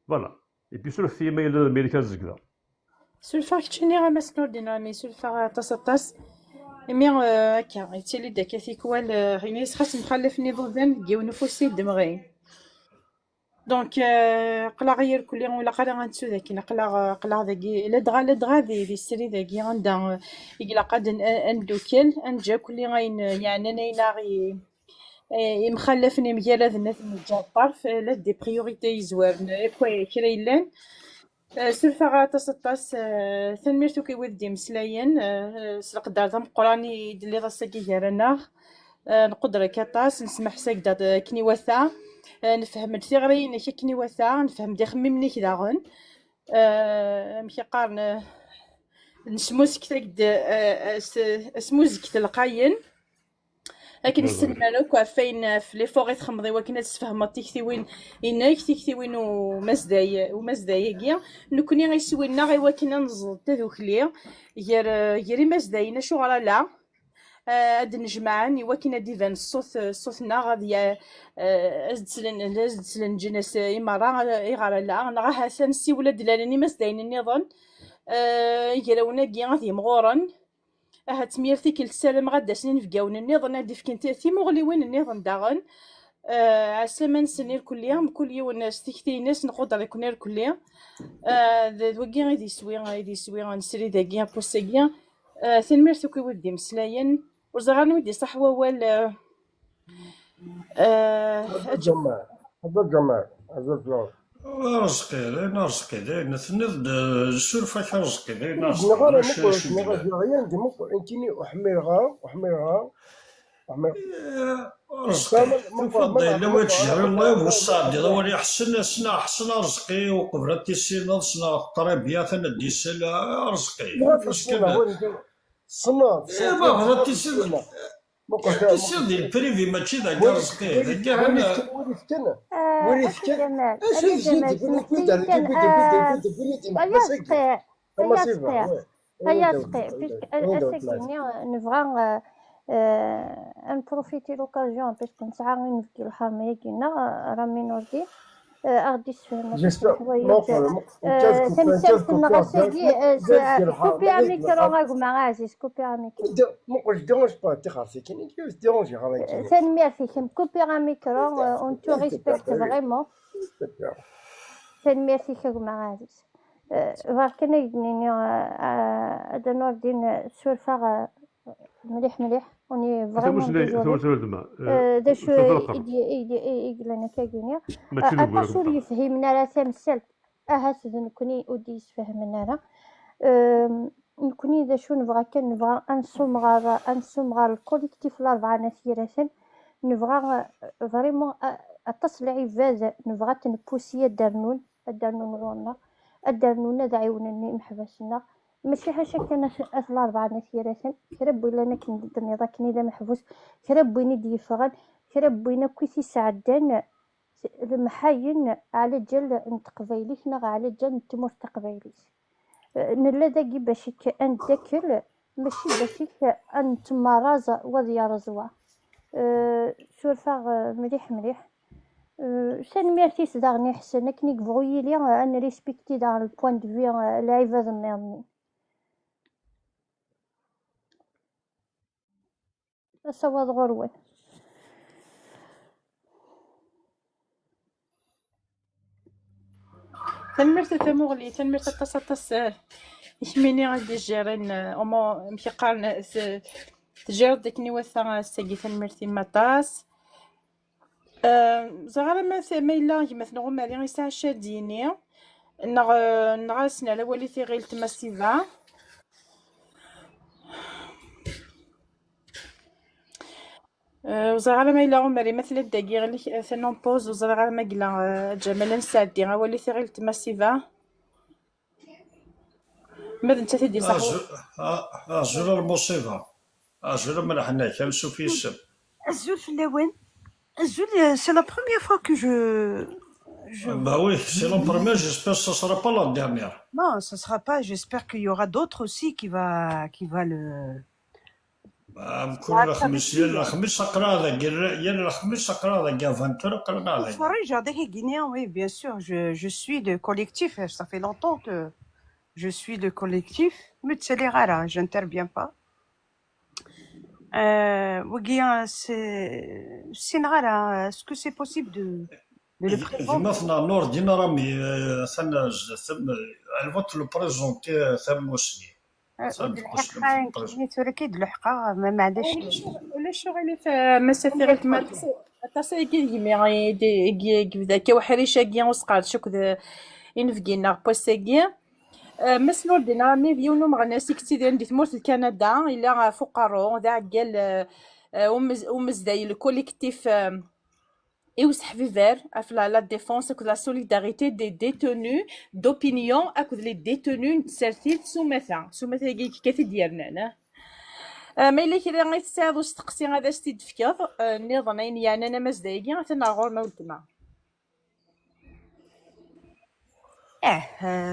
فوالا اي بي سور في مايل الامريكان زكدا سولفا كتشني غا مسنور دينامي سولفا تصطاس مي هكا يتسالي داك كيكوال يعني خاص نخلف نظام ديال نفوسي دمغي دونك قلا غير كل ولا قلا غنتسو داك قلا داكي لا دغا دي سري داكي غندا يقلا قاد اندوكل انجا كل غين يعني انا غي مخلفني مجال هذا الناس الطرف لا دي بريوريتي زوارن كرا يلان سلفا تصطاس ثنميرتو كيودي مسلاين سلقدار ذا مقراني دلي ضاسكي جارنا نقدر كطاس نسمح ساك داد كني وثا نفهم الثغري نكي كني وثا نفهم دي خممني كداغن مكي قارن نسموسك تاك سموزك تلقاين لكن الله يبارك. نستنى لك فين في لي فوغي تخمضي وكنا تفهموا تيكتيوين إناك تيكتيوين ومزداي كيا نكوني غيسوي لنا غير وكنا نزل تذوكلي غير مزداينا شو غرا لا هاد نجمعان وكنا ديفان صوتنا غادي ازدسلن جنس إمارة إغارة لا نغاها سنسي ولا دلالني مزداين النظام يراونا كيا غادي مغورن تميرتي كل السلام غدا سنين في قاون النظام هادي فكنت في مغليوين النظام داغن عسلامة نسني الكلية كل يوم الناس تكتي ناس نقود على كونير الكلية وكي غادي يسوي غنسري داكيا بوساكيا تنميرتو كي ودي مسلاين وزغان ودي صح ووال الجماعة هذا الجماعة هذا الفلوس رزقي لين رزقي لين تنض السلفة رزقي لين نغارة رزقي ولا مكو شي نغارة بلاد جريان دي مكو انتيني وحميرها رزقي مكو تفضل إلا مكو تجري الله يوسع دي ضوالي أحسن سنا أحسن رزقي وقبرتي السنة سنا الطريبية ثنا سلا رزقي لا فاش تسكينة كان وين الصناف ما غلطتي سلا مكو تسير ديال البريفي ماشي ذاك رزقي ذاك أنا وريث كان جمال اش أنا زيد جمال بني كان كان بني هيا سقي اما هيا سيفا سقي هيا سقي بيسك أساكيني نبغى نبروفيتي لوكازيون باسكو نسعى غير نفكي الحرمية كينا راه مينورتي غادي تفهم جيسبر حوايج تمثال نغاسكي كوبي اميكرو غاكما غازي كوبي اميكرو مو je dérange pas t'es خاصك كاين كيف dérange غادي تنميرتي كوبي اميكرو اون تو ريسبكت فريمون تنميرتي كما غادي فاركنا يدنيني هذا نور دين سولفا مليح وني فريمون ديزولي داش يقلنا كاكينيا اتاشور يفهمنا راه تمثل هات نكوني ودي يفهمنا راه نكوني داشو نبغى نسوم غار الكوليكتيف الاربعه نسيراسن نبغى فريمون اتصل عفاز نبغى تنبوسيه الدرنون غورنا الدرنون دعيونني محبسنا ماشي حاشا كان الاربعه نسيراسن كرب ولا انا كندني ضاكني دا محبوس كرب بيني ديفغان كرب بينا كويسي سعدان المحاين على جل نتقبيليش نغ على جل نتمر تقبيليش نلا داكي باش نداكل ماشي باش نتمرازا وذيا رزوا شوفا مليح سنميرتي صداغني حسن كني بغوي لي ان ريسبكتي دار البوين دو في العباد النظامي صواد غروي تنمرت تمغلي تنمرت تص يحميني غادي جيرين اومو مشي قارن تجرد ديكني وثا ساقي تنمرتي مطاس زغالا ما إلا مثلا غمالي غيساع شاديني نغاسنا على وليتي غير تماسيفا وزغالا ما إلا غمالي مثلا داكي غير ثنون بوز وزغالا ما قلا جمالا نساعدي وليتي غير تماسيفا ماذا انت تدير صح زول المصيبة زول من حنا كنسو في السم الزول في اللوين الزول سي لا بروميير فوا كو Bah oui, c'est la première, j'espère que ce ne sera pas la dernière. Non, ce ne sera pas, j'espère qu'il y aura d'autres aussi qui va le... كل الخميس الخميس أقرأ الخميس أقرأ 20 أقرأ Farid, j'ai Guinéen, oui, bien sûr, je suis le collectif, ça fait longtemps que je suis le collectif, mais c'est les rares, je n'interviens pas. C'est rare, est-ce que c'est possible de le présenter? مثلا نور الدين رامي elle va te le présenter ثم سنين ما عندهاش ولا شغل في مسافه ما تصيكي يمي كي وحريشه كي وسقات شوك ينفقينا بوسيكي مسنور دينا مي فيونو مغناسي كتير ندي تمورت كندا الا فقراء ذا قال ومزداي الكوليكتيف EUS Haviver a la défense de la solidarité des détenus d'opinion avec les détenus certains soumettant qui ديالنا ما إلا كذا غيتساعد وستقسي غادا ستيد فكاض نظن يعني أنا مازدايقي غتنا غور ما ولدنا.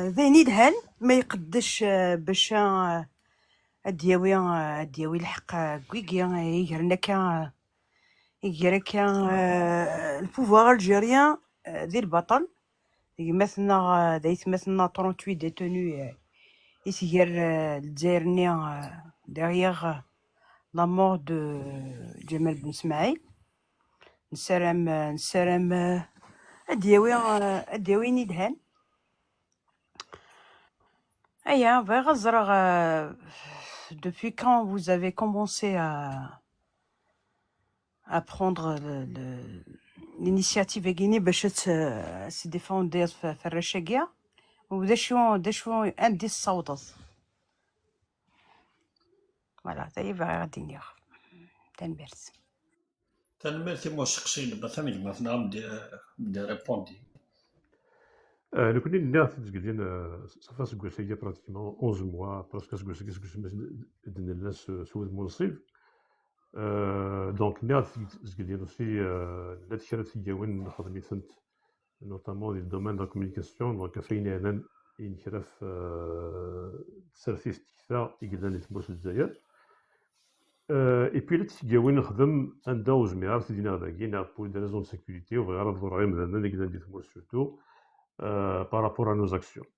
ذيني الهل ما يقدش باش ادياوي الحق كويكيا يجرنا كان البوفوار الجيريان ذي البطل مثلنا دايت مثلنا 38 ديتونو يسير الجزائرني derrière la mort de جمال بن اسماعيل. نسلم ادياوي ندهان ايا بغي غزرغ. Depuis quand vous avez commencé à prendre l'initiative Guinée باش se défendre في الرشاقية ودشو عندي الصوت فوالا تاي بغي غادي ندير تنبرس تنمرتي موسيقى مثلا مثلا بدي ريبوندي. لو كنا نعرف تقولين صافا سكوسيا براتيكمون 11 موا براسك سكوسيا دنا الناس سود منصيب. دونك نعرف تقولين aussi لا تشرف تجاون نخدم ثنت نوتامون في الدومين دو كومونيكاسيون. دونك فين انا ينشرف تسرفي استكفاء يقدر يتموس الجزائر. اي بي لا تجاون نخدم عندها وجميع تدينا داكي نعرف بو دي ريزون سيكوريتي وغير الضروري غير مثلا اللي يقدر يتموس سورتو par rapport à nos actions.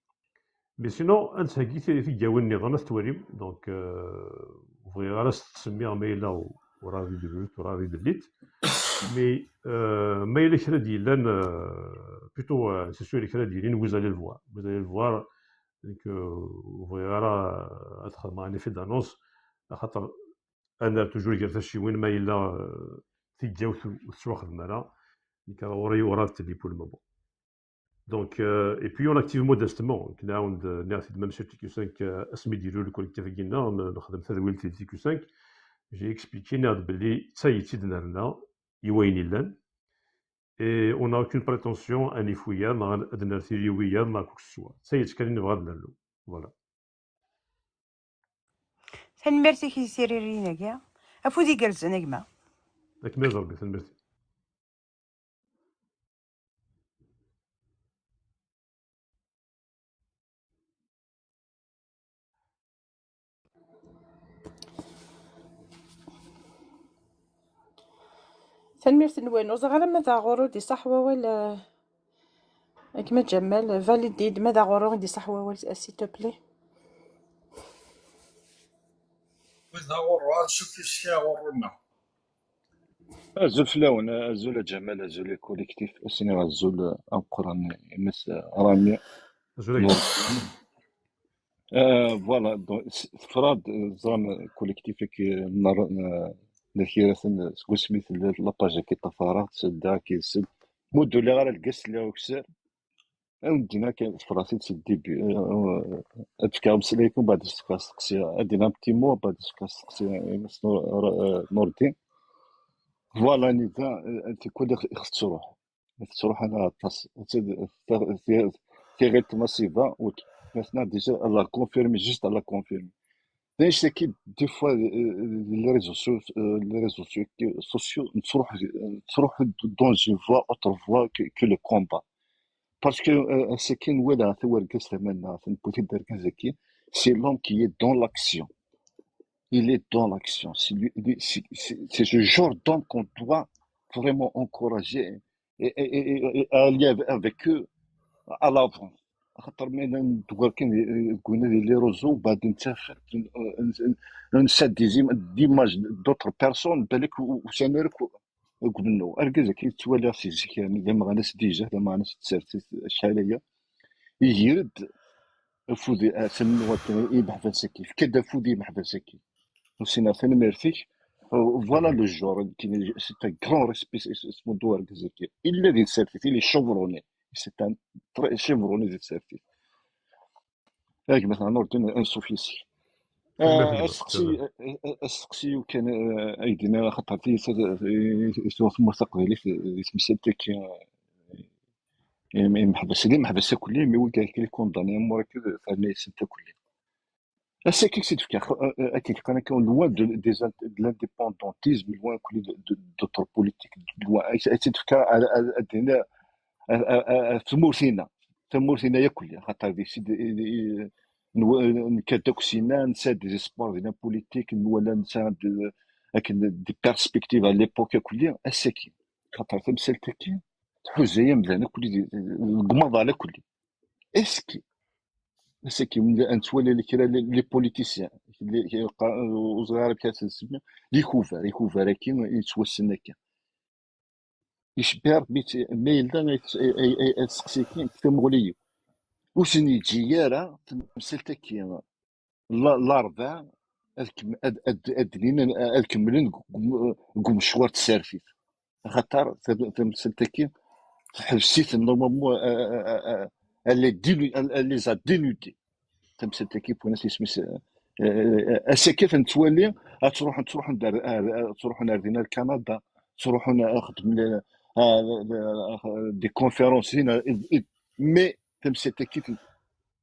Mais sinon, un ساكي في جاون نظام ستوريم. دونك بغي غير تسمي مايلا ورادي دلوت ورادي دليت. مي مايلا كرا ديالان بلوتو سي سور كرا ديالين vous allez le voir دونك بغي غير ادخل مع ان في دانونس خاطر انا توجور كيف شي وين مايلا تيجاو وتسوا خدمه ديك وري ورا تلي بول المومون. Donc, et puis on active modestement. On a même sur TQ5 asmidilo le collectif Guinna, on a fait TQ5. J'ai expliqué que ça y est dedans, et on n'a aucune prétention à n'y fouiller, à donner théorie ou à quoi que ce soit. Ça y est, qu'elle ne va pas de voilà. تنبرسي كي سيريرينا كاع افودي جالس نجمه لك ما زربي تنبرسي. تنميرت نوين وزغالا ماذا غورو دي صحوة ولا كما جمال فاليديد ماذا غورو دي صحوة ولا سيتو بلي. وإذا غورو نشوف اش غورونا. أزول فلاون أزول جمال أزول كوليكتيف أسنى أزول أنقران مس رامي أزول فوالا فراد زرام كوليكتيف كي نار نثيرة سكوسميث لاباجا كي طفارات سدا كي سد مودو لي غير القس اللي وكسر ودينا كان فراسي تسدي أتكلم سليكم بعد السقسية أدينا بتيمو بعد السقسية مس نور الدين فوالا نيتا انت كل خص تروح انا تص في غير مصيبه مثلا ديجا لا كونفيرمي جوست لا كونفيرمي دايش ساكي دي فوا لي ريزو سوسيو تروح دون جي فوا اوتر فوا كو لو كومبا باسكو ساكين ولا ثوركس ثمنا بوتي دار كازاكي سي لون كي اي دون لاكسيون. Il est dans l'action. C'est ce genre d'homme qu'on doit vraiment encourager et allier avec eux à l'avant. خاطر ملي ندور كاين قلنا لي روزو بعد نتاخد نسد ديماج دوطر بيرسون بالك وسامرك قبلنو اركز كي توالى في زكاني لما غناس ديجا لما غناس تسرت شحال هي يرد فودي سمنو يبحث سكيف كدا فودي بحث سكيف وسينا فين ميرتيك. فوالا لو جور كي سي ان غران ريسبي اسمو دوار كزاكي الا دي سيرتيتي لي شوفروني سي ان تري شوفروني دي سيرتيتي هاك مثلا نوردين ان سوفيسي السقسي وكان ايدينا خاطر في الموثق ديالي في سمسيتك محبس كلي مي وي كاين كونداني موراك ثاني سته كلي C'est que c'est quelqu'un qui est loin de l'indépendantisme, loin d'autres politiques, loin. C'est ثمورتنا يا كل خاطر دي سي نكادوك سينا نسى دي اسبوار ديال بوليتيك ولا نسى لكن دي بيرسبكتيف على ليبوك كل الساكن خاطر تمثل تاكي تحوزايا مزيان كل القماض على كل اسكي الساكي نتولي لي كرا لي بوليتيسيان اللي وصغار كاس السميه لي كوفا كي يتوسنا كي يشبه بيت ميل دا تسقسيكين تمغليو وسني جيارة تمثلتك الاربع ادنين الكملين قوم شوار تسارفيت خاطر تمثلتك حبسيت نورمالمون اللي زا دينوتي تمثلتك بوناس يسمس اساكيف نتولي تروح ناردينا لكندا تروح نخدم دي كونفيرونس هنا مي تمثلتك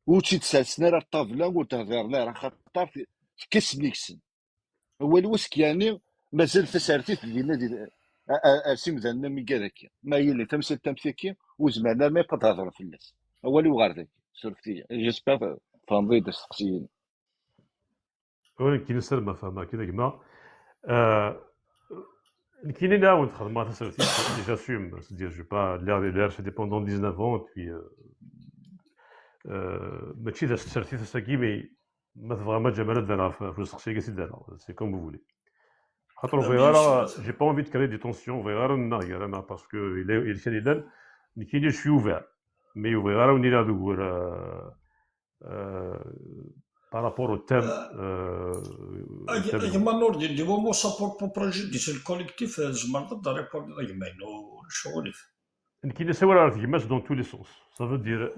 وتشي تسالسنا راه الطابله وتهضر لا راه خاطر كاس نيكسن هو الوسك يعني مازال فسارتي ديالنا دي ارسم ذا مي كذاك ما هي اللي تمثلتك وزمانا ما تهضر في الناس هو اللي وغير ذاك صرفتي جيسبر فهمتي دا تسقسيني ولكن نسلم فهمها كذا كما كاينين نعاود نخدم مع تسالتي جاسوم سدير جو با لير سي ديبوندون 19 ans puis ماشي دا تسالتي تساكي مي ما فريمون جمالات دارها في السقسيه كاع دارها سي كوم فو فولي خاطر فيغارا جي با انفي دو كري دي تونسيون فيغارا ناغير انا باسكو il كان يدان كاين شوي اوفير مي فيغارا وني لا دوغور par rapport au thème. كما نور دي مو سابور بو بروجي دي سي الكوليكتيف زعما نقدر ريبوند يمين شغل كاين نساو على تيماس دون تو لي سونس ça veut dire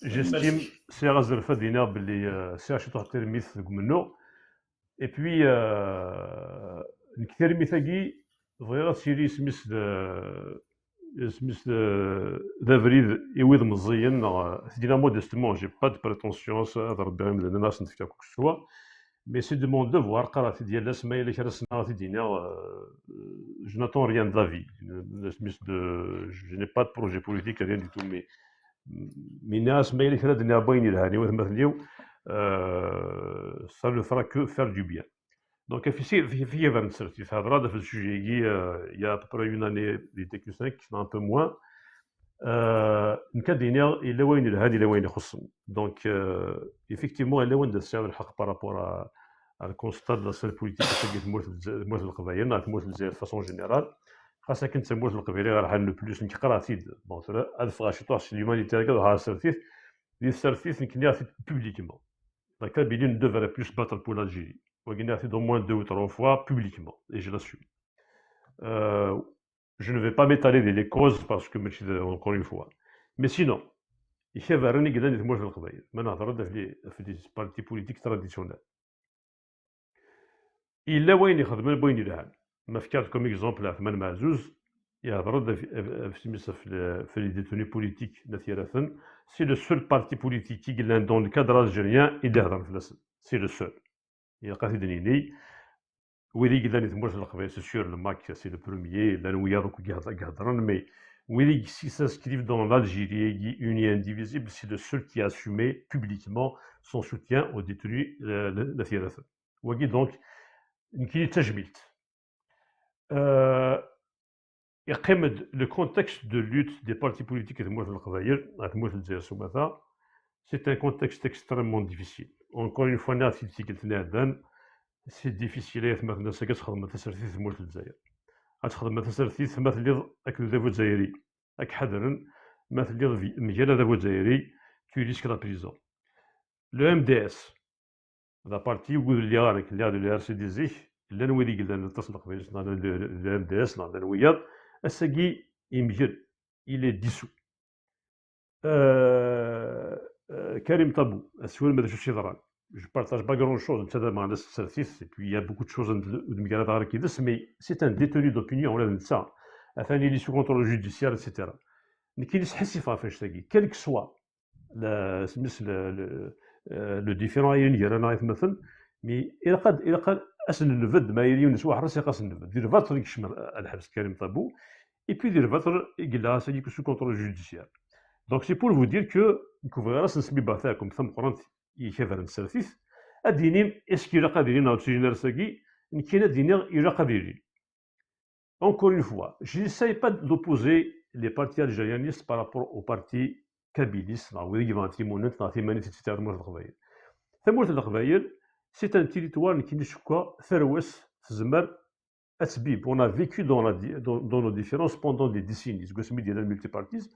j'estime سي غازر فدينا باللي سي شي تاع ترميث منو اي بوي نكثر ميثاقي فغير سيري سميس دافريد يويض مزيان دينا مودستمون جي با دو بريتونسيونس هذا ربي غير مدنا الناس نتفكا كوك سوا مي سي دو مون دوفوار قرات ديال الاسماء اللي كرسنا دينا جو ناتون ريان دو لافي سميس دو جو ني با دو بروجي بوليتيك ريان دي تو مي ناس ما اللي كرا دينا باين الهاني مثلا ça ne fera que faire du bien. Donc, في 27 في هذا في السوجي il y a à peu près une année il était que 5 un peu moins نكدينا الى وين الهادي الى وين يخصهم دونك effectivement الى وين السعر الحق بارابور على الكونستا دو لا سيل بوليتيك تاع موت القبائل تموت الجزائر فاسون جينيرال خاصة كنت تموت القبائل غير حال بلوس نقرا تيد دونك الف غاشي طاش ليمانيتير كذا ها سيرتيف دي سيرتيف نكنيا بوبليكمون دونك بيدين devrait plus battre pour l'Algérie وقلنا au moins 2 ou 3 fois publiquement et je l'assume. Je ne vais pas m'étaler les causes parce que encore une fois. Mais sinon, il y a un qui est moi je le travaille. Maintenant, dans les partis politiques traditionnels. Il est وين يخدم وين يلعب. ما فكرت comme exemple عثمان معزوز يهضر في les détenus politiques نثيرة. C'est le seul parti politique qui est dans le cadre algérien يهضر في الأسد. C'est le seul. يلقى دنيني ويلي قداني تموت القبائل سي سور الماك سي لو بروميي لان ويا دوك يهضرون مي ويلي سي سانسكريف دون l'Algérie unie indivisible c'est le seul qui a assumé publiquement son soutien aux détenus نثيرة وكي دونك نكي تجميلت يقيمد لو كونتكست دو لوت دي بارتي بوليتيك تموت القبائل تموت الجزائر سماثا c'est un contexte extrêmement difficile. Encore une fois, c'est difficile مثلا ساكا تخدم تسرثيث مول الجزائر غتخدم تسرثيث مثلا اك دافو الجزائري اك حذرا مثلا مجال دافو الجزائري tu risques la prison. Le MDS la partie où il y a le RCDZ اللي نولي قلنا نتصل قبيل le MDS لا نويا الساقي يمجل il est dissous. Karim Tabou, je partage pas grand chose, et puis il y a beaucoup de choses mais c'est un détenu d'opinion, il est sous contrôle judiciaire, etc. Mais quel que soit لو ديفيرون اين يرانا يتمثل مي الى قد اسن نفد ما يري نسوا حرس يقاس نفد دير فاتر يكشم الحبس كريم طابو اي بي دير فاتر يقلا سا سو كونترول جوديسيال. دونك سي بور فو دير كو نكوفي راس نسمي باتاكم ثم قرنت يكفر نسرفيف اديني اسكي لا قادرين او تجينير ساكي نكينا دينير الى قادرين. Encore une fois, je n'essaye pas d'opposer les partis algérianistes par rapport aux partis kabylistes. C'est un territoire qui n'est pas on a vécu dans nos différences pendant des décennies. Il y a multipartisme.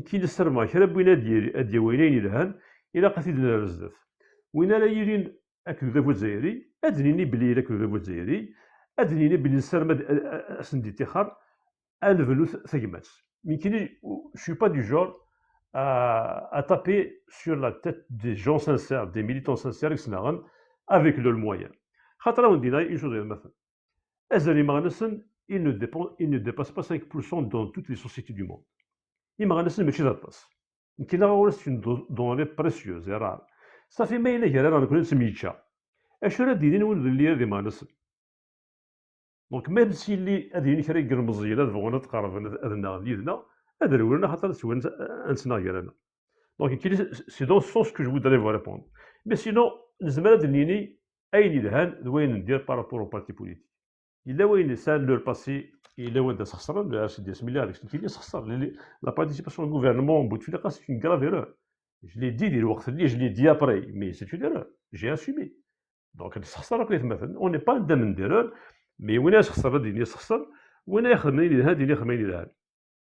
qui ne sert ما كرا بوينا ديالي وينين يلهان الى قتيدنا بزاف وين لا يرين اكل ذا الجزائري ادنيني بلي الا كل ذا الجزائري ادنيني بلي نسرمد اسندي تيخار انفلو ثقمات مي كاين je suis pas du genre à taper sur la tête des gens sincères des militants sincères كسناغن avec leurs moyens خاطر وندينا une chose مثلا ازري مغنسن il ne dépasse pas 5% dans toutes les sociétés du monde. C'est une donnée précieuse et rare. Ça fait mais il y a là on سميتشا. اش راه ديرين ولد اللي دي مانس. دونك ميم سي اللي اديني كرا يقرمزينا بغونا تقرب ادنا ديالنا هذا ولنا خاطر سوين انسنا غيرنا. دونك سي دون سونس كو جو فودري فو ريبوندر. مي سينو نزمر دنيني اين يلهان وين ندير بارابور او بارتي بوليتيك. الا وين سال لو باسي il est de s'assurer de la CDS milliards la participation au gouvernement au bout de fil c'est une grave erreur. Je l'ai dit je l'ai dit après mais c'est une erreur j'ai assumé donc on n'est pas dans une erreur mais وين يخسر الدين يخسر وين يخدم لي هذه اللي خدمني لها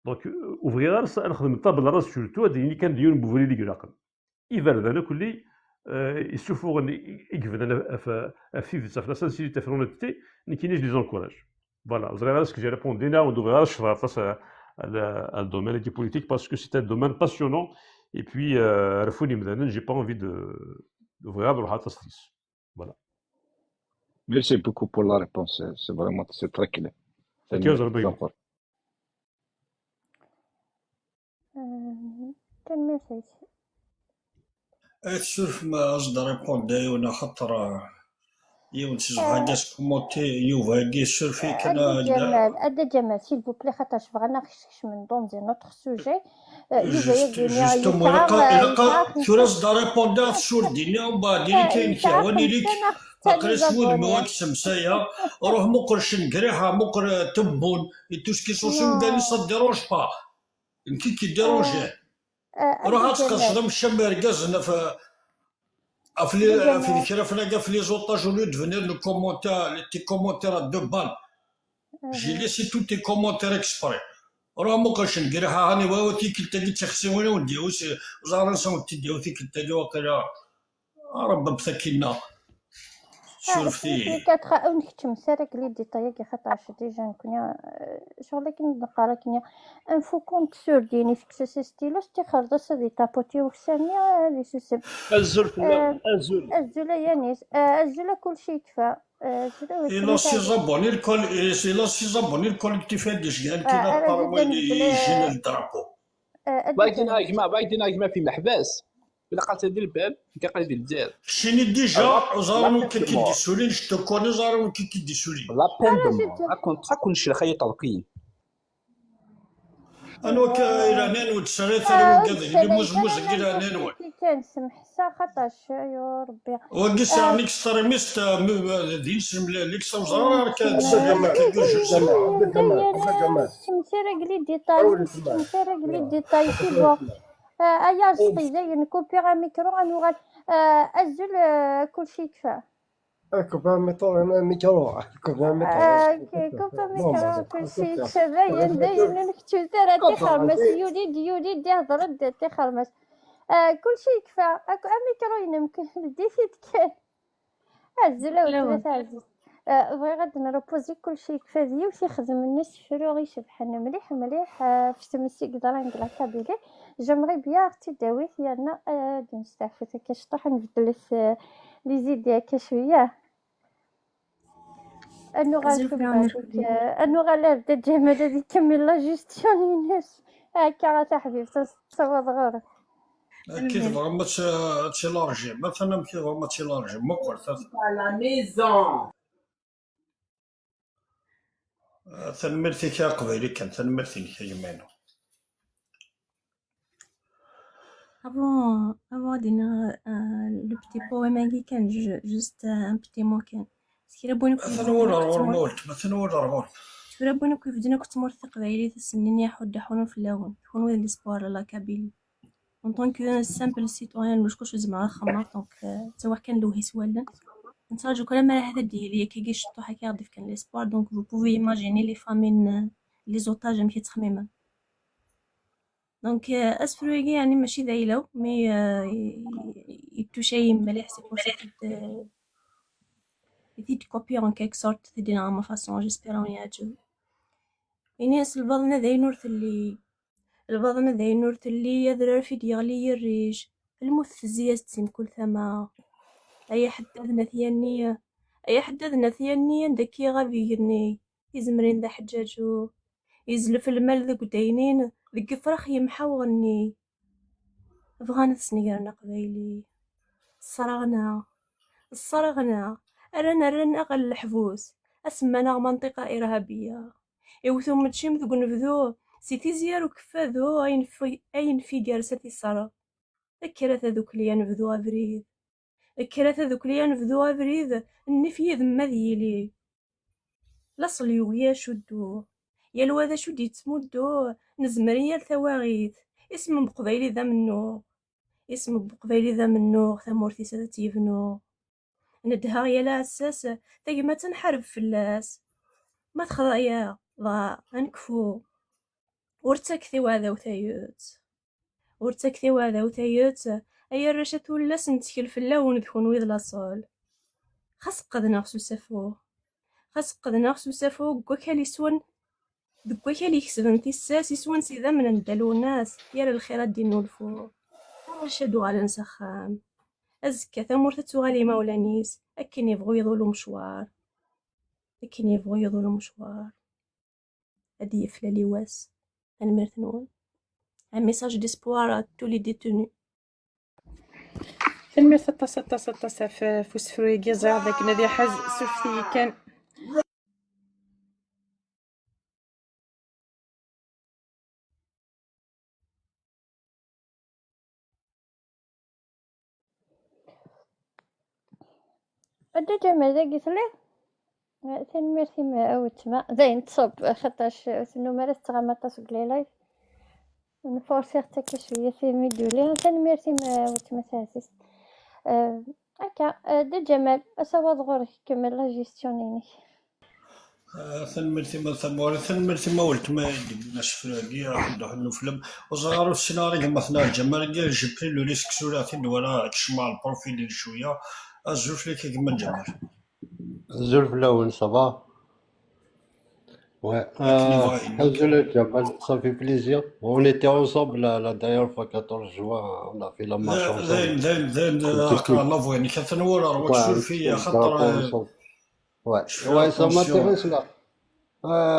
دونك اوفغي راس نخدم طابل راس سورتو هذه اللي كان ديال بوفري لي كراقن يفرد انا كلي يسوفو يقفنا في la sincérité في l'honnêteté ni qui les encourage. Voilà, vous avez ce que j'ai répondu là, on devrait faire face à le domaine politique parce que c'est un domaine passionnant et puis j'ai pas envie d'ouvrir le hatastis. Voilà. Merci beaucoup pour la réponse, c'est très clair. تشوف ما أصدر ريبوند دايونا خاطر يون تزغاكاس كومونتي يوفاكي سيرفي كان أدا جمال سيل بو بلي خاطرش بغينا نخشش من دون زي نوتر سوجي جوستومون إلا ثورا صدر ريبوند تشور دينا وبعدين كاين كيعاوني ليك أقرا سود مواك سمسايا روح مقر شنقريحة مقر تبون توسكي سوسيون داني سا ديرونج با يمكن كي ديرونجي روح تقصد مشى مركزنا في ذكرى فناقا في لي زوطاج ولو دفنير لو كومونتير تي كومونتير دو بال جي ليسي تو تي كومونتير اكسبري راه مابقاش نقراها هاني واوتي كنت قلت شخصي وانا ونديو زارا نسون تديو في كنت قال وقيلا رب بثكينا شوفتي كتخا ونختم سارك لي ديتاي كي خاطر ديجا نكون شغل كي نقرا كنيا ان فو كونت سور ديني فيك سي ستيلوس تي خرج سي تابوتي وسامي لي سيسب الزول الزول يانيس الزول كلشي كفا إلا سي زابوني الكوليكتيف هاديش قال كي وين يجينا الدرابو باغي ناجما في محباس إلا قالت هادي البال كيقال ديال الجزائر شيني ديجا زارون كي سولين شتو كوني زارون كي سولين لا بين دو كونطرا كلشي خايط طلقين انا كايرانين وتسريثر وكذا موز كيرانين كان سمح سا خاطرش يا ربي وكي سا اكستريميست دين سم ليكس وزرار كان سمسيرك لي ديتاي سي بون ايا جطي زي نكوبيغا ميكرو غنوغال الزول كلشي كفا كوبا ميكرو كلشي كفا باين نكتو ترى تيخرمس يولي يهضر تيخرمس كلشي كفا ميكرو يمكن ديفيت كان الزول ولات عزيز بغي غادي نروبوزي كلشي كفا ديال وشي خدم الناس فروغي سبحان مليح في تمسي قدرا نقلا كابيلي جمري بيا اختي داوي ديالنا غادي نستعفي كشطح نبدل لي زيد شويه انو غالا بدا جمال هادي كمل لا جيستيون الناس هكا راه حبيبتي تصوت غير كيف المهم vraiment تشيلارجي مثلا كيف vraiment تشيلارجي مقر تنمرتي كا قبيلي كان تنمرتي كا جمعنا Avant le petit poème كان juste un petit mot كان سكيرا ثنور غور مولت ما ثنور غور تفرا بونو كيف بدنا كنت مرثق قبيلي السنين يحود حونو في اللون حونو الاسبوار لا كابيل en tant que simple citoyen مش كلش زعما خماط دونك توا كان لوهي سوالا نتراجو كل ما هذا ديالي كي جيشطو حكا غادي كان ليسبوار دونك vous pouvez imaginer les famines les otages مكي تخميمه دونك اسفلوغي يعني ماشي ذايلو مي يتو شي مليح سي بور سيت يتي كوبي en quelque sorte تدينا ما فاصون جيسبيرون ياجو إنيس البضنا ذي نورث اللي البضنا ذي نورث اللي يذرر في ديالي الريج المث زياستين كل ثما أي حد أذنا ثيانية أي حد أذنا ثيانية دكي غادي يرني يزمرين ذا حجاجو يزلف المال ذا قدينين ذك فرخ يمحوغني بغانا تسنيقرنا قبيلي الصرغنا أرن أغل الحبوس أسمنا منطقة إرهابية يوثو متشيم ذو نبذو سيتي زيارو كفاذو أين في جارسة الصرغ ذكرت ذوك ليا نبذو أبريد ذكرت ذوك ليا نبذو أبريد النفي ذم ذيلي لصليو يا شدو يا الوذا شو دي تمدو نزمرية الثواغيث اسم بقبيلي ذا منو اسم بقبيلي ذا منو ثمورتي سادتي يفنو ندها يا لا أساس تاقي تنحرب في اللاس ما تخضايا ضاع أنكفو ورتكثي وهذا وثايوت أي الرشة ولاس نتكل في اللون ذكون ويض لاصول خاص قدنا خسو سافو كوكالي سون دكوكالي يكسبن تيساس يسون سيدا من ندلو الناس يا الخيرات دينو الفو رشدو على نسخام أزكا ثمورة تغالي مولانيس أكن يبغو يضولو مشوار هادي يفلالي واس المرتنون un message d'espoir à tous les détenus. فيلم 6 في فوسفرويكي زعر ذاك نادي حز سوفتي كان أدا جمال ذاك يصلي تنميرتي ما أوتما زين تصب خاطرش تنمارس تغمطاس بلي نفورسي حتى شويه في ميدولي تنميرتي ما أوتما ساسيس هكا دا جمال أسوا ضغورك كمل لا جيستيونيني ثنمرتي ما ولت ما يدي نشفراقي راح نفلم وصغارو السيناريو مثلا جمال كاع جبري لو ريسك سوراتي ولا تشمع البروفيل ديال شويه الزوج ليك كيما الجمال زول في الأول صباح ouais désolé Jamal, ça fait plaisir on était ensemble la dernière fois 14 juin on a fait la marche ensemble زين الله فويني كتنور روك شوف فيا خاطر ouais ça m'intéresse là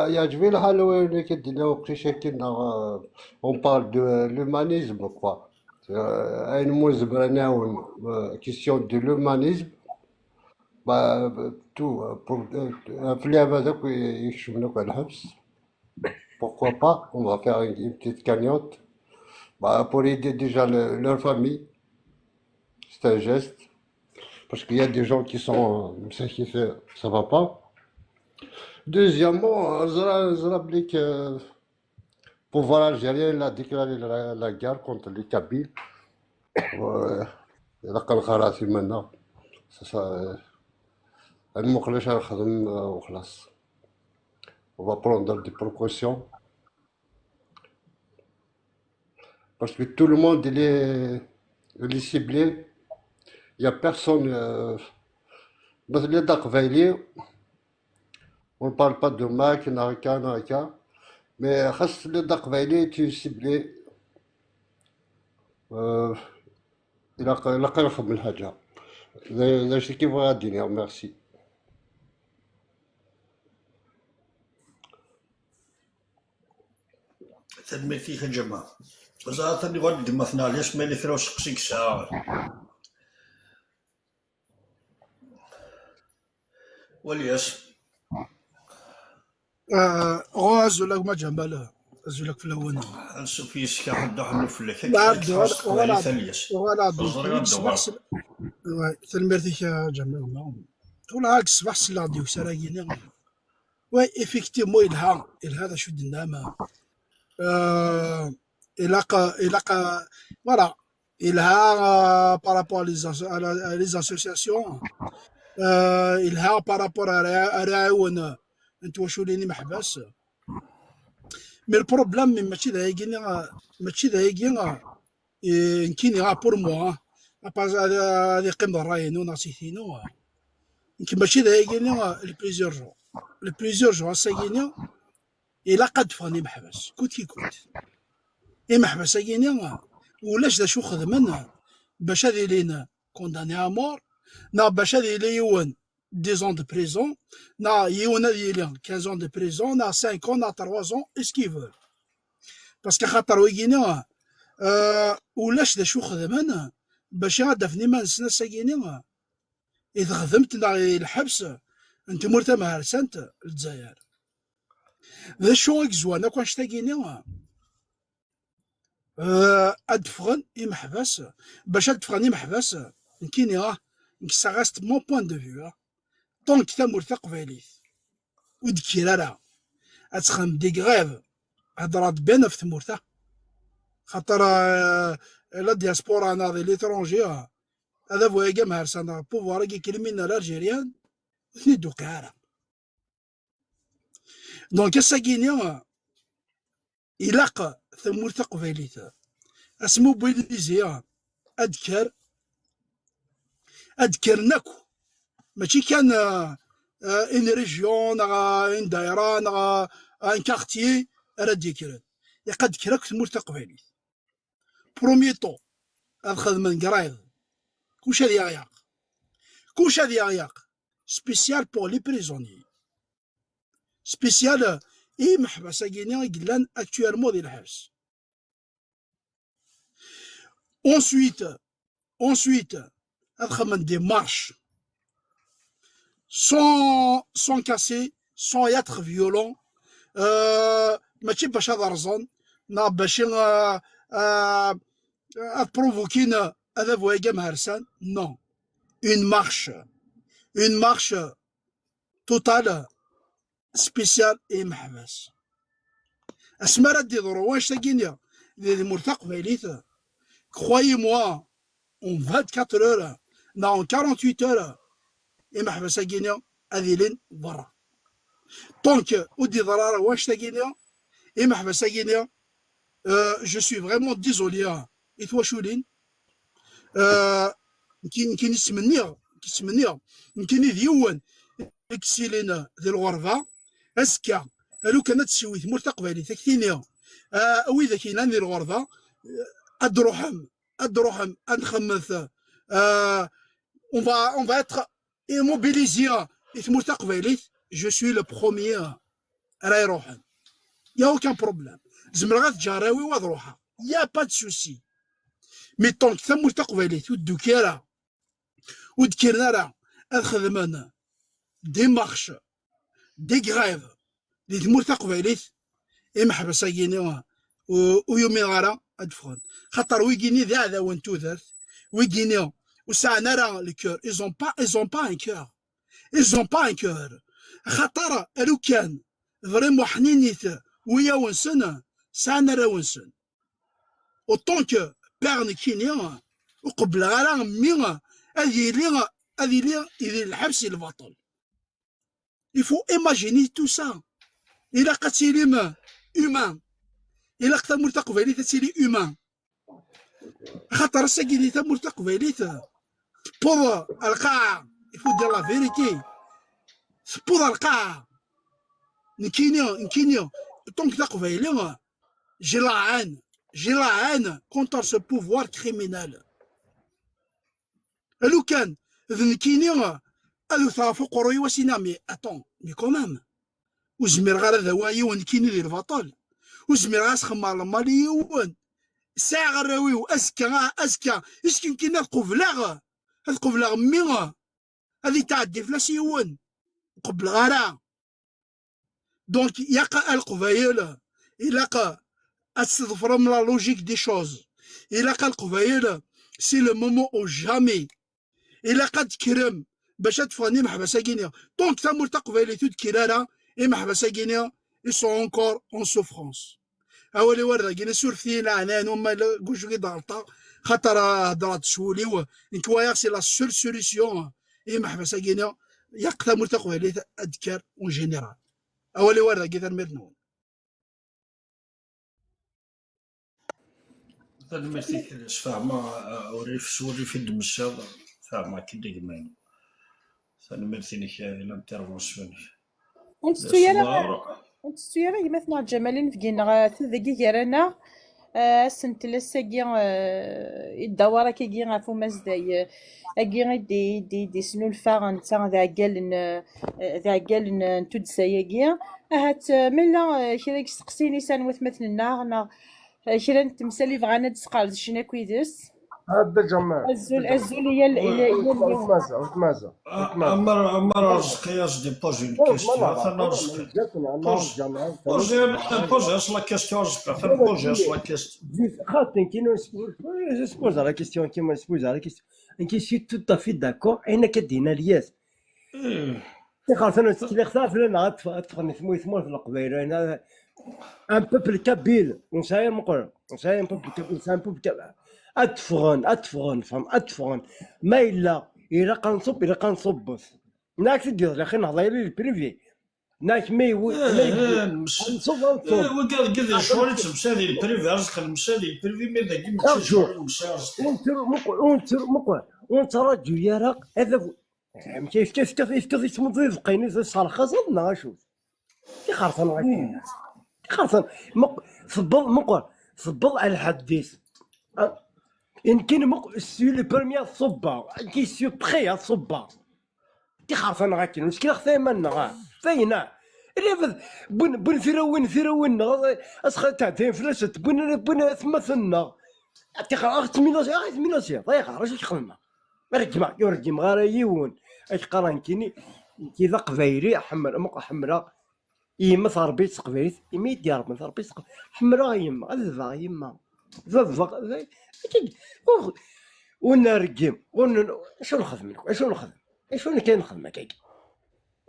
يعجبني الحال اللي كدير وقتاش كنا on parle de l'humanisme quoi أين موزبرناون question de l'humanisme bah tout pour في اللعبة هذاك يكشفونك على الحبس pourquoi pas on va faire une petite cagnotte bah pour aider déjà leur famille c'est un geste parce qu'il y a des gens qui sont ça va pas deuxièmement Zrablek pouvoir algérien il a déclaré la guerre contre les Kabyles لقى الخراطيم منا المقلش نخدم وخلاص on va prendre des précautions parce que tout le monde il est ciblé il y a personne مثل les قبايلي on ne parle pas de Mac نهكا mais خاص les قبايلي tu ciblé إلا نخدم الحاجة لا شي كيف غادي ميرسي تنميتي كجماعة زعما ثاني غادي مثلا علاش مالي كراو سقسيك ساعة ولياس غازولك ما جماله غازولك في الاول نشوف يسكا حد حنو في لك لا كيف تفرس قبالي ثانياس ولا زرقا صباح تلميرتك يا جماعة ولا عاك صباح سلا ديو سرايين وي افيكتيمون هذا شو دناما إلاقا فوالا إلها بارابور لي اسوسياسيون إلها بارابور راعون انت واش وليني محبس مي البروبليم ماشي ذا يمكن بور موا اباز هذه قيم الراينو ناسيتينو يمكن ماشي ذا لي بليزيور جو ساكينيا إلا قد فاني محبس كوت كي كوت محبس ساكينيا ولاش دا شو خدمنا باش هذي لينا كونداني امور نا باش هذي لي يون 10 ans de prison نا يون هذي لي 15 ans de prison نا 5 ans نا 3 ans اسكيفول باسكو خاطر ويكينا ولاش دا شو خدمنا باش غادا فني ما نسنا ساكينيا إذا خدمت نا الحبس انت مرتا مهرسانت الجزائر ذا شو زوانا كون شتاكيني ادفغن محبس باش ادفغن محبس نكيني ça reste mon point de vue طونك ثمور ثقفاليث ودكيرارا اتخم دي غريف هضرات بين في ثمورتا خاطر لا دياسبورا ناضي ليترونجي هذا فوايا مهرسانا بوفوار كي كلمينا الالجيريان ثني دوكارا دونك الساكينيا إلاق ثمور ثقفاليث اسمو بويليزيا أذكر ناكو ماشي كان ان ريجيون ان دايره ان كارتيي راه ديكرن يقد كراك ثمور ثقفاليث بروميي طون هاد خدمة نقرايض كلشي هادي غياق سبيسيال بور لي بريزونيي سبيسيال محبس كينيا قلان اكتوالمون ديال الحبس ensuite هاد خدمة دي مارش sans casser sans être violent ماشي باش هذا رزان نا باش بروفوكينا هذا فوايا مهرسان نو une marche totale spéciale محبس اسما راه دي ضرو واش تاكينيا دي مرتق فايليث croyez-moi en 24 heures نا en 48 heures محبس تاكينيا هذي لين برا طونك ودي ضرارة واش تاكينيا محبس تاكينيا je suis vraiment désolé يتواشولين كاين يسمنيغ يمكن ديون اكسيلين ذي الغرفة اسكا لو كانت تسوي ثمور تقبالي تكتينيا وإذا كاين ذي الغرفة ادروحم نخمث on va être immobilisé ثمور تقبالي je suis le premier راه يروحن يا aucun problème زمر غا تجاراوي وضروحها يا با دو سوسي مي طونك ثمور تقبالي ودوكيرا ودكيرنا راه الخدمان دي مارش دي غريف دي ثمور تقباليت محبس كيني ويومي غارا ادفون خاطر ويكيني ذا عداون توثرت ويكيني وسعنا راه الكور ils ont pas un cœur خاطر لو كان فريمون حنينيت ويا ونسن سعنا راه ونسن وطونك بيرن كينيا وقبل غارا مي هذه لي الحبس البطل il faut imaginer tout ça إلا قتيلي humain إلا قتا مرتقبة تسيلي humain خاطر ساكيني تا مرتقبة بوض القاع il faut dire la vérité بوض القاع نكينيا طونك تقبة j'ai la haine contre ce pouvoir criminel لو كان ذنكيني ألو ثافو قروي وسينا مي أتون مي كومام وزمير غير ذواي ونكيني ديال البطل وزمير خمار الماليون ساعة غراوي اسكا اسكن كينا قبلاغ هاد قبلاغ مي هادي تعدي فلاسيون قبل غارة دونك يقع القبايل إلا أتستظفر من لا لوجيك دي شوز إلا القبايل سي لو مومون أو جامي إلا قد كرم باش تفاني محبسة غينيا دونك تامور تقبايلي تود كرارة إي محبسة غينيا إي سون أونكور أون سوفرونس أولي ورده كينا سورثينا عنان وما كوشو كي ضغطا خاطر هضرات سولي نكوايا سي لا سول سوليسيون إي محبسة غينيا ياق تامور تقبايلي أذكر أون جينيرال أولي ورده كي تنمرنون ميرسي فاهمة وريف سوري في الدمشق فاهمة كي ديما ميرسي لك الانترفونسيون ونتسويرا مثلا جمالين في جينا تذكي كيرانا سنت لساكي الدواره كي غافو مازداي اكي دي سنو الفاغ نتا ذا قال تودساياكي هات ملا كيرا كيسقسيني سانوث مثلنا انا كيرا نتمسالي بغانا تسقال شنو كويدس هذا جمال الزول هي مازا عمر رزقي دي بوزي الكيستيون انا رزقي بوزي اصلا كيستيون رزقي بوزي اصلا كيستيون خاطر كي نسبوز على كيستيون كيما نسبوز على كيستيون انكي سي تو تافي داكور انا كدينا الياس خاطر انا تختار فلان تفهم ثمو في القبيله انا ان بوبل كابيل ونساير مقر ونساير ان بوبل كابيل سان بوبل كابيل اتفغن فهم اتفغن ما الا قنصب الا قنصب ناك تدير الاخي نهضر لي البريفي ناك مي نصب وقال كذا شويه تمشي البريفي رزق المشالي البريفي مي ذاك ماشي شغل المشي وانت رجل يرق هذا كيف يسمى قيني صار خاصنا شوف كي خرطنا غادي خاصنا صبر على الحديث إن كان سي لو بروميير صبا كي سي بخي صبا تي خاصنا غاكين مشكل خثيمنا فينا اللي بن ثيروين اسخ تاع فلاشت بن ثمثنا تي خاص مينوسي طيخ راش يخدمنا رجم غاريون اش قران كيني كي ذا قبايلي حمراء يما ثربيت قبايلي يما يدير من ثربيت حمراء يما الذا يما ذا ونرجم شنو نخدم لك شنو كاين نخدم هكاك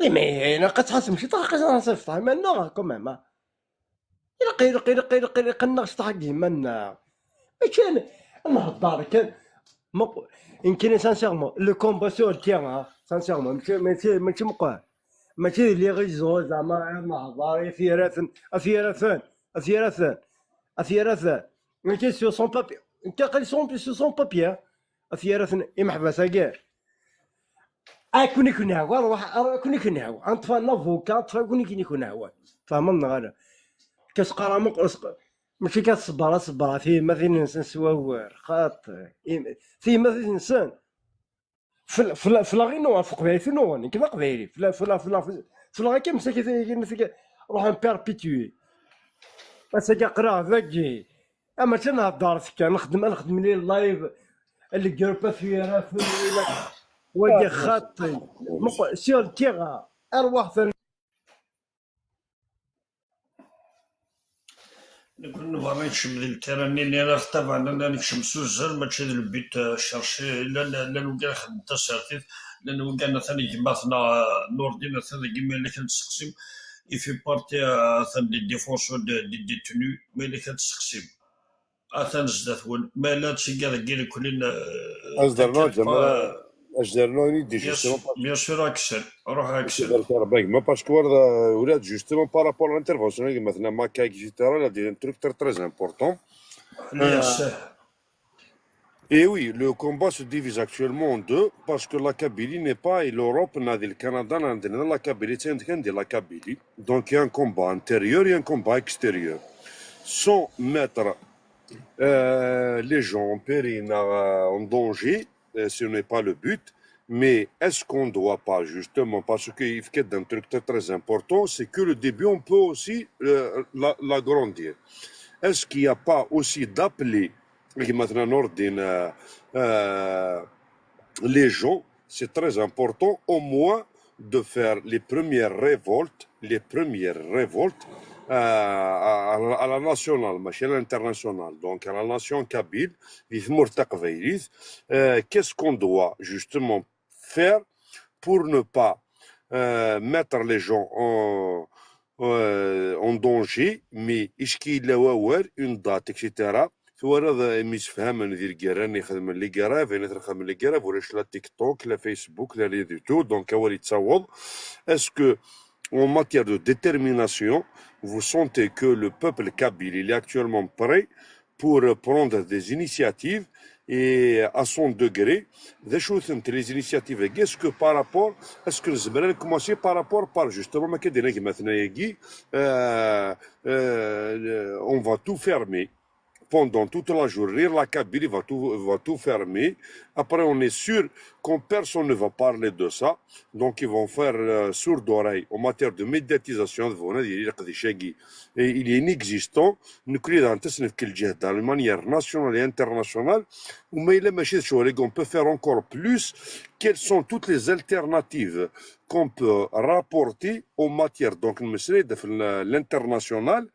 ما انا قتحس شي طاقه نصيفط منا كومام يلقي قناش طاقي منا كان نهضر كان ان كان سانسيرمون لو كومبا سور تيران سانسيرمون ماشي مقال ماشي لي غيزو زعما نهضر اثيرثان ماشي سو سون بابي انت قال سون بابي اثيرثان محبسه كاع كوني كنهوا روح كوني كنهوا انطفال لافوكا كوني كنهوا فهمنا غير كسقرا مقرص ماشي كتصبر في مثلا انسان سواور خاطر في مثلا انسان في لاغينو فوق بيثنون كذا قبيلي في لا كيما مساكي روح بيربيتوي بس كقرا ذاكي اما تنهضر فيك نخدم لي اللايف اللي جروب في وجه خاطي سير تيغا ارواح نكون باغي نشم ذي التيراني اللي انا طبعا انا نكشم سوزر ماشي ذي البيت شارشي لا وكان خدم تسارتيت لان وكان ثاني جماعتنا نور الدين ثاني كيما اللي كنتسقسم يفي بارتي ثاني دي ديفونسور دي ديتوني ما اللي كنتسقسم اثان زداثون ما لا تشي كاع كلنا أصدرنا جماعة أجدرنا يدي جوستومون بيان سور اكسل روح اكسل ما باسكو ولاد جوستومون بارابور لانترفونسيون مثلا ماكا اكزيتيرا لا دي ان تروك تري امبورطون Et oui, le combat se divise actuellement en deux parce que la Kabylie n'est pas et l'Europe n'a dit le Canada n'a dit la Kabylie c'est la Kabylie. Donc il y a un combat intérieur et un combat extérieur. Sans mettre les gens en péril, en danger, ce n'est pas le but. Mais est-ce qu'on ne doit pas, justement, parce qu'il y a un truc très, très important, c'est que le début, on peut aussi l'agrandir. Est-ce qu'il n'y a pas aussi d'appeler maintenant les gens, c'est très important, au moins de faire les premières révoltes à la nationale, ماشي à l'international, donc à la nation kabyle, qu'est-ce qu'on doit justement faire pour ne pas mettre les gens en danger, mais une date, etc. وراه ميسفهم ندير كيران يخدم لي كراف انا نخدم لي كراف ولاش لا تيك توك لا فيسبوك لا ريدو تو دونك هو اللي تصوض اسكو en matière de détermination vous sentez que le peuple kabyle il est actuellement prêt pour prendre des initiatives et à son degré les initiatives est-ce que par rapport est-ce que nous commencer par rapport par justement ما كدينا كيما ثنايا on va tout fermer pendant toute la journée, la Kabylie va tout fermer. Après, on est sûr que personne ne va parler de ça. Donc, ils vont faire sourde oreille en matière de médiatisation. Et il est inexistant. Nous créons de manière nationale et internationale. On peut faire encore plus. Quelles sont toutes les alternatives qu'on peut rapporter en matière donc l'international?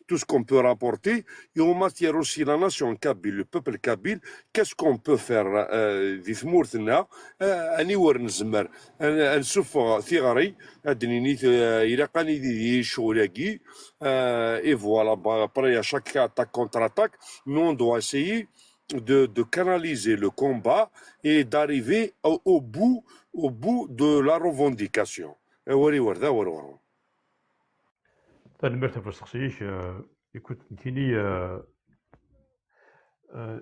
Tout ce qu'on peut rapporter, et en matière aussi la nation kabyle, le peuple kabyle, qu'est-ce qu'on peut faire في ثمورتنا أنيور نزمر نشوف ثغري أدنيني إلى قاني دي شولاكي et voilà après à chaque attaque contre-attaque nous on doit essayer de canaliser le combat et d'arriver au bout de la revendication. تنمرت في الشخصيش يكون كيني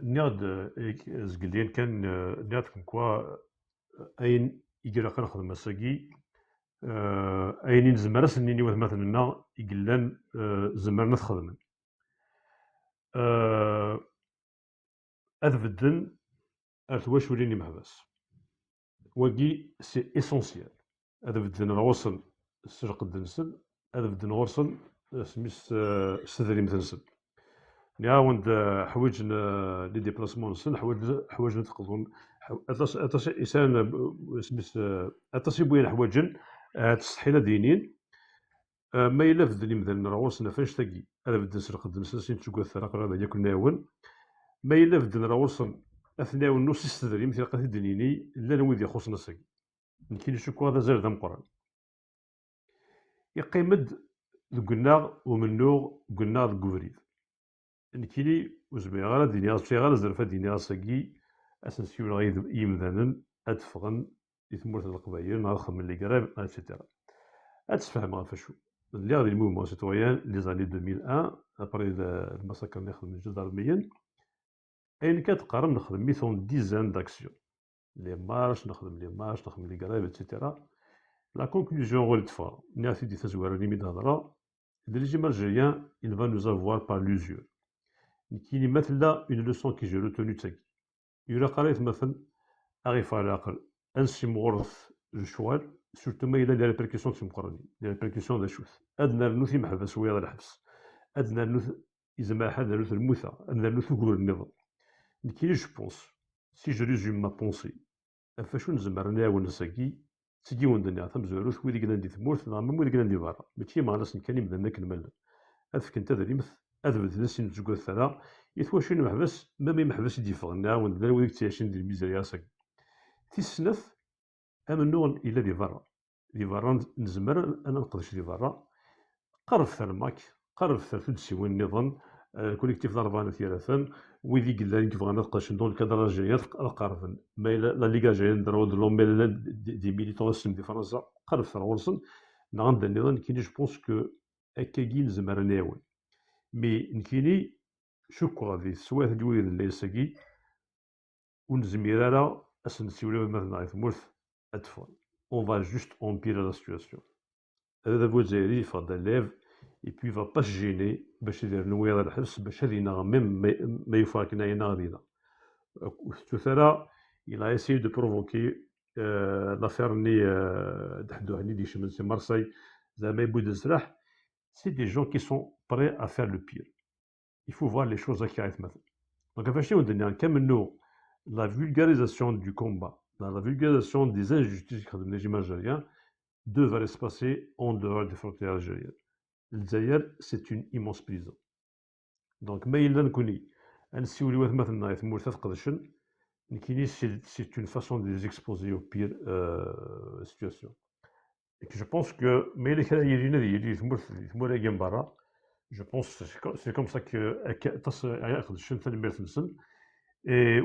نياد زقلين كان نياد كوا أين يجرا كنخدم الساقي أين نزمر سنيني مثلا يقلان زمرنا تخدم أذبدن أرتواش وليني محبس وكي سي إسونسيال أذبدن روصل السرق الدنسل هذا بدنا نورصل سميس استدري مثلا نعاود حوايج لي ديبلاسمون نسن حوايج نتقدون أتاش إنسان سميس أتاش بوين حوايجن تستحيل دينين ما إلا بدني مثلا روصنا فاش تاقي هذا بدنا نسرق الدنسل سين تشوكو الثراق هذا ياكل ناون ما إلا بدنا روصل أثناء النص استدري مثل قاتل دينيني لا نويد يخصنا ساقي نكين نشوكو هذا زاد مقرن يقيمد قلنا ومنو قلنا الكوفريد نكيني وزمي غالا ديني غاسبسي غالا زرفا ديني غاساكي اسنسيو غايد يمدانن ادفغن يثمورت القبايل نهار خدم لي كراب اتسيتيرا اتفهم غافاشو اللي غادي الموفمون سيتويان لي زاني 2001 ابري المساكر اللي خدم الجزء ضربيا اين كتقارن نخدم ميثون ديزان داكسيون لي مارش نخدم لي كراب اتسيتيرا La conclusion relève, Néafi dit Tazouara Limidadra, le régime algérien, il va nous avoir par l'usure. Qui nous met là une leçon que j'ai retenue de ça. Il y a قريت مثلا أعرف على العقل أنسي مغرف الشوال surtout ما إلى les répercussions تمقرني les répercussions داشوث أدنى النوثي محبس ويا الحبس أدنى النوث إذا ما حد النوث الموثى أدنى النوث يقولوا النظام. Qui je pense si je résume ma pensée فشو نزمر ناول نساكي تجي وندني عثم زوروث ويدي قلنا دي ثمورث نعم ويدي قلنا دي فارا ماشي مع ناس نكاني مدنا كنمل هذاك انت ذريمث اذبت ناس نتزكو الثرى يثواشي محبس ما محبس دي فغنا وندنا ويديك تياشين دي الميزانيه ساك تيسنث امنو الى دي فارا نزمر انا نقدرش دي فارا قرب ثرماك قرب ثرث سيوان النظام كوليكتيف ضربان ثلاثا ويدي قلنا كيف غنقاش ندون الكادر جايات القارفن ما لا ليغا جايين درود لومبيل دي ميليتون سم دي فرنسا قرب ثرولسن نغند النظام كيني جو بونس كو اكاكي نزمر ناول مي نكيني شكو غادي سواه الويد اللي ساكي ونزمير على اسنسيولو مثلا غير ثمورث ادفون اون فا جوست امبير لا سيتواسيون هذا بو زيري فدا ليف et puis il va pas se gêner باش يدير نويض الحبس باش هذينا ميم ما يفارقنا غادينا. Tout ça, il a essayé de provoquer l'affaire ni d'Hdouhani, di Chemin Marseille, Zama Boud Zrah, c'est des gens qui sont prêts à faire le pire. Il faut voir les choses qui arrivent maintenant. Donc, à on donne un la vulgarisation du combat, la vulgarisation des injustices que le régime algérien devrait se passer en dehors des frontières algériennes. Le Zaïre, c'est une immense prison. Donc, ما إلا نكوني نسيوليو مثلا يثمور ثلاث قرشن نكيني c'est une façon de les exposer aux pires situations. Et que je pense que mais les كلا يجينا يثمور أيام برا. Je pense que c'est comme ça que ياخذ الشن تنمير نسن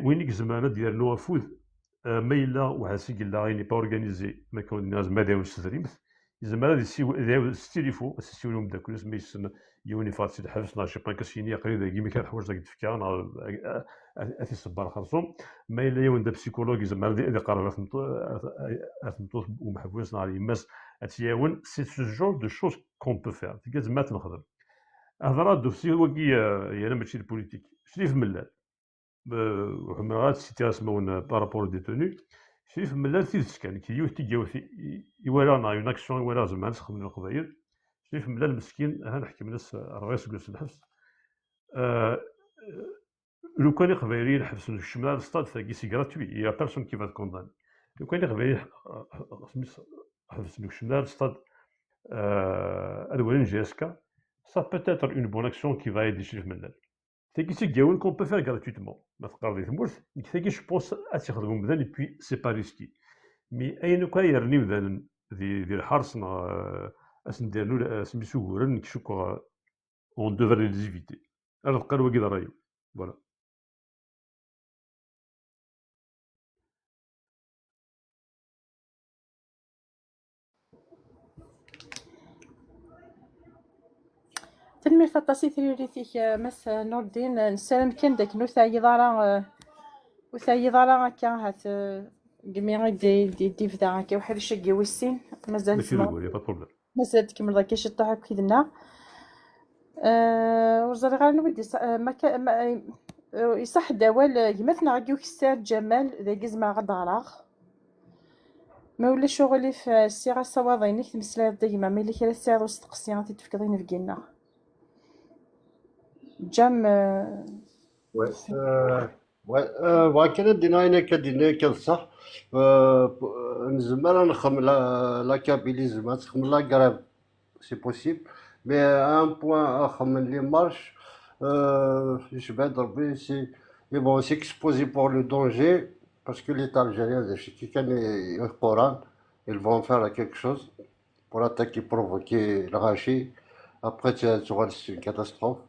وين زمانه ديالنا نفوذ ما إلا وحاسي قال لا غيني با اورغانيزي ما كون الناس ما داوش تدريمت زعما هذا ستيليفو سيولو مداك الناس ما يسن يوني فاتسي الحبس نا شي بان كاسيني قريب كيما كان حوايج داك التفكير نا اثي صبار خرصوم ما الا يون دا بسيكولوجي زعما اللي قرر اثمطوط ومحبوس نهار يماس اتياون سي سو جور دو شوز كون بو فير تلقى زعما تنخدم هضره دوسي وكي يعني ماشي البوليتيك شريف ملال وحمرات سيتي اسمون بارابور ديتوني شريف ملال تيدس كان كي تيجاوثي يولا اون اكسيون يولا زعما نسخدم من القبائل شريف ملال مسكين ها نحكي من الناس الرئيس جلس الحبس لو كان القبائليين يحبسوا الشمال ستاد ثاقي سي غراتوي يا بيرسون كي فات كوندان لو كان القبائليين حبسوا الشمال ستاد الولين جيسكا ça peut être une bonne action qui va aider Chérif Mellal. C'est qui qu'on peut faire gratuitement. Je pense à ce et puis c'est pas risqué. Mais il y a des harces on devrait les éviter. Alors, voilà. تنمي فطاسي ثريريتيك مس نور الدين نسالم كان داك نوثا يضارا وثا يضارا هكا هات قمي دي فدا هكا وحال شقي ويسين مازال مازال تكمل داك شي طاح كيدنا وزري غير نودي ما يصح دوال يمثنا غيو كسار جمال ذا قزما غداراغ ما ولا شغلي في السيره الصواضينك تمسلا ديما ملي كلا ساعه وستقسيان تتفكرين في قلنا جام وكان دينا كان صح نزمر نخم لا كابيلي زعما تخم لا غراب سي بوسيبل مي ان بوين اخم لي مارش يشبه ربي سي مي بون سي اكسبوزي بور لو دونجي باسكو ليتا الجيريان كي كان يقران ils vont faire quelque chose pour attaquer provoquer le rachis après c'est une catastrophe.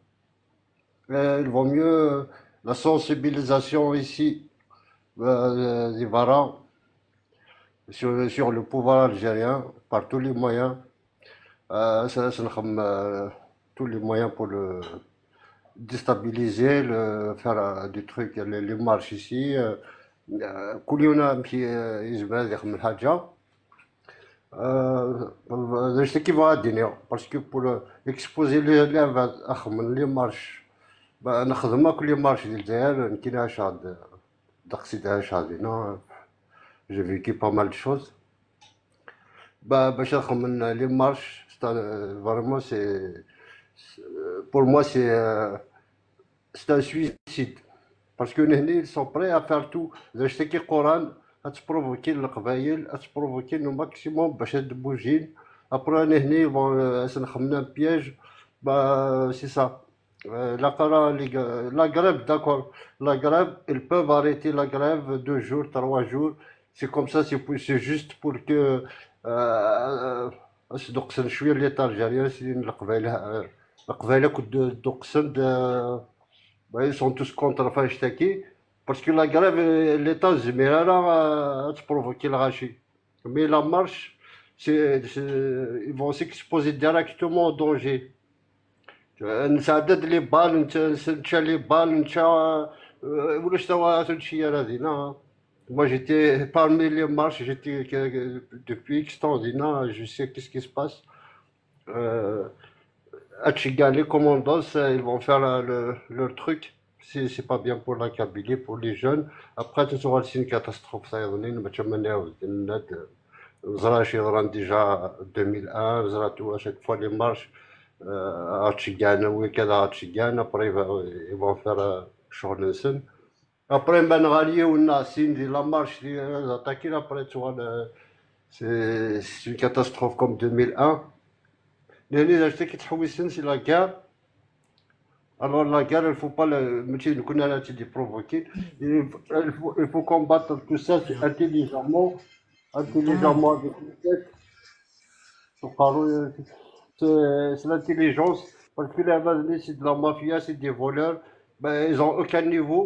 Il vaut mieux la sensibilisation ici des Varans sur le pouvoir algérien par tous les moyens. Tous les moyens pour le déstabiliser, faire des trucs, les marches ici. كل يوم يزبال يخدم الحاجة. نشتكي في الدنيا باسكو بور اكسبوزي لي اخمن لي مارش نخدم كل مارش ديال الجزائر مكايناش هاد داكسي داش هادينا جو فيكي با مال دو شوز باش نخمن لي مارش فريمون سي بور موا سي ان سويسيد باسكو هنا سون بري ا فار تو نشتكي قران تبروفوكي القبايل تبروفوكي نو ماكسيموم باش هاد بوجين ابرا هنا بون نخمنا بياج سي سا la grève, d'accord, la grève, ils peuvent arrêter la grève 2 jours, 3 jours, c'est comme ça, c'est juste pour que دوقسن شويه ليطا الجزائريين سيدين القبائله كنت دوقسن ils sont tous contre فاشتكي parce que la grève l'état زميرة تبروفوكي الغاشي mais la marche ils vont s'exposer directement au danger. نساعدد لي بال نتا لي بال نتا ولاش توا هادشي هذينا moi j'étais parmi les marches j'étais depuis X temps dina je sais qu'est-ce qui se passe هادشي كاع لي كوموندوس ils vont faire leur truc c'est pas bien pour la Kabylie, pour les jeunes. Après, c'est une catastrophe. Ça y est, ما تمناوش الناس زرا شي ضران ديجا 2001 زرا تو اشاك فوا لي مارش هاتشيغان وكذا هاتشيغان ابري يفون فير شغل نسن ابري من غاليو الناسين دي لا مارش دي زاتاكين ابري توال سي une catastrophe comme 2001 لأن جاتك تحويسن سي لا كار. Alors la guerre, il faut pas le provoquer. Il faut combattre tout ça intelligemment avec les têtes. C'est l'intelligence. Parce que les Amazoniens, c'est de la mafia, c'est des voleurs. Ben, ils ont aucun niveau.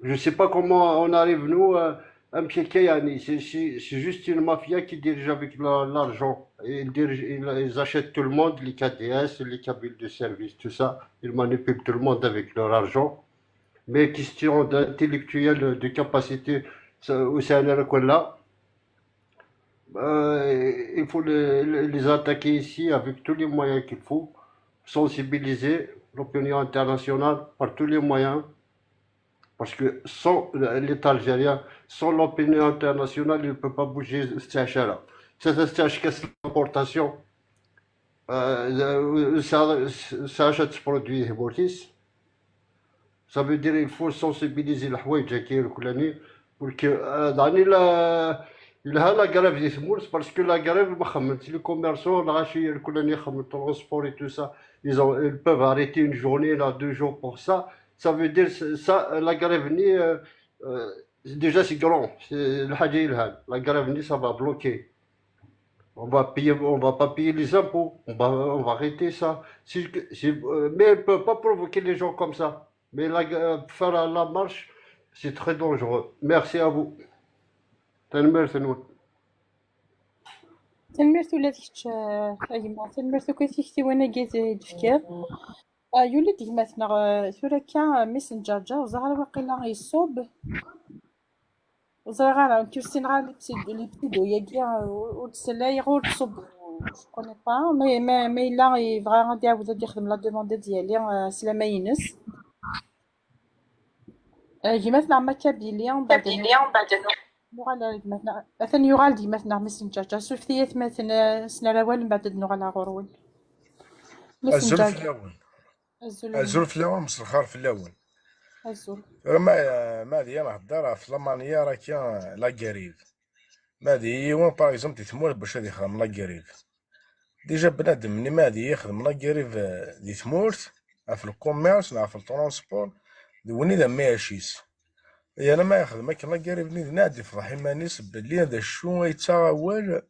Je sais pas comment on arrive, nous, à Mpieke Yani. C'est juste une mafia qui dirige avec l'argent. Ils achètent tout le monde, les KDS, les cabines de service, tout ça. Ils manipulent tout le monde avec leur argent. Mais question d'intellectuel, de capacité, au CNR, là, il faut les attaquer ici avec tous les moyens qu'il faut. Sensibiliser l'opinion internationale par tous les moyens. Parce que sans l'État algérien, sans l'opinion internationale, il ne peut pas bouger cet achat-là. C'est un casse l'importation. Ça achète ce produit Mortis. Ça veut dire qu'il faut sensibiliser les Houaïdja qui est le Koulani pour que il a la grève des Mours parce que la grève, les commerçants, le Koulani, le transport et tout ça, ils peuvent arrêter une journée, là, 2 jours pour ça. Ça veut dire ça, la grève déjà c'est grand, la grève ça va bloquer. On va pas payer les impôts, on va arrêter ça. Mais on ne peut pas provoquer les gens comme ça. Mais faire la marche, c'est très dangereux. Merci à vous. تنمرتو لا تيش أيما تنمرتو كيتيكتي وانا جيت تفكير يولي ديماتنا ثورا كان ميسنجر جا وزغال واقيلا يصوب وزغال غير كيرسين غير لي بتيدو ياكيا وتسلاي غير تصوب جو كوني با مي لا يبغى غادي يعاود يخدم لا دوموند ديالي سلامة ينس ديماتنا ما كابيليان بعد نوغال ديماتنا مثلا يوغال ديماتنا ميسنجر جا سوفتيات مثلا سنراوال من بعد نوغال غورول الزول ميسنجر في الأول الزول الزول في الأول مس الخار في الأول الزول ما هذه ما هضر في لمانيا راه كاين لا كاريف ما هذه وين باغ اكزومبل تيتمول باش هادي يخدم لا كاريف ديجا بنادم ملي ما هادي يخدم لا كاريف دي تمورت في الكوميرس في الترونسبور وني ذا ماشيس انا ما يخدم كان لا كاريف نادي فضح مانيس بلي هذا شو يتاول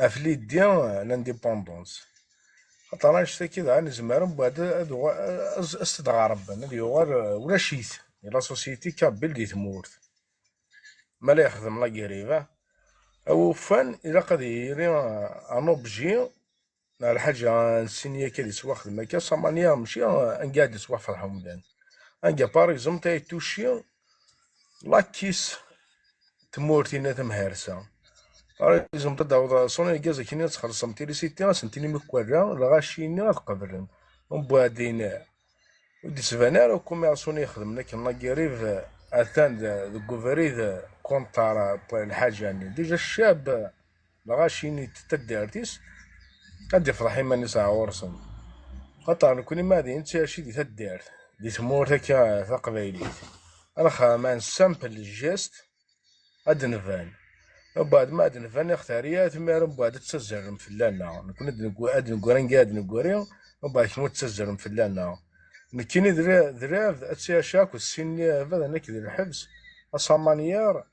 افلي ديال لانديبوندونس خاطر انا شتا كذا انا زمارم بعد استدغرب انا يوغر ولا شيت لا سوسيتي كابيل دي تمورت ما لا يخدم لا كاريفه او فان الى قد يري ان اوبجي الحاجه نسينيه كدي سوا خدمه كا صمانيه ماشي انقاد سوا في الحمدان انقا باغ اكزومبل تاي توشي لاكيس تمورتينا تمهارسه لازم تدعو صوني كازا كيني تخلص متيري سيتي سنتيني مكوارا لغاشيني غتقبلن ومن بعدين ودي سفانار وكوميرسون يخدم لكن لاكيريف اتان دو كوفري كونطار الحاجه يعني ديجا الشاب لغاشيني تدارتيس قد يفرح ماني ساعه ورسن خاطر كوني مادي انت شي دي تدارت دي تمور هكا ثقبيليت انا خامان سامبل جيست ادنفان وبعد ما ادن فاني اختاريات ما بعد تسجل فلانا نكون ادن كوران قاد نقوريو وبعد كنت تسجل فلانا نكيني ذراف اتساشاك والسن هذا نكذا الحبس الصمانيار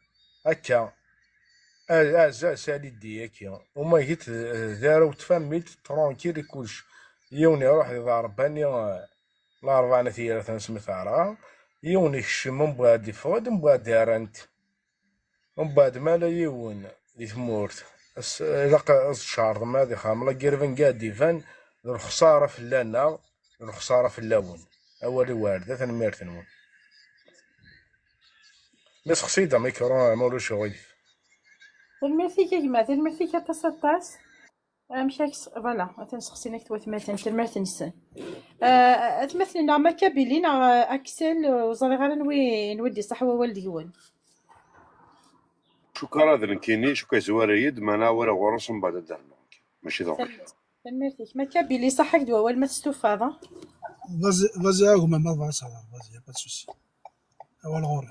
هكا سالي دياكيا وما جيت دار وتفهميت ترونكيل كلش يوني روح ضرباني الاربعه ثيرة سميت عرا يوني من بعد يفود من بعد دارنت ومن بعد ما لا يون دي تمورت لقى الشهر ما دي خاملا كيرفن قاد فان الخساره في اللانا الخساره في اللون اول وارده ثنمير نمون بس قصيده ميكرو مولو شغل تنمرتي كيما تنمرتي كتصطاس مشاكس فوالا تنسقسينك توثماتن تنمرت نسن تمثلنا ما كابيلين اكسل وزريغا نودي صح هو والدي هون. شو كرا كيني شو كيزوار يد معنا ورا غورس من بعد الدرنا ماشي دونك تنمرتك ما كابيلي صح هكذا اول ما تستفاض. Vas-y, ما va ça va, vas-y, y a pas de souci. أول غوري.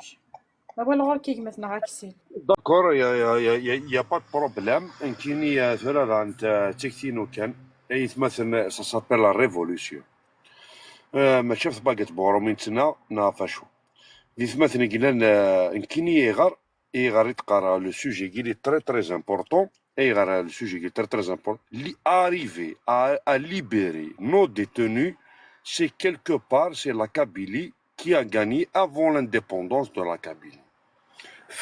اول غور كيك مثلا اكسل. داكور يا با بروبليم ان كيني ثرا انت تكتينو كان اي مثلا سا سابيل لا ريفولوسيون ما شفت باقت بورومين تنا نافاشو دي مثلا قلنا ان كيني يغار يتقرا لو سوجي كي لي تري تري امبورطون يغار لو سوجي كي تري تري امبورطون لي arriver à libérer nos détenus c'est quelque part c'est la Kabylie qui a gagné avant l'indépendance de la Kabylie.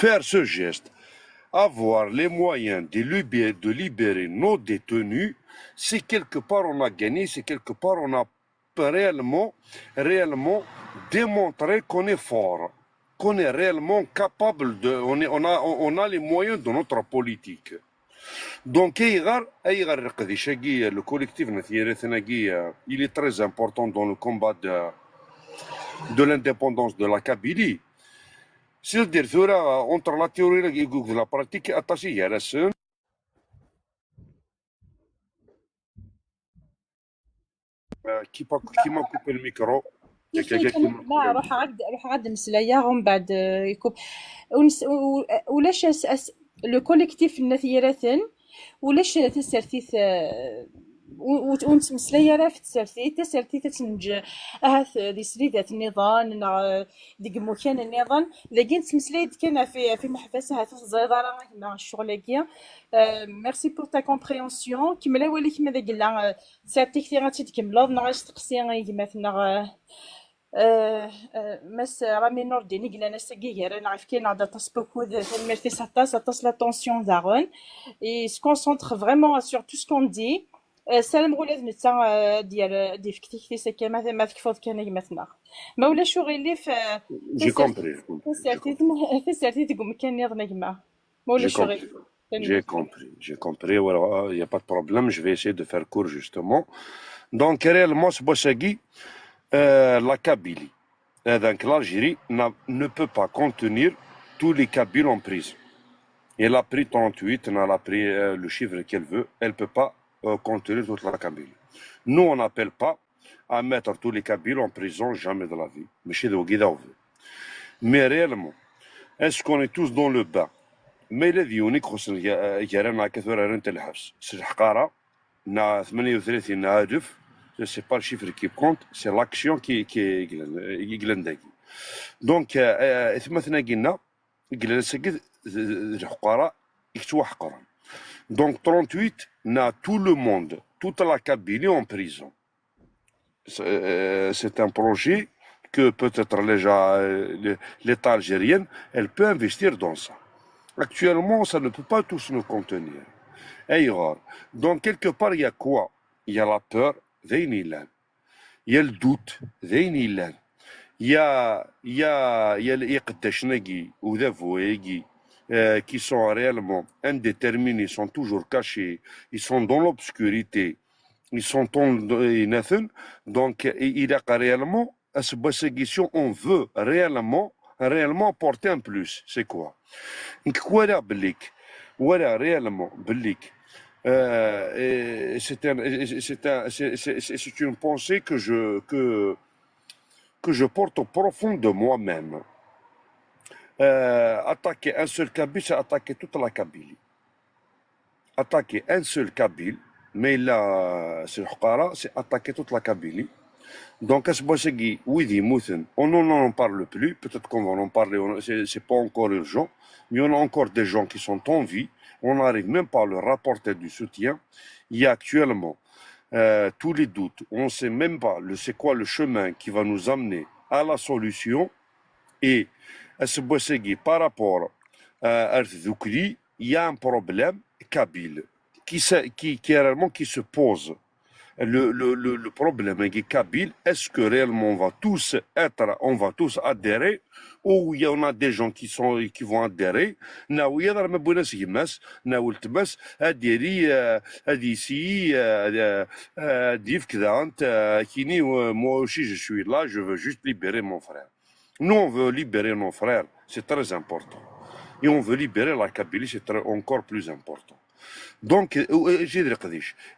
Faire ce geste, avoir les moyens de libérer nos détenus, c'est quelque part on a gagné, c'est quelque part on a réellement démontré qu'on est fort, qu'on est réellement capable de, on a les moyens de notre politique. Donc le collectif il est très important dans le combat de l'indépendance de la Kabylie. C'est-à-dire entre la théorie et la pratique attachée à la scène. Qui m'a coupé le micro? لا روح عاد مسلايا ومن بعد يكون ولاش لو كوليكتيف النثيرة ولاش تسرثيث ونتمسلايا راه في تسرثيث تنج هاث دي سريدات النظام ديك مكان النظام لكن تمسلايا كان في محفسه هاث الزيضه راه مع الشغل كيا ميرسي بور تا كومبريونسيون كيما لا ولي كيما ذاك لا ساعتي كثير تكمل ناقص تقسي مثلا مس رامي نور ديني قلنا نسقي غير نعرف كاين هذا تسبوكو الميرتي ساتاس لا طونسيون دارون اي سو كونسونطر فريمون سور تو سكون دي سلام غولاد نتا ديال فكتي سي كما ما تكفوض كان مثلا ما ولاش غير في جي كومبري في سيرتي تقوم كان نظن كما ما ولاش غير j'ai compris voilà il y a pas de problème je vais essayer de faire court justement donc réellement ce Bossagui la Kabylie donc l'Algérie ne peut pas contenir tous les Kabyles en prison. Elle a pris 38, elle a pris le chiffre qu'elle veut, elle peut pas contenir toute la Kabylie. Nous, on n'appelle pas à mettre tous les Kabyles en prison, jamais de la vie. Mais réellement, est-ce qu'on est tous dans le bain? Mais les vioniques, je ne sais pas le chiffre qui compte, c'est l'action qui est glendagi. Donc, donc 38 n'a tout le monde, toute la Kabylie en prison. C'est un projet que peut-être l'État algérien, elle peut investir dans ça. Actuellement, ça ne peut pas tous nous contenir. Donc quelque part, il y a quoi? Il y a la peur, il y a le doute, il y a l'iqdashnagi ou des qui sont réellement indéterminés, ils sont toujours cachés, ils sont dans l'obscurité, ils sont donc il y a réellement à ce question on veut réellement apporter un plus. C'est quoi? Voilà réellement Belik. C'est une pensée que je porte au profond de moi-même. Attaquer un seul Kabyle, c'est attaquer toute la Kabylie. Attaquer un seul Kabyle, mais là, c'est attaquer toute la Kabylie. Donc, on n'en parle plus, peut-être qu'on va en parler, c'est pas encore urgent, mais on a encore des gens qui sont en vie, on n'arrive même pas à leur rapporter du soutien. Il y a actuellement tous les doutes, on ne sait même pas c'est quoi le chemin qui va nous amener à la solution. Et par rapport à Arthdoukli, il y a un problème kabyle qui se pose. Le problème est Kabyle, est-ce que réellement on va tous adhérer, ou il y en a des gens qui vont adhérer, ناوي يضرب ما بوناس يماس ناوي التماس اديري اديسي ديف كذا انت كيني moi aussi je suis là, je veux juste libérer mon frère. Nous on veut libérer nos frères, c'est très important. Et on veut libérer la Kabylie, c'est encore plus important. Donc,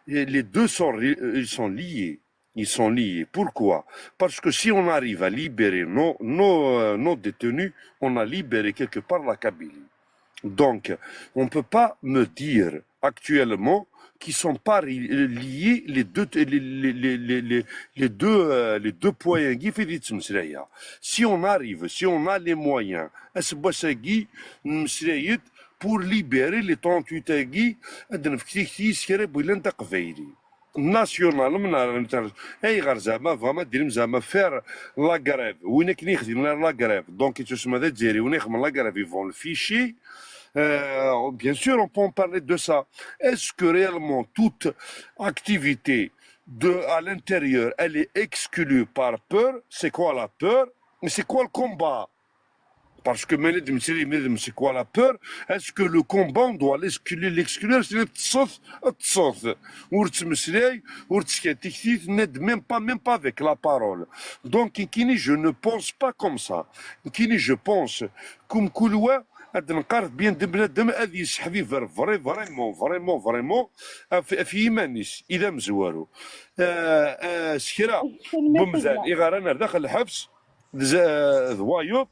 les deux sont liés. Ils sont liés. Pourquoi? Parce que si on arrive à libérer nos détenus, on a libéré quelque part la Kabylie. Donc, on ne peut pas me dire actuellement qu'ils ne sont pas liés les deux points. Si on arrive, si on a les moyens, pour libérer les 38 agis, national اي غير زعما فما دير زعما فير لا غريف وين كاين يخدم لا غريف دونك تسمى هذا الجزائري وين يخدم لا غريف يفون الفيشي bien sûr on peut en parler de ça. Est-ce que réellement toute activité à l'intérieur elle est exclue par peur? C'est quoi la peur? Mais c'est quoi le combat? Parce que c'est quoi la peur? Est-ce que le combat on doit l'exclure? Même pas avec la parole. Donc Kini, je ne pense pas comme ça. Kini, je pense comme Kouloua هاد نقارض بين بنادم هذه يسحبي فريمون في ايمانيس اذا مزوارو سكرا بمزال اغارنا داخل الحبس ضوايط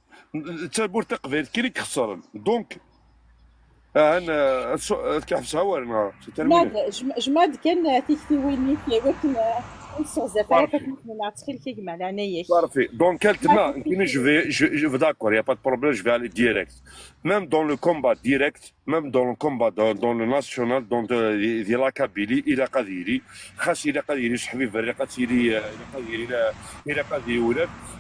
تابور تقفيل كي خسرن دونك انا كحبس هوارنا جماد كان تيكتي ويني ولكن Parfait. Donc, je vais d'accord, il n'y a pas de problème, je vais aller direct. Même dans le combat direct, même dans le combat dans le national, dans la Kabylie, il a Kadiri,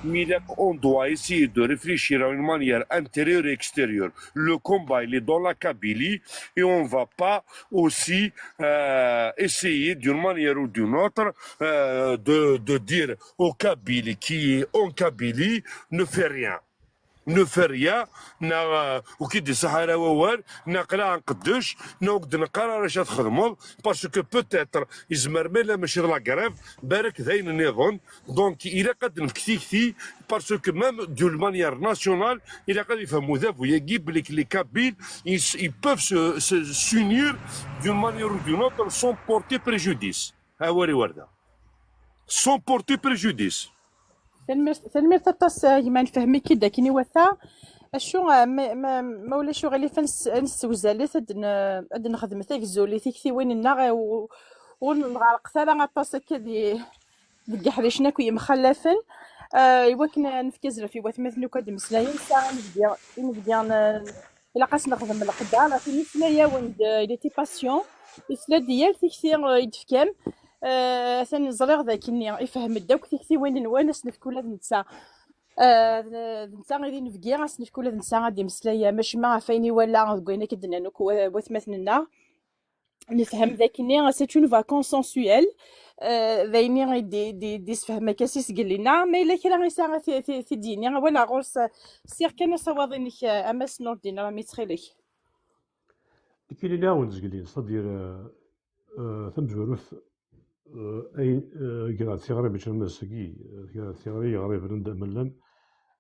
mais on doit essayer de réfléchir à une manière intérieure et extérieure. Le combat, il est dans la Kabylie et on ne va pas aussi essayer d'une manière ou d'une autre de dire au Kabylie qui est en Kabylie ne fait rien. Ne fait rien, وكي دي صحارى ووال نقرا نقدش نوقد نقرا راش تخدموا باسكو بوتيتر يزمر لا ماشي لا كريف بارك ذاين نظن دونك الى قد نكتي باسكو ميم دو مانيير ناسيونال الى قد يفهموا ذا ويجيب لك لي كابيل ils peuvent s'unir d'une manière ou d'une autre sans porter préjudice. ها وري ورده sans porter préjudice. ثنمير تطاس يما نفهمي كي كيني وثا اشو ما ولا شو غالي فنسوزالي اد نخدم تاك زولي تيكتي وين النغ ونغرق ثلا غطاس كدي دكحريشنا كي مخلفن ايوا كنا نفكزر في وثمثنو كد مسلايين ساعه نبدي الا قاس نخدم القدار في مسلايا وند لي تي باسيون اسلا ديال تيكتي يدفكام ثاني زريغ ذاك اني يفهم الدوك تيكتي وين نوانس نفكو لا نسا نتا غادي نفكي غاس نفكو لا نسا غادي مسلايا ماشي ما فايني ولا كوينا كدنا نوك وثمثنا نفهم ذاك اني سي اون فاكون سونسويل ذايني غادي دي فهم كاسيس قال لنا ما الا كرا غيسا في ديني ولا غورس سير كان صواضينك اماس نور دينا راه ميتخيلك كاين اللي عاود زقلين صدير ثم جوروث اي قرات ثغري باش نمسكي قرات ثغري غريب نبدا ملم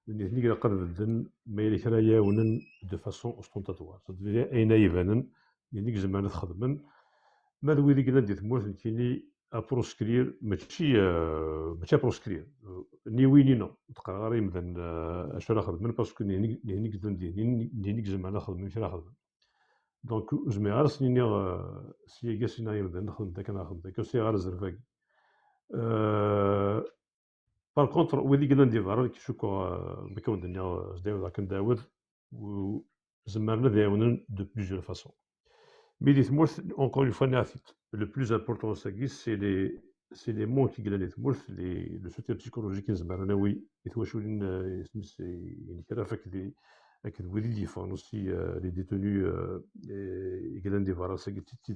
من هني قرب الدن ما يلي كرا ياونن دو فاسون اوستونتاتوار صدير اين يبانن يعني زمان تخدمن ما ذوي اللي قلنا ديت مورث كيني ابروسكرير ماشي بروسكرير ني ويني نو تقاري مثلا اش راه خدمن باسكو ني قدام ديالي زمان خدمن ماشي راه خدمن دونك جميع سنين سي كاسينا يبدا نخدم داك ناخذ داك سي غير زرفاك بار كونتر ويلي قلنا ندير كي شوكو بكون الدنيا زداو ذاك نداود و زمرنا دايونن دو بليزيور فاسون مي دي تمورث اونكور اون فوا نافيت لو بلوز امبورطون ساكي سي لي مون كي قلنا لي تمورث لي لو سوتيان بسيكولوجيك زمرنا وي يتواشولين يسمس يعني كرا فاك دي لكن ولي اللي يفون اوسي لي ديتوني يقلن دي فارا ساكي تي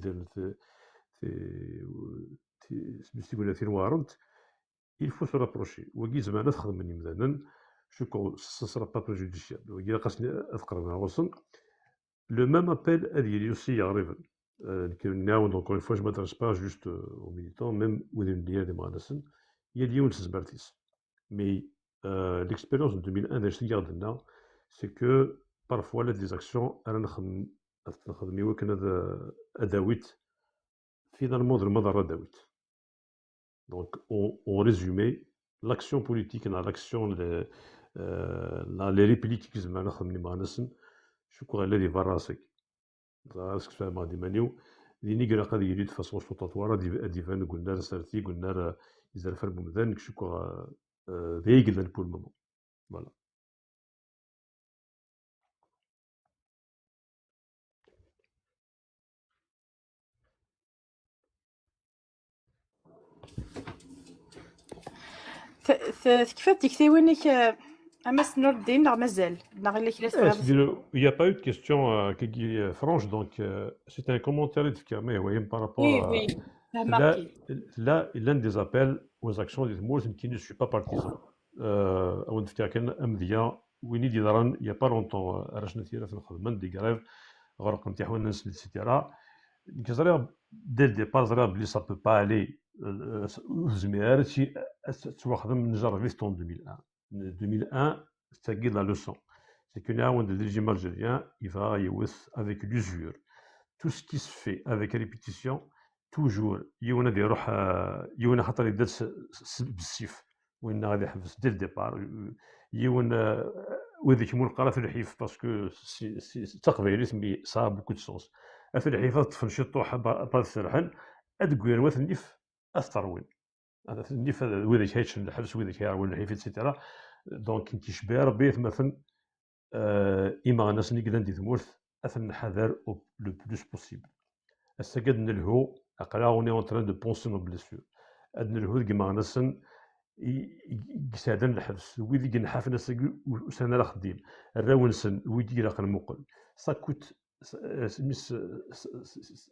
تيقول ثير وارنت il faut se rapprocher وكي زعما تخدم مثلا شكون سسرا با بريجوديسيال وكي خاصني اذكر مع وصل لو ميم ابل هذه اللي يوسي غريبا نعاود اونكور فوا جو مادريس با جوست او ميليتون ميم وذين ديال دي مانسن هي اليوم تزبرتيس مي l'expérience de 2001 داش تيغدنا سي كو بارفوا لا دي زاكسيون انا نخدم يمكن هذا اداويت finalement de المضر داويت. Donc en résumé, l'action politique et l'action les répliques qui زعما نخدم مع ناس شكون الذي فراسك راسك فاهم غادي مانيو ليني كرا قد يريد فاصون سوطاتوار هادي فان قلنا رسالتي قلنا يزال فرب مدان شكون ريغل بور المومون فوالا. تكفى تكتيوينك امس نور الدين نغ مازال نغ الا كلا il n'y a pas eu de question qui est franche donc c'est un commentaire mais oui par rapport là l'un des appels aux actions des mots qui ne suis pas partisan او نفتكر كان امذيه وين يدي دران il y a pas longtemps رشنا ثيرا في الخدمه دي غريف غرق نتاعو الناس ايتترا كزرا دير ديبار زرا بلي سا بو با الي زمير شي تخدم نجرب في 2001 تاكي لا لوسون c'est que now le régime algérien il va avec l'usure tout ce qui se fait avec répétition toujours يونا يروح يونا خاطر يدرس بالسيف وين غادي يحبس دير ديبار يونا وذيك مول قرا في الحيف باسكو تقبيلي سمي صا بوكو دو سونس في الحيفه طفل شي طوح بار السرحل ادكوير وثنيف اثروين هذا النيف وذيك هيتش الحبس وذيك ولا الحيف ايتترا دونك انت شبيه ربي مثلا إما ناس اللي قدام دي ثمورث أثن حذر لو بلوس بوسيبل السجد نلهو أقرا اوني اون تران دو بونسي نو بليسيور أد نلهو كيما ناسن يساعدن الحبس ويدي كنحاف ناس وسنا لا خديم الراونسن ويدي راه المقل سا كوت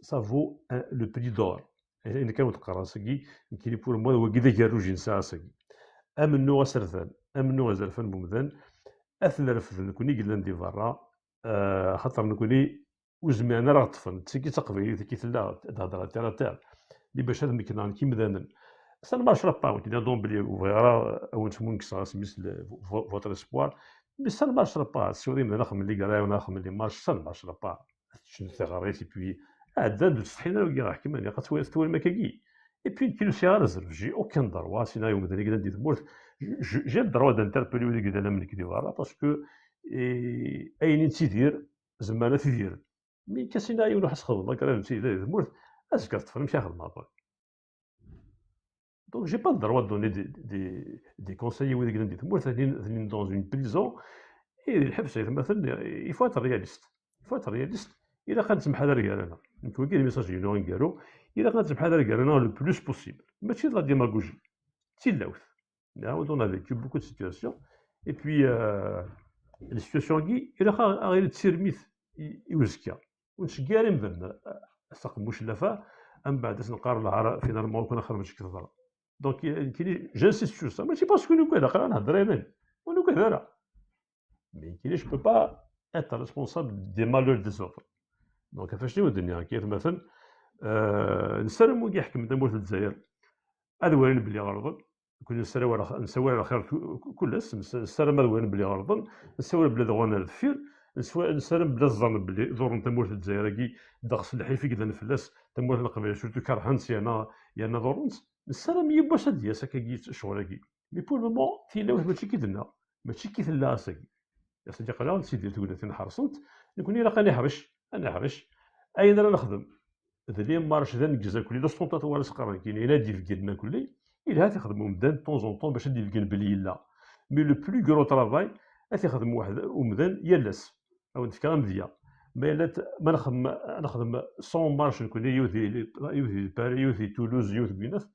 سا فو لو بري دور إن كانوا تقرا ساكي كاين بور موا هو كذا كاروجين ساعه ساكي امنو غسرثان امنو غزرفان بومدان اثنا رفض نكوني قلنا ندي برا خاطر نكوني وزمعنا راه طفن تسكي تقبيلي تكي تلا تهضر تاع اللي باش هذا مكنان كي مدانا سان مارش لا با كي دون بلي فيرا او نسمون كسا سميس فوتر اسبوار مي سان مارش لا با سوري من نخدم اللي قراي ونخدم اللي مارش سان مارش لا با شنو ثغريتي بي عداد تستحينا وكي راه كيما اللي قتوي مكاكي اي بي كيلو سي ريزرف جي اوكان دروا سينا يوم ذلك ندي ثمورت j'ai le droit d'interpeller les gens qui disent parce que أين تيدير زعما تيدير مي كاسينا يقولوا حس خدمة كلام تيدير مورت أسكر تفهم مش ياخذ مع donc j'ai pas le droit de donner des conseils ou des grandes مورت dans une prison et الحبس مثلا il faut être réaliste إلا كانت تسمح هذا رجالنا نكون كاين ميساج ينو نقالو إلا كانت تسمح هذا رجالنا لو بلوس بوسيبل ماشي لا ديماغوجي تيلاوث. On a vécu beaucoup de situations. Et puis, les situations qui, il a arrêté de s'irmith, il y a on se gagne même, ça ne bouge la fa, un bas de ce qu'on parle finalement qu'on a fait avec ça. Donc, j'insiste sur ça. Mais c'est parce que nous quoi, d'accord, on a drainé, on nous quoi là. Mais je peux pas être responsable des malheurs des autres. Donc, à faire au dernier enquête, مثلا, نسلم وجه حكم دموع الجزائر. هذا وين بلي غلط. كنا نسوي على خير كلش نسالم هذا وين بلي غلطن نسوي بلا دغوانا الدفير نسالم بلا الظن بلي دور نتموت الجزائر كي دغس الحيفي كذا نفلس تموت القبيله شفتو كارهانس يانا دورنس نسالم يباش هادي ساكي شغل كي مي بور مومون تيلاوث ماشي كي درنا ماشي كي لا ساكي يا سيدي قال سيدي تقول لي نحرصت نكون الا قال انا حرش اين انا نخدم ذلي مارش ذا نجزا كلي لو سطونطات ولا سقرا كاين ينادي في كلمه كلي il a يخدموا مدان طون زون طون باش يلقى بلي لا مي لو بلو غرو ترافاي يخدم واحد ومدان يلس او نفكر مزيان ما نخدم 100 مارش نكون يوثي باري يوثي تولوز يوث بيناث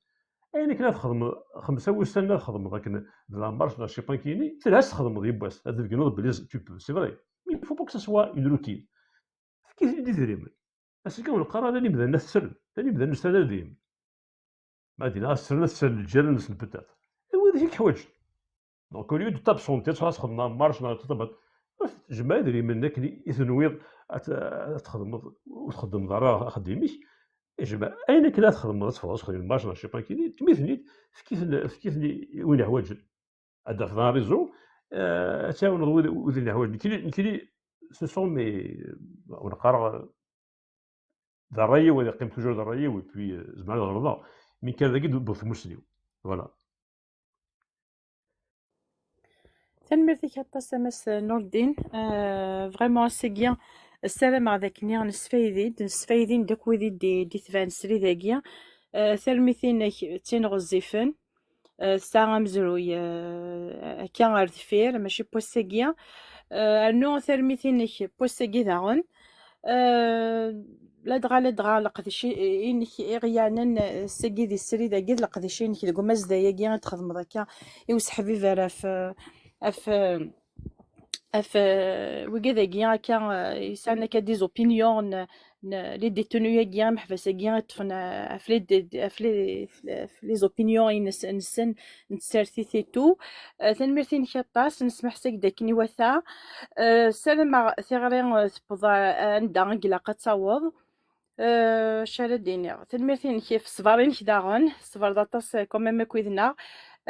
يعني كنا نخدم 5 سنين نخدم ذاك لا مارش لا شي با كيني ثلاث تخدم ديباس هذا الكنوض بلي تو بو سي فري مي فو با كو سوا اون روتين كيف دي دريم اسكو القرار اللي بدا الناس تسلم اللي بدا الناس ديم ما دينا السنة الرجال نسن بتات ايوا هذيك الحوايج دونك اوليو دو تابسونتي تخدم مارش تطبط جمع يدري منك يثنويض تخدم ضرا خديميك جمع اين كلا تخدم تفرس خدم مارش شي با كيني تميثني فكيثني وين حوايج هذا في ريزو تاون وذين حوايج كيلي سو سون مي ونقرا ذريه ولا قيم توجور ذريه وبي زعما الغلطه مي كان ذاك بوث مسلم فوالا تنمرتي كطاس مس نور الدين فريمون سي بيان السلام هذاك نيا نسفايدين داك ويدي دي تبان سري داكيا ثلميثين تين غزيفن ساعة مزروي كان غير دفير ماشي بوسيكيا نو ثلميثين بوسيكي داغن لا دغا لقدشي انك غيانا سكي دي السري داكي لقدشي انك دغ مزدايا كي تخدم داكا يوسحبي فيرا اف وكذا كيا كان يسالنا كدي زوبينيون لي ديتونيو كيا محبسه كيا طفن افلي لي زوبينيون نسن نتسرتي تو تنمرتين كطاس نسمح سك داكني وثا سلام ثغرين تبضا عندها قلاقه تصاوض شالا دينير تنمرتين كيف صفارين كداغن صفار داطاس كوميم كويدنا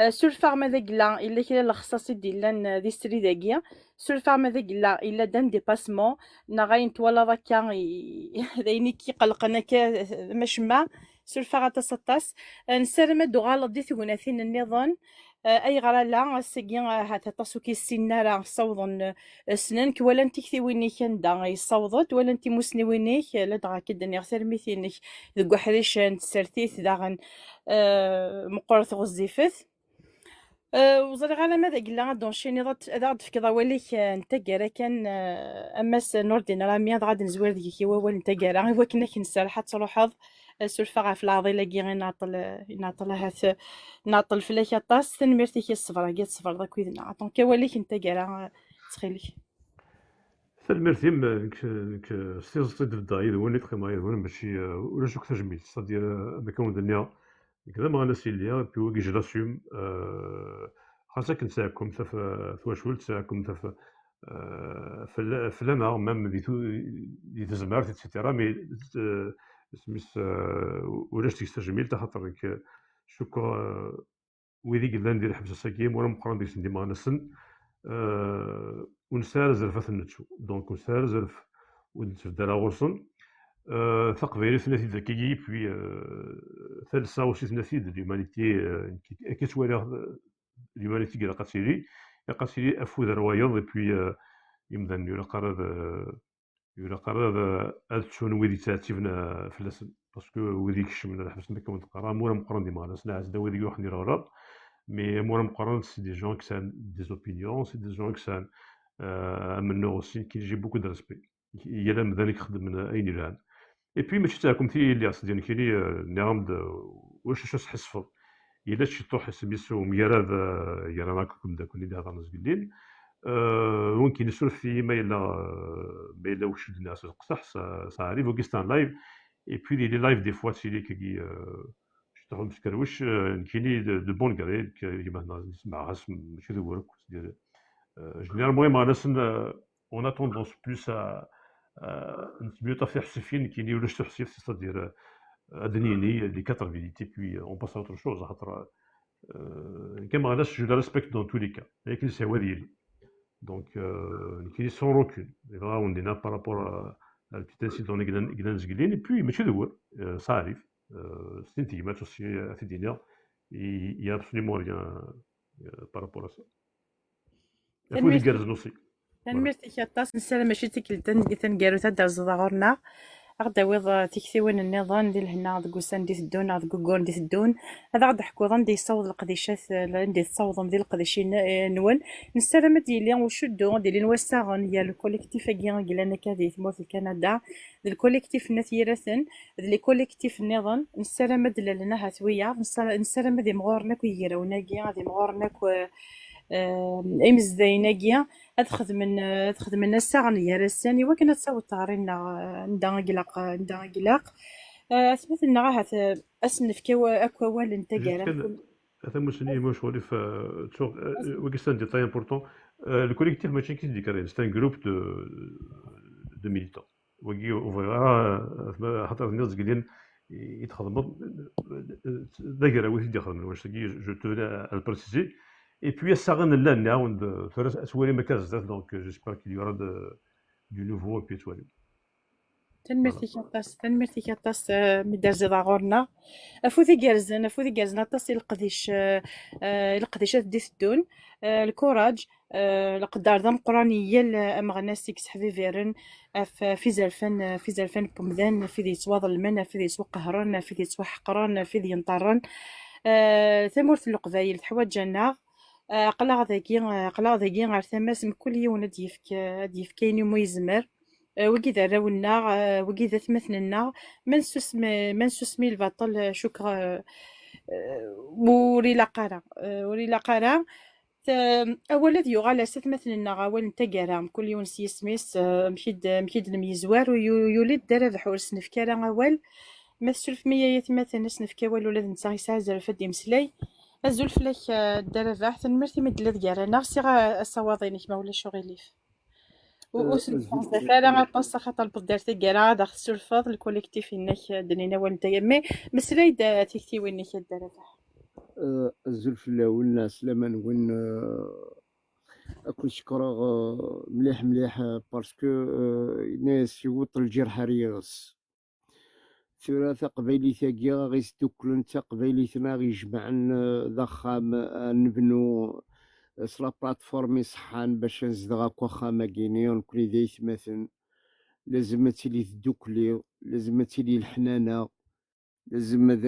سور فارما ذاك لا الا كاين الخصاصي ديال دي ستري داكيا سور فارما ذاك لا الا دان ديباسمون نا غاين تولا داكا دايني كيقلقنا ماشما سور فارا تاسطاس نسرم دو غلط دي ثغناثين النظام اي غرا لا سكين هاتا تاسو كي السنه راه صوضن سنانك ولا انت كثي ويني كان دا يصوضت ولا انت مسني وينيك لا دغا كدني غسر ميثينك دغ حريشان تسرتيث داغن مقرث غزيفث وزري على ماذا قلنا دونشيني ضاد في كذا وليك انت كرا كان اماس نوردين راه ميا غادي نزوير ديك هو انت كرا هو كنا كنسال حتى تروح سلفا في العضي لاكي غير نعطل هاث نعطل فلاك طاس تنمرتي كي الصفر كي الصفر داك ويدنا دونك وليك انت كرا تخيلي تنمرتي نك سيزطي دايد وني تخيما يدون ماشي ولا شوك تجميل صدير مكون الدنيا كذا ما غنسي ليا بيو كي جلاسيوم خاصك نساعدكم في تواشول تساعدكم في لنا مام دي تزمار تيتيرا مي سميس ولاش تستجميل تخاطرك شوكا ويدي قلنا ندير حبس ساكيم ولا مقرن ديك سندي ما غنسن ونسال زرفة النتشو دونك نسال زرف ونتبدا لا غرسن ثقافي ثلاثي ذكي بي ثالثة وسي ثلاثي ليومانيتي كتوالي ليومانيتي كاع قاسيري افوذ روايض بي يمدن يلا قرر اتشون ويدي تاتيفنا فلسن باسكو ويدي كشمنا الحبس مكا متقرا مورا مقرن ديما ناس ناس ويدي يروح ندير غلط مي مورا مقرن سي دي جون كسان دي زوبينيون سي دي جون كسان منو اوسي كي يجي بوكو دو ريسبي يلا مذلك خدم من اين الان اي بي ماشي تاعكم في اللي اصلا ديال كيني نعم واش تحسفوا الا شي طوح سميتو ميراد يرا راكم داك اللي هضر ناس قليل ممكن نسولف في ما الا واش الناس قصح صاري وكيستان لايف اي بي لي لايف دي فوا سي لي كي شتو مسكروش كيني دو بون غري كيما نسمع اسم ماشي دو ديال جينيرالمون ما ناس اون اتوندونس بلوس نتبيو في حسفين كيني ولا شتو حسيف c'est-à-dire ادنيني لي كاتر فيديتي بي اون باس اوتر شوز خاطر كما غاداش جو لا ريسبكت دون تو لي كا لكن سي هو ديالي دونك كاين سون روكول فغا وندينا بارابور البيت انسيدون اللي نزقلين اي بي ماشي دور صاريف سنتي ما توسي في الدنيا يا ابسوليمون ريان بارابور سا الفولي كارز نوسي تنمرتي كطاس نسال ماشي تنقالو تدار زداغورنا غدا ويض تكثيون النظام ديال هنا دكوسان دي تدون دكوكون دي تدون هذا غدا حكوضان دي صوض القديشات عندي تصوضهم ديال القديشين نون نسلم ديالي وشدو ديال نوساغن ديال الكوليكتيف كيان قلنا كادي ثمو في كندا الكوليكتيف نثيرثن لي كوليكتيف النظام نسلم دلالنا هاتويه نسلم دي مغورنا كيراونا كيا دي مغورنا امزدايناكيا ادخذ من الساعه يا رساني وكنا تصاوت طارينا ندا قلاق مثلنا غاها أسنف كوا أكوا والن Juste تقارا كان هذا مسني مش ولي في شغل وكيستان دي تاي امبورطون le collectif ماشي كي ديكاري c'est un groupe de militants وكي وفيغا حتى الناس قاعدين يتخدموا دايره واش يدخل واش تجي جو tenais à le préciser et puis الساغن لا نعاود ثلاث اسوالي ما كاز donc j'espère qu'il y aura du nouveau et puis توالي تنمرتي كاطاس مدرزي ضاغورنا افوذي جارزن اطاس القديش دي الدون الكوراج القدار ذا مقرانية امغناسيك سحفي فيرن في زلفن بومذان في ذي تواضل المنا في ذي سوق قهران في ذي حقران في ذي ينطران ثمورث القبايل تحوجنا قلا ذاكي غير ثماس كل يوم ديف كاين يوم يزمر وكذا راولنا وكذا ثمثلنا منسوسمي البطل شكرا وري لا قرا اول ذي يغال ست مثلنا غاول نتا كل يوم سيسميس مشيد الميزوار ويولد درا حورس نفكارا اول مسلف مية مثلا سنفكا والو ولاد نتا يسعى زرفه دي مسلاي الزلف لك درا ثنمرتي مدلا ديالنا صيغه الصواضينك ما ولا شغيليف فعلا غطاس خاطر بدرتي كرا داخل السلفاض الكوليكتيف انك دنينا والنتايا مي مسلاي تيكتي وينك دار الزلف الاول الناس لما نقول اكل شكرا مليح باسكو ناس يوط الجرح رياس ثلاثة قبيلي ثاقيا غيستوكلن تا قبيلي ثنا غيجمعن ضخام نبنو سلا بلاتفورم يصحان باش نزدغا كوخا ماكيني ونكوني ذا يثمثن لازم تيلي تدوكلي لازم تيلي الحنانة لازم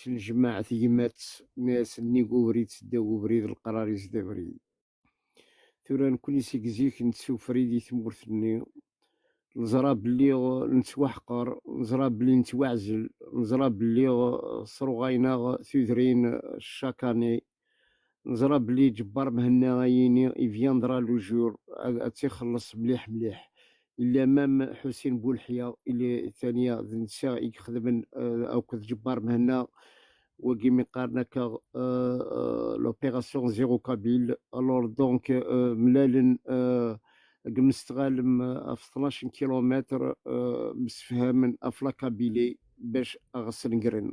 تنجمع ثيمات ناس نيقو بريد سداو بريد القرار يزدا بريد ثورا نكوني سيكزيك نتسو فريدي ثمورثني نزرا بلي نتوحقر نزرا بلي نتوعزل نزرا بلي صروغاينا ثوذرين الشاكاني نزرا بلي جبار مهنا غايني يفياندرا لو جور تيخلص مليح الا مام حسين بولحيا اللي ثانيه نساء يخدم او كذ جبار مهنا وكي مقارنه ك لوبيراسيون زيرو كابيل الور دونك ملالن مستغالم في 12 كيلومتر مسفهما افلا كابيلي باش اغسل نقرن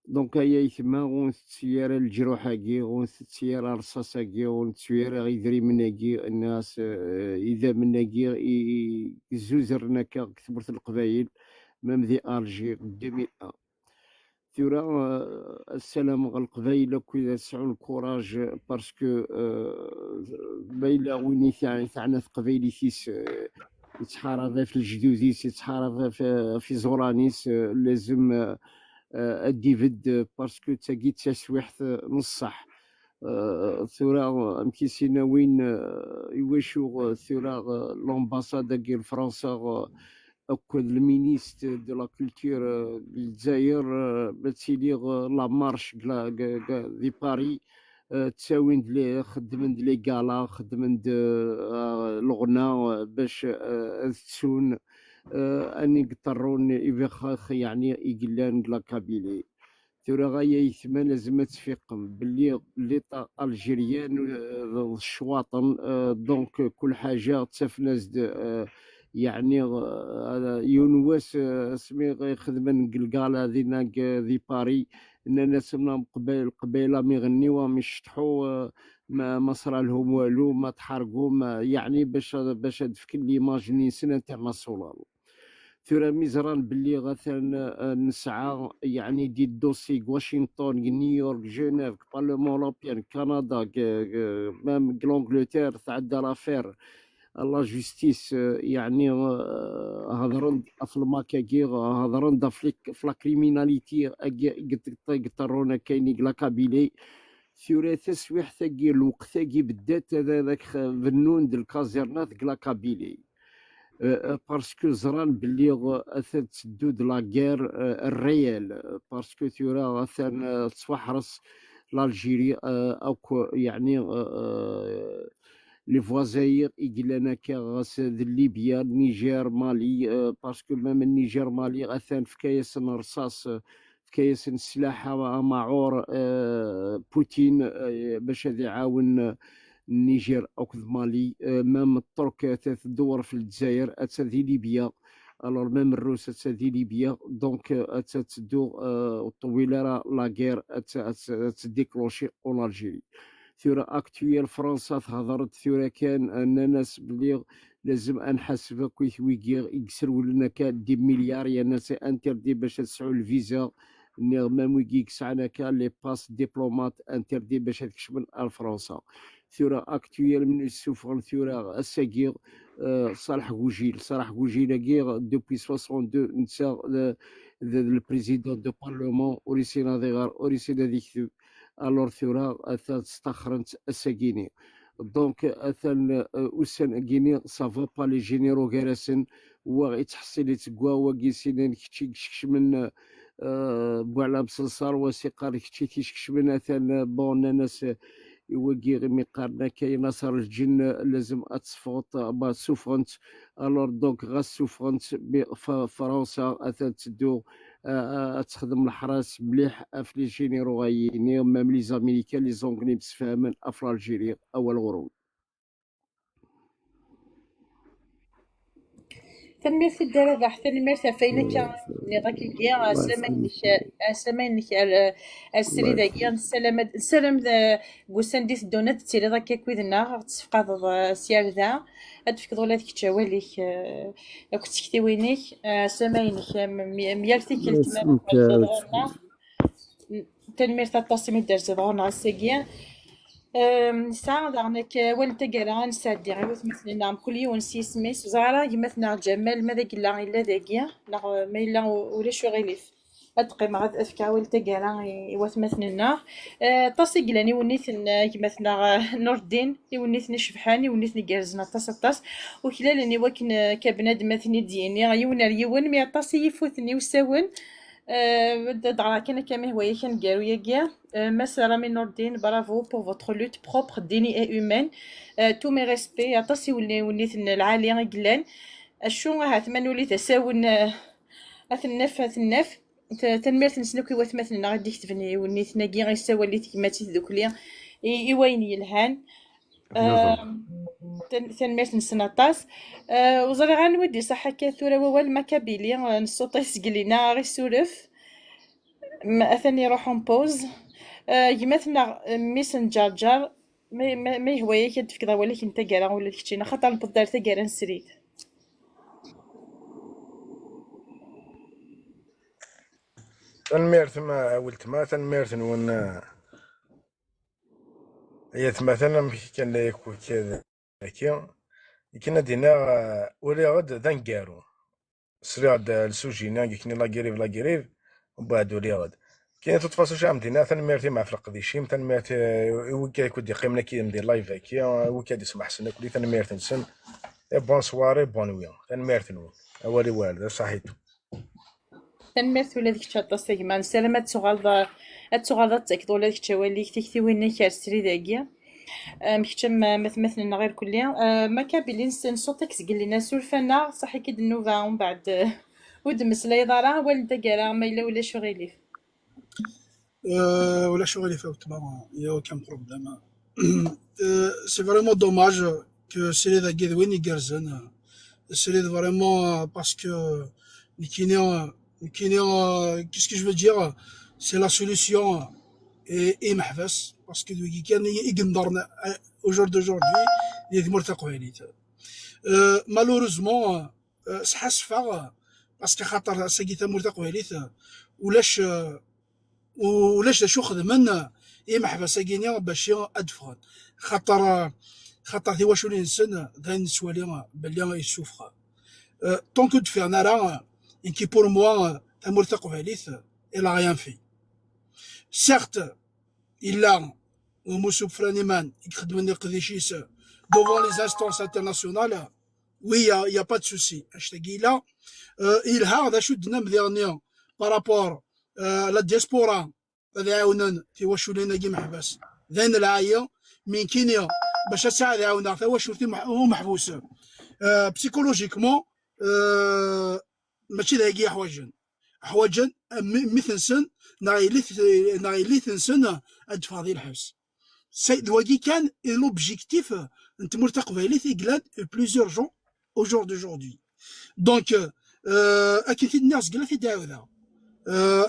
دونك هيا يثما ونتسيارة الجروحاكي ونتسيارة الرصاصاكي ونتسيارة غيدري مناكي الناس إذا مناكي يزوزرناكا كثبرت القبايل مام ذي ألجي 2001 ثورا السلام غا القبايل كي سعون الكوراج باسكو بايلا وين ثعنا في قبايلي ثيس يتحارب في الجدوديس يتحارب في زورانيس لازم الديفيد باسكو تاقي تسويحت نصح ثورا مكيسينا وين يواشو ثورا لومباسادا كيل فرنسا اكو المينيست دو لا كولتور الجزائر بتسيليغ لا مارش دي باري تساوين دلي خدمن دلي كالا خدمن الغنى باش تسون اني قطرون يبخ يعني يقلان لا كابيلي ثورا غايا يثمان لازم تفيقم باللي ليطا الجيريان الشواطن دونك كل حاجه تفناز يعني يونواس سمي يخدمن قلقاله ذي باري ان ناس من قبيله ميغنيو ميشطحوا ما صرا لهم والو ما تحرقوا ما يعني باش تفكر ليماجيني سنه تاع ماسولار ثورا ميزران باللي غاثا نسعى يعني دي دوسي واشنطن نيويورك جنيف بارلمان اوروبيان كندا مام لونجلتير تعدى لافير لا جوستيس يعني هضرن في الماكاكي هضرن في لا كريميناليتي قطرونا كايني لا كابيلي ثورا تسويح ثاقي الوقت ثاقي بدات هذاك فنون د الكازيرنات لا كابيلي باسكو زران باللي اثر تسدود لا غير الريال باسكو ثورا اثر تفحرس لالجيري او يعني لي فوازاير يقلنا كغاس ليبيا النيجر مالي باسكو مام النيجر مالي غاثان في كايس الرصاص في كايس السلاح معور بوتين باش هذا يعاون النيجر او مالي مام الترك تدور في الجزائر اتسدي ليبيا الوغ ميم الروس اتسدي ليبيا دونك اتسدو طويله لا غير اتديكلوشي اون الجيري ثورة اكتويال فرنسا تهضرت ثورة كان ان ناس بلي لازم انحسب كويس ويكير يكسروا لنا كان دي مليار يا ناس انتردي باش تسعوا الفيزا ميم ويكي يكسعنا كان لي باس ديبلومات انتردي باش تكشف فرنسا ثورة اكتويال من السفر ثورة الساقير صالح غوجيل كير دوبي 62 نسا البريزيدون دو بارلمون اوريسينا ديغار اوريسينا ديكتو الور ثورة استخرنت الساقيني دونك اثن اوسان كيني سافا با لي جينيرو كاراسن ويتحصل يتقوا وكيسينا كتشكش من بوعلا بصلصار وسيقار كتشي تيشكش من اثن بون ناس يوكي غير مقارنة كاين نصر الجن لازم اتصفوت با سوفرنت الور دونك غاس سوفرنت فرنسا اثن تدو تخدم الحراس مليح في لي جينيرو غايني ميم لي زاميريكان لي زونغلي متفاهمين في الجيري اول غروب تنمير في الدار هذا حتى نمير فاينة كان ذاك الكيا سلامينك السري ذاكيا السلام بوسان ديت الدونات تيري ذاك كويدنا تفقد سيار ذا تفكروا لك تشاوليك كنت كتيوينيك سلامينك ميالتي كلمة تنمير تاطاسي دار زغون على الساقيا ساعة دعنك ولد تقرا نسادي غير مثلنا كل يوم سيسميس زارا يمثلنا جمال ماذا قلا إلا ذاكيا لا ما إلا ولا شو غيليف أتقي مع أفكا ولد تقرا يوثمثلنا طاسي قلاني ونيثن يمثلنا نور الدين يونيثني شبحاني ونيثني جارزنا طاس وكلالني وكن كبنادم مثني ديني غيونا ريون مي طاسي يفوتني وساون دعا كان كامي هواية كان قالوا ياكيا مسرا من نور الدين برافو بور فوتر لوت بروبر ديني اي هومان تو مي ريسبي عطاسي وليت العالية قلان الشو هاتمنى وليت اساون اثنف تنميرت نسنوكي وثمثلنا غادي يكتبني وليت ناكي غيساوى ليت كيماتي ذوكليا ايوين يلهان تنميرت نسناطاس وزري غنودي صح هكا ثورة ووال مكابيلي نصوطي سقلينا غي سولف اثني روح بوز يمثلنا ميسنجر جار ما هوايه كتفكر ولكن انت كاع ولا كتشينا خاطر نبدل تا كاع نسريت تنميرت ما ولت ما تنميرت ون هي مثلا كان لا يكون كذا كنا دينا ولا غد دنقارو سريع السوجينا كني لا قريب ومن بعد ولا غد كاين تتفاصيل شام دينا تنميرتي مع فرق ديشيم تنميرت وكا كودي قيمنا كي ندير لايف هكيا وكا يسمح سنه كلي تنميرت نسن بون سواري بون ويا تنميرت نو اولي والد صحيتو تنميرت ولا ديك تشاطاس كيما سلامات تغلط تاكد ولا ديك تواليك تكتي وين كارسري داكيا مكتم مثلنا غير كليا ما كابلين صوتك سقلينا سولفنا صحي كد النوفا ومن بعد ود مسلا دارا والد كاع ما الا ولا شو غيليف ولا شو غيليف تما يا aucun problème c'est vraiment dommage que c'est les gars وين يقرزن c'est vraiment parce que qu'est-ce que je veux dire c'est la solution et محبس parce que كان يقدرنا au jour d'aujourd'hui يدمر تقوينيت malheureusement سحسفا parce que خاطر سقيتا مرتقوينيت ولاش شو خدمنا محبس كينيا باش ادفون خاطر ثي واش الانسان ذا نسوالي بلي يسوفر tant que de faire nara et qui pour moi تمرتقوينيت il a rien fait certes il a وموسو فرانيمان يخدم قديشيس devant les instances internationales oui il y a pas de souci اشتاقي لا il هذا شو دنا مذيرنيا بارابور لا ديسبورا هذا عاونن في واش ولينا كي محبس ذان العايه من كينيا باش تساعد عاونا ثوا شرطي هو محبوس بسيكولوجيكمون ماشي ذاكي حوايجا مثل سن ناغي ثنسن ادفاضي الحبس دواكي كان لوبجيكتيف انت مرتقباليت إقلاد بليزيور جون au jour d'aujourd'hui. Donc, أكيد الناس قالت داودا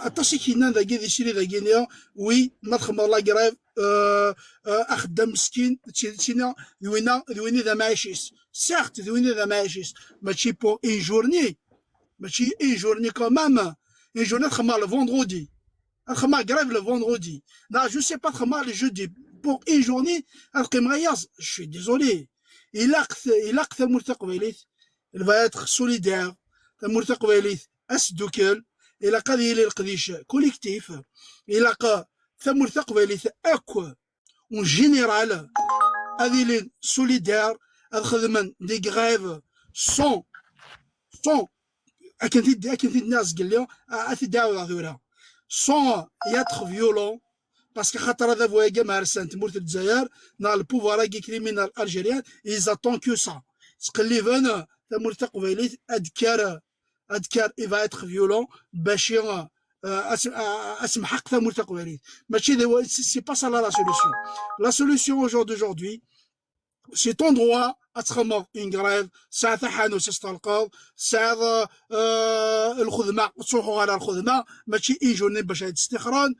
التصي كينا ذا كي يشري ذا كينيا وي نضخم الله قرايب أخدم مسكين تينا ذويني ذا معيشيس سيغت ذويني ذا معيشيس ماشي بو إن جورني ماشي إن جورني كومام إن جورني تخمم لو فوندغودي تخمم قرايب لو فوندغودي لا جو سي با تخمم لو جودي بور إن جورني القيم غياز شوي ديزولي إلا ثمور تقبيليت il va être solidaire ثمور تقبيليت أسدوكل إلا قد يلي القديش كوليكتيف إلا ثمور تقبيليت أكو اون جينيرال هذه لي سوليدير الخدمة دي غريف سون أكن الناس قال لي أتداوي هذولا سون ياتخ فيولون باسكو خاطر هذا فوايا مارسان تمورت الجزائر نا البوفوار كي كريمينال الجيريان إيزاتون كو سا تقليبان تمورت تقبيليت أذكار il va être violent باش اسمحق تمورت تقبيليت ماشي سي با سا لا solution au jour d'aujourd'hui c'est ton droit à تخمم une grève ساعة تحانو تستلقاو ساعة الخدمة تروحوا على الخدمة ماشي اي جورني باش تستخران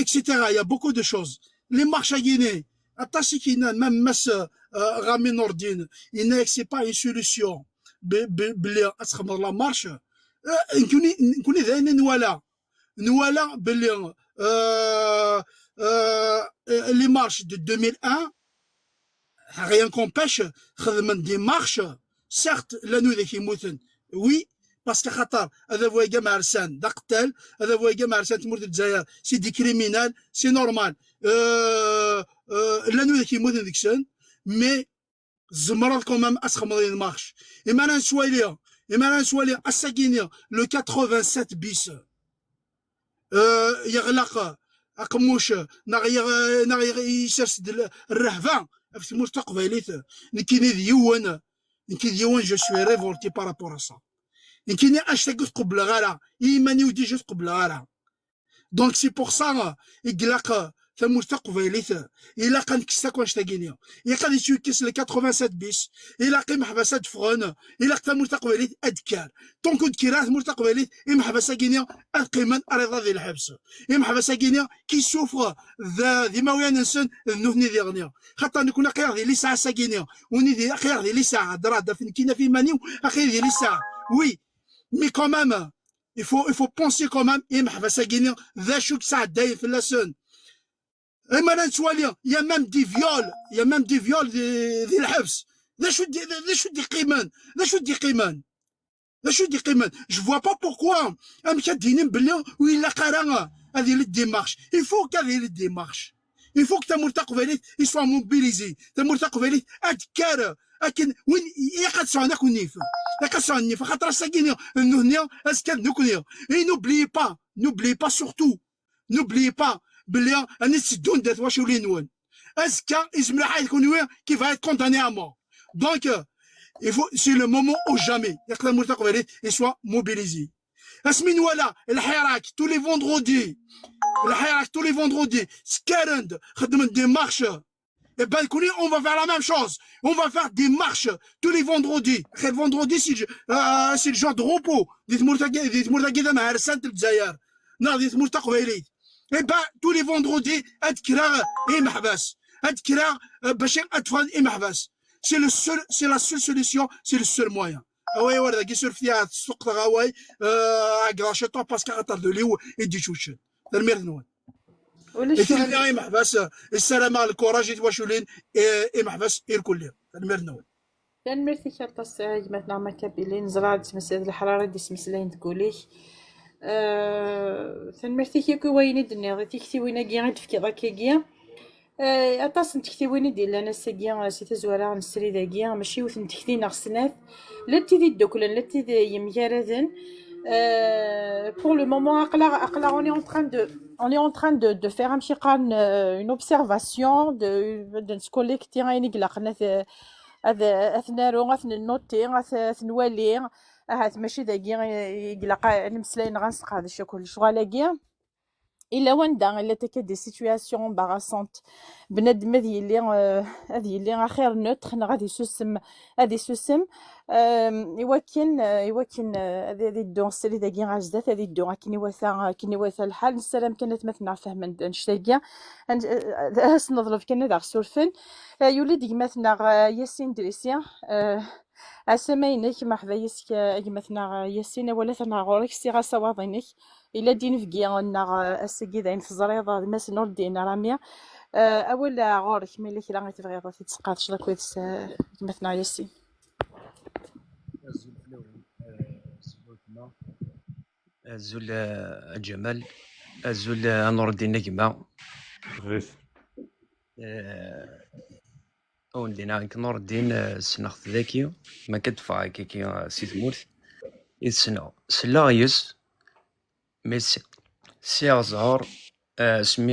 etc. Il y a beaucoup de choses. Les marches à Guinée, attaché qui n'a même masse Rami Nordine, il n'est pas une solution. Beli à la marche. Nous avons Nouala, Beli les marches de 2001, rien qu'empêche des marches. Certes, la nuit des Kimouten, oui. باسكو خاطر هذا هو جماعة عرسان دا قتال هذا هو جماعة عرسان تموت الجزائر سي دي كريمينال سي نورمال لا نو كيموت ديك السن مي زمرض كومام اسخمضين مارش اما انا نسوالي الساكينيا لو 87 بيس يغلق اقموش ناغي يسرسد الرهبه في المستقبليت نكيني ديوان جو سوي ريفولتي بارابور سا كاين اشتاق قبل غالا ايماني ودي جات قبل غالا دونك سي بور سا يقلق ثم مستقبليت الا كان كساك واش تاكينيا الا قد يتوكس ل 87 بيس الا قيم حبسات فغون الا ثم مستقبليت ادكار طونك دكيرات مستقبليت ام حبسا كينيا القيمه رضا ديال الحبس ام حبسا كينيا كي سوفر ذا ما وين نسن نوثني ديغنيا خاطر نكون قير ديال لي ساعه ساكينيا وني دي قير ديال لي ساعه درا فين كاينه في مانيو اخير ديال لي ساعه وي mais quand même il faut penser quand même il y a même des viols ديال الحبس ذا شو دي قيمان je vois pas pourquoi ام كدينين بلي ولا قرا هذه لي ديمارش il faut qu'هذه لي ديمارش il faut que تمر تقبليت يسوا موبيليزي تمر تقبليت ادكار لكن وين يقد صانك ونيف يقد صاني فخاطر ساكينيا النهنيا اسكاد نكونيا اي نوبلي با سورتو نوبلي با بلي اني تسدون دات واش ولي نون اسكا يزمر حال يكون وين كيف va être condamné à mort donc il faut c'est le moment ou jamais يقدر مرتقبليت يسوا موبيليزي اسمين ولا الحراك tous les vendredis الحراك tous les vendredis سكارند خدمت دي مارش Et ben, on va faire la même chose. On va faire des marches tous les vendredis. Le vendredi, c'est le genre de repos. Dites-moi, non, dites-moi, et ben, tous les vendredis, c'est la seule solution, c'est le seul moyen. Ouais, ouais, qui surfe à Soukta Hawaii, à Grachetton, parce qu'à Tardeliou et du Chouchen. C'est le merde, إثنين محبس السلام على الكوراج يتواشولين محبس إيركولين المرنون لأن مرتي شرطة الساعة مثلا ما كابيلين زرعت مسألة الحرارة دي سمسلين تقوليش ثن مرتي كيكو ويني دنيا تكتي وينا كيان تفكي ذاكي كيان أتصن تكتي ويني دي لأنا ساكيان سيتزوارا عن السري ذا كيان ماشي وثن تكتي نغسنات لا تيدي الدوكلان لا تيدي يمجاردن Pour le moment, on est en train de faire un petit une observation de collecter un أثنارو نوتي نوالي ماشي داكي يقلق نمسلاين غنسق هذا الشيء كل شغالاكي الا وندا الا تكا دي سيتوياسيون امباراسونت بنادم هذه اللي خير نوتر غادي سوسم يوكن هذه الدون السري داكي غازدات هذه الدون كيني واثا الحال السلام كانت مثلا فهم نشتاكيا نضرب كنا داك سورفن يولي ديك مثلا ياسين دريسيا اسماينك مرحبا يسك مثلا ياسين ولا ثنا غورك سي غاسواضينك الا دين فكي انا اسكي داين في الزريضه ماس نور دينا راميه اولا غورك ملي كلا تبغي تسقاط شلاك ويس مثلا ياسين azul الجمال azul نور الدين نجمة وندينا نور الدين سنخت ذاكي ما كتفا كي سيت مورث يسنا سلا يس ميس سي زهر سمي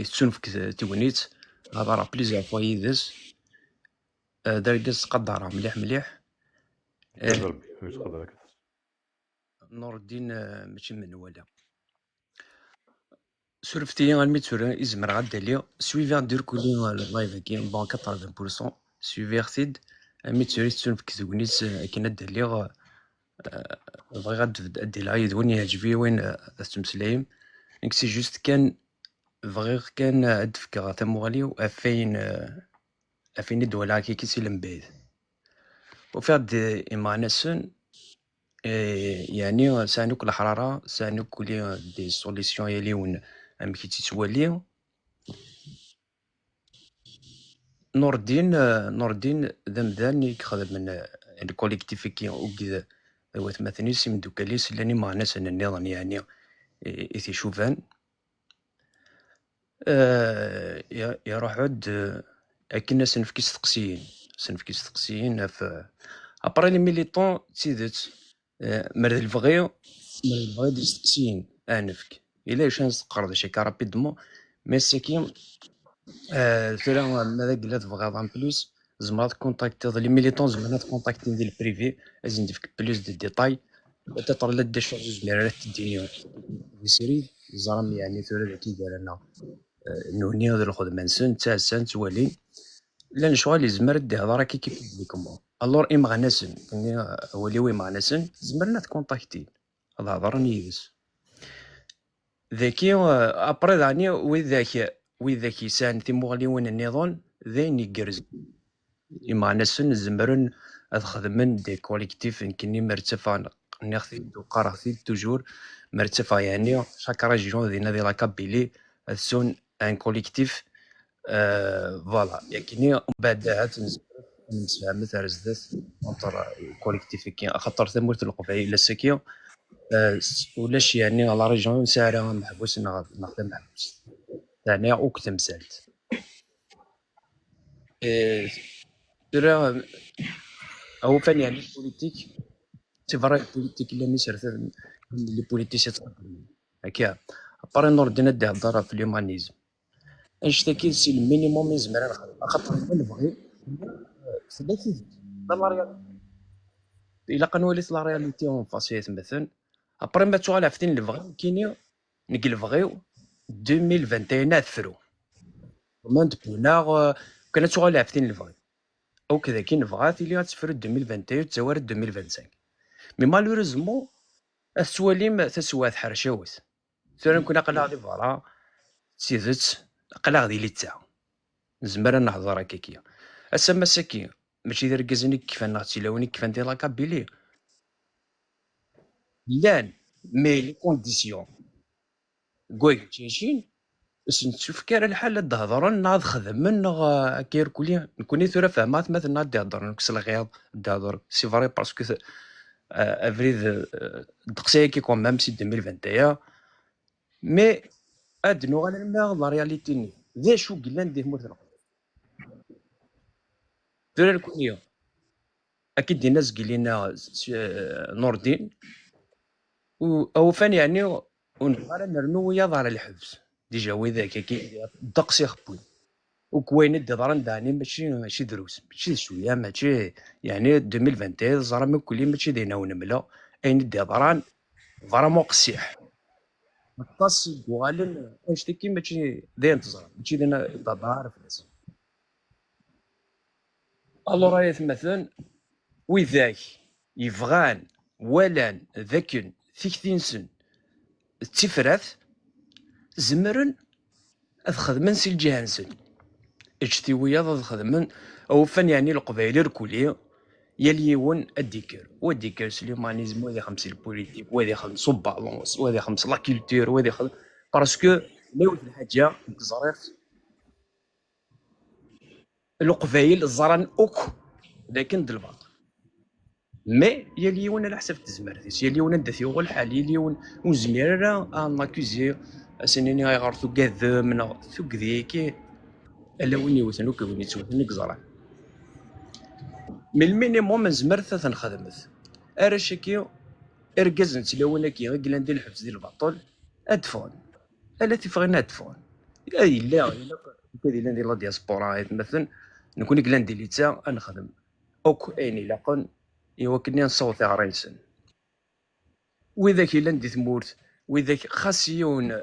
يتسنفك تونيت هضر بليزيور فوا يدس دايدس قدرها مليح نور الدين ماشي من ولا سولفتي غالمي تورا إزمر غادا ليا سويفي دير كولي لايف كي بون 80% سويفي خسيد مي توري تسنفك تونيت كي ندا ليا بغي غاد ادي لا يدوني يعجبني وين تمسلايم دونك سي جوست كان بغي كان ادفكا تموالي افين الدوله كي كيسلم بعيد وفي هاد ايمانسون يعني سانوك الحراره سانوك لي دي سوليسيون يليون ام كي تتولي نور الدين ذمذان يخدم من الكوليكتيف كي وكذا وات مثلا سيم دوكاليس لاني مع ناس النظام يعني ايثي شوفان يروح عود اكن سنفكي تقسيين في ابري لي ميليطون تيدت مرد الفغيو دي تقسيين انفك الا شان سقر شي كارابيدمون ميسيكي ثلا ماذا قلت بغا ان بلوس زعما كونتاكتي لي ميليطون زعما كونتاكتي ديال البريفي لازم نديك بلوس دي ديتاي تطر دي شوز ميرات تديني سيري زرام يعني ثلا كي دار لنا نوني هذا الخدمه نسن تاسن توالي لان شغل يزمر دي هضره كي بليكم الور اما غناسن ولي وي معناسن زمرنا تكونتاكتي هذا هضرني يس ذاكي ابري داني وذاك يسان تيموغلي وين النظام ذين يقرز إما نسن زمرن أخدمن دي كوليكتيف يمكنني مرتفع ناخذ وقراثي توجور مرتفع يعني شاك ريجيون دينا دي لا كابيلي سون ان كوليكتيف فوالا يمكنني بعد نسفهم مثلا رزدت انطر كوليكتيف كي خاطر ثمرت القبعي لسكيو ولاش يعني على ريجيون ساعه محبوس نخدم محبوس يعني اوك تمثالت ترى هو فن يعني البوليتيك سي فري البوليتيك اللي نسرت لي بوليتيسيان هكا اباري نور دينا دي هضره في اليومانيزم اشتكي سي المينيموم يزمر خاطر نبغي ثلاثه لا ريال الا قنوليت لا رياليتي اون فاسيت مثلا اباري ما تو على فتين اللي بغي كاين نقلبغيو 2021 ثرو ومن بونا كانت شغل عفتين الفغي او كذا كي نبغات اللي غتفر 2021 تزوار 2025 مي مالوريزمون السواليم تسوات حرشاوت ثاني كنا قلا غادي فوالا سيدت قلا غادي لي تاع نزمر نهضر هكاكيا اسما ساكي ماشي دير كازني كيف انا تيلاوني كيف ندير لا كابيلي لان مي لي كونديسيون كويك تيجين باش نشوف كاين الحال تهضر ناض خدم من كير كلي نكوني ثورة فهمات مثلا تهضر نكس الغياض تهضر سي فري باسكو افريد دقسي كي كون ميم سي 2021 مي ادنو على لا رياليتي ذا شو قلنا ندير مثلا ثورة الكونيه اكيد الناس قال لنا نور الدين او فان يعني ونبغى نرنو ويا دار الحبس ديجا وذاك كي الدقس يخبوي وكوين دي ضران داني ماشي دروس ماشي شويه ماشي يعني 2021 زرا من كل ماشي دينا ونملا اين دي ضران فرامون قسيح الطاس كوالن اش تكي ماشي داين تزرا ماشي دينا دار فلاس الو راهي مثلا وذاك يفغان ولان ذاكن ثيكتينسن التفراث زمرن اخدمن سي الجهانسن اجتويا ضد خدمن او فن يعني القبائل الكلية يليون الديكر والديكر سليمانيزم وهذه خمس البوليتيك وهذه خمس بالونس وهذه خمس لا كولتور وهذه خمس باسكو نوت الحاجه زريف القبائل الزران اوك لكن دلباط مي يليون على حسب تزمرتيس يليون ندثي هو الحال يليون وزمير ان اكوزي سنيني غيغرثو كاذ من ثوك ذيك الا وين يوثنو كوين يتوثن كزران من المينيموم زمرت تنخدمت ارشكي اركزن تلاونا كي غير ندير الحبس ديال البطل ادفون الا تفغينا ادفون اي لا كذي ندير لا دياسبورا مثلا نكون كلاندي ليتا نخدم اوك ايني لاقن يوكلني نصوت عريسن واذا كي ندي ثمورت واذا خاصيون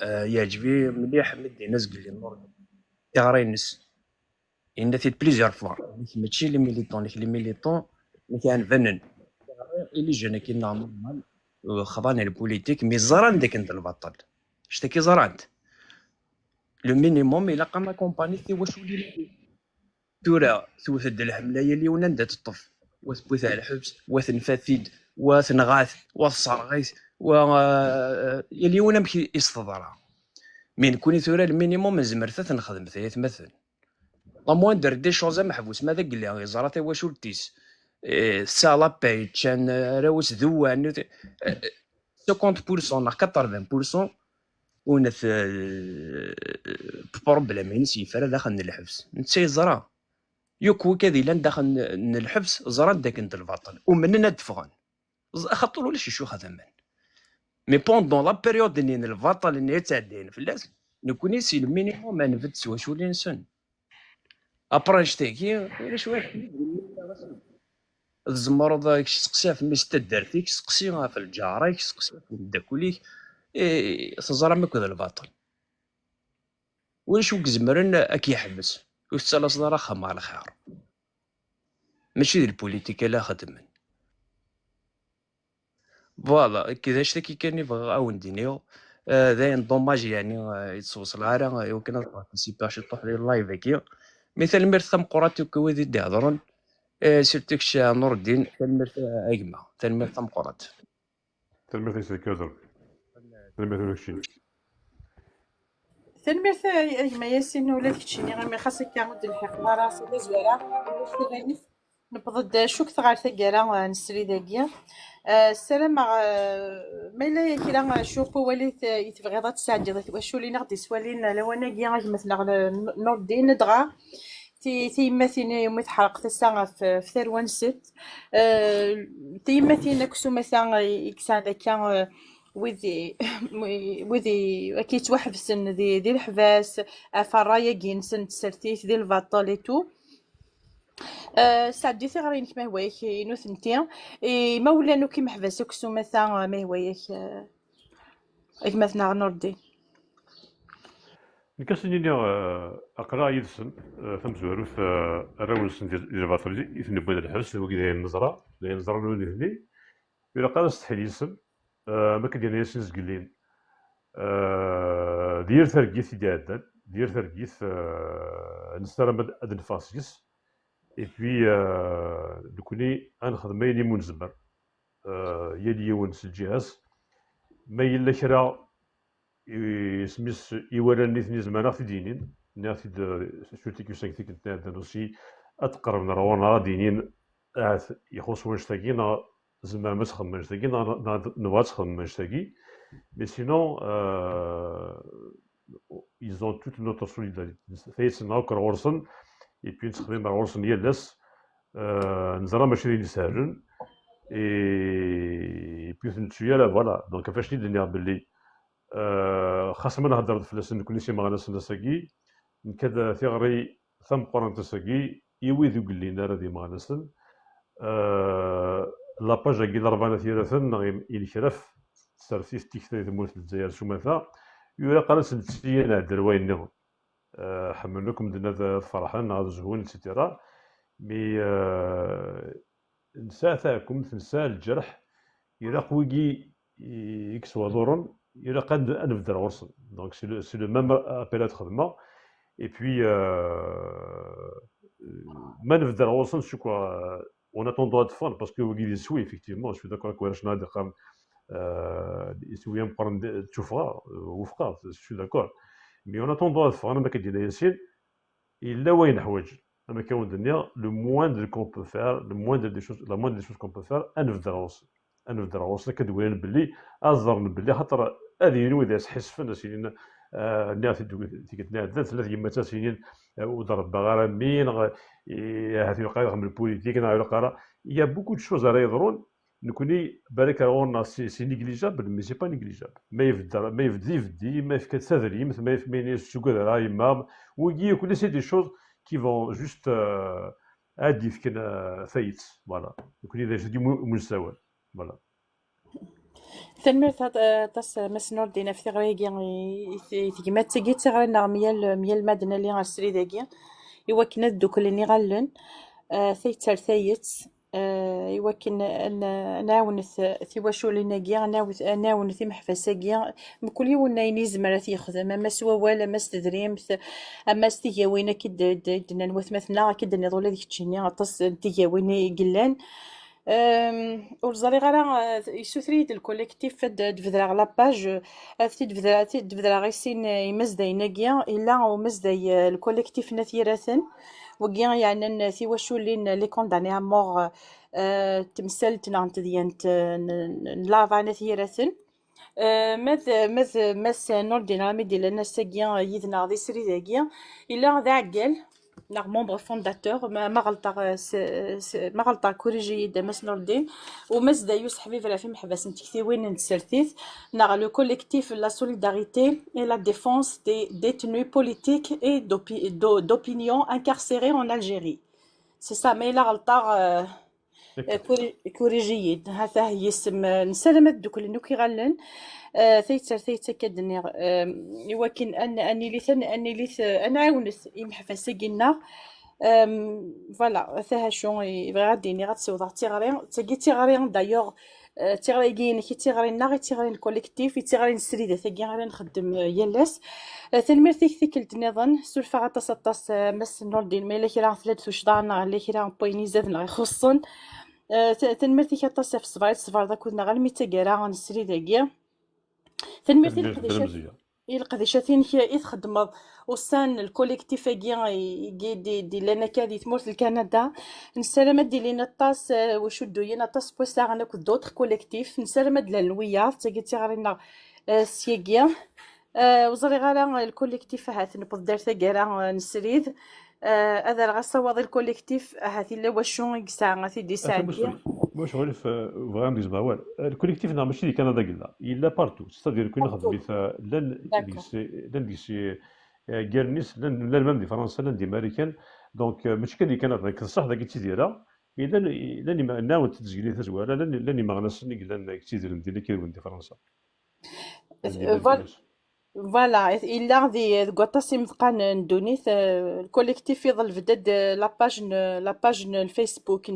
يعجبي مليح مدي ناس قال لي النور تغرينس إن في بليزيور فوا ماشي لي ميليتون لي ميليتون اللي كان فنن اللي جانا كي نورمال خضاني البوليتيك مي زران ديك انت البطل شتكي زرانت لو مينيموم الا قام كومباني في واش ولي تورا ثوثد الحمله يلي وندا تطف وثبوث على الحبس وثنفاثيد وثنغاث وصرغيث و يلي ونا مكي يستضرا من كوني ثورا المينيموم زمرت نخدم ثلاث مثلا لا موان در دي شوز محبوس ماذا قال لي زرات واش ولتيس سالا باي كان راوس ذوان 50% نا 80% ونث بروبليم سيفر داخل الحبس نتسي زرا يوكو كذي لان داخل الحبس زرا داك انت البطل ومننا دفغان خاطر ولا شي شو خدمان مي بوندون لا بيريود اللي البطل اللي تعدين فلاس نكوني سي المينيموم ما نفتس واش ولي نسن ابرا نشتكي ولا شويه الزمر ذاك سقسيها في ميس تدارتيك سقسيها في الجاريك سقسيها في داكوليك تزرع مكذا الباطل واش زمرن اكي يحبس وستالا صدر خما على خير ماشي ديال البوليتيكا لا خدمن فوالا كذا شتي كان يبغى اون دينيو داين دوماج يعني يتوصل غير يمكن بارتيسيباش طوح لي اللايف هكيا مثال ميرث مقرات كويدي دي هضرون سيرتك شا نور الدين تلميرث اجمع تلميرث مقرات تلميذ سكازر تلميذ وكشي تنميرت ما ياسين ولا كتشيني غير ما خاصك كامل الحق لا راسي لا زويره واش غينيف نبض شوك ثغار ثقاله نسري داكيا السلام ما الا كلا شوفو وليت يتبغي تساعدي واش ولينا غادي سوالين لو انا كيا مثلا نور الدين دغا تيماثين يوم يتحرق تسا في ثروان ست تيماثين كسو مثلا يكسان داكيا وذي اكيد وحبسن دي الحباس فرايا كينسن تسرتيت ديال البطال تو سعدي ثغرين كما هوايك نو ثنتي ما ولا نو كي محبس كسو مثلا ما هوايك مثلا نوردي نكاسني اقرا يدسن ثم زوروث راونس ديال الباطل يثنبون الحبس هو كي النظره داير النظره الاولى هني الا قال استحيل يسن ما كدير ياسين زقلين دير ثرقيث يدعدل دير ثرقيث نسترى هاد الفاسيس اي بي نكوني غنخدم يلي منزمر يلي يونس الجهاز ما يلا كرا سميس يوراني ثني زمان في دينين ناخذ شوتي كيف سكتي كنت نوسي اتقرب من روانا دينين يخص واش تاكينا زعما ما تخممش تاكي نبغى تخممش تاكي مي سينون ils ont toute notre solidarité فايتنا كرورسن اي بي نستخدم رورسن يالاس نزرا ماشي اللي ساهلين اي بيوث نتشويه لا فوالا دونك كيفاش ندير باللي خاصة ما نهضر فلاس كل شيء ما غناس نساكي نكاد ثغري ثم قران تساكي يويذ قلينا راه ديما غناسن لاباج كي ضربنا ثلاثا ينشرف سرسيس تيكتي تموت الجزائر شوماثا يورا قالت نتسيا نهدر وين نغ حملكم دنا فرحان نهضر زهون اكسيتيرا مي نسى تاعكم تنسى الجرح يلا قويكي يكسوا ضرن يلا قد نبدا غرسن دونك سي لو ميم ابيل خدمه اي بوي ما نبدا غرسن شو كوا on attend droit de fond parce que vous dites oui effectivement je suis d'accord avec Warshna de Kham يسوي مقارن تشوفها وفقها je suis d'accord mais on attend droit de fond ما كدير ياسين الا وين حوايج اما كون الدنيا le moindre qu'on peut faire le moindre des choses la moindre des choses qu'on peut faire نبدا غرسن نبدا غرسن كدوين باللي ازرن باللي خاطر هذه نوي ذا حس فن سنين الناس تيكتنا ثلاث يمات سنين وضرب غير مين هذه القراءه من البوليتيك انا القراءه يا بوكو دو شوز راه يضرون نكوني بالك راهو سي نيجليجابل مي سي با نيجليجابل ما يفدي ما يفكت سادري مثل ما يفميني السوق هذا يمام ويجي كل سي دي شوز كي فون جوست عادي فكنا فايت فوالا نكوني اذا جدي مستوى فوالا ثمر تاس مسنور دينا في غريقي تيما تيجي تغرينا ميال مدن اللي غاسري داكي ايوا كنا دوك اللي غالن ثيتر ثيت ايوا كنا نعاون ثيواشو ليناكيا نعاون ثي محفساكيا بكل يوم ينيز مرات يخدم ما سوا ولا ما استدريم اما استيا وين كدنا نوث مثلا كدنا نضول ديك تشيني غطس تيا وين قلان ورزالي غالا يسوثريد الكوليكتيف دفدرا لاباج دفدرا غيسين يمزداي ناكيا الا ومزداي الكوليكتيف نثيراثن وكيا يعني ثي واشو لي كونداني ا مور تمثلت نانت ديانت لافا نثيراثن ماذ نوردينا ميدي لنا ساكيا يدنا ذي سري داكيا الا ذا عقل ناغ ممبر فونداتور ما غلطا كوريجي دامس نوردين ومزدا يوسف حبيب راه في محبس نتكثي وين نتسرتيث ناغ لو كوليكتيف لا سوليداريتي اي لا ديفونس دي ديتنوي بوليتيك اي دوبينيون انكارسيري ان الجيري سي سا مي لا غلطا كوريجي هذا هي اسم نسلمت دوك اللي كيغالن ثيتا كدني ولكن اني ليث انا عاونت يمحفس كينا فوالا ثها شو غاديني غتسوض تيغري دايوغ تيغري تيغرينا غير تيغري الكوليكتيف تيغري نسريده ثقي غير نخدم يالاس تنمير ثيك نظن سولفا غطاس مس نوردين مي اللي راه ثلاث وشدارنا اللي راه بويني زادنا يخصن تنمير ثيك طاس في الصفار دا كنا غير ميتاكرا غنسري داكيا تنمير ثيك القديشاتين هي يخدم وسان الكوليكتيف دي لنا كادي تمورت لكندا نسلم دي لينا طاس وشدو ينا طاس بوسا غنا كدوت كوليكتيف نسلم د لويا تيجي غارينا سياكيا وزري غالا الكوليكتيف هات نبض دار ثقرا نسريد هذا غصوض الكوليكتيف هاتي لا واشو يسا غاتي دي ساعه واش غير فغام ديز باوال الكوليكتيف نا ماشي دي كندا كلا الا بارتو ستادير كون نخدم بيثا لان ديسي كيرنيس لان ميم دي فرنسا لان دي امريكان دونك ماشي كان دي كندا كصح داك تيديرها اذا لاني ناود تسجيلي تزوالا لاني ما غنسني لان تيدير ندير كيدير دي فرنسا فوالا الا دي غوطاسي متقان ندونيث الكوليكتيف يظل فداد لاباج الفيسبوك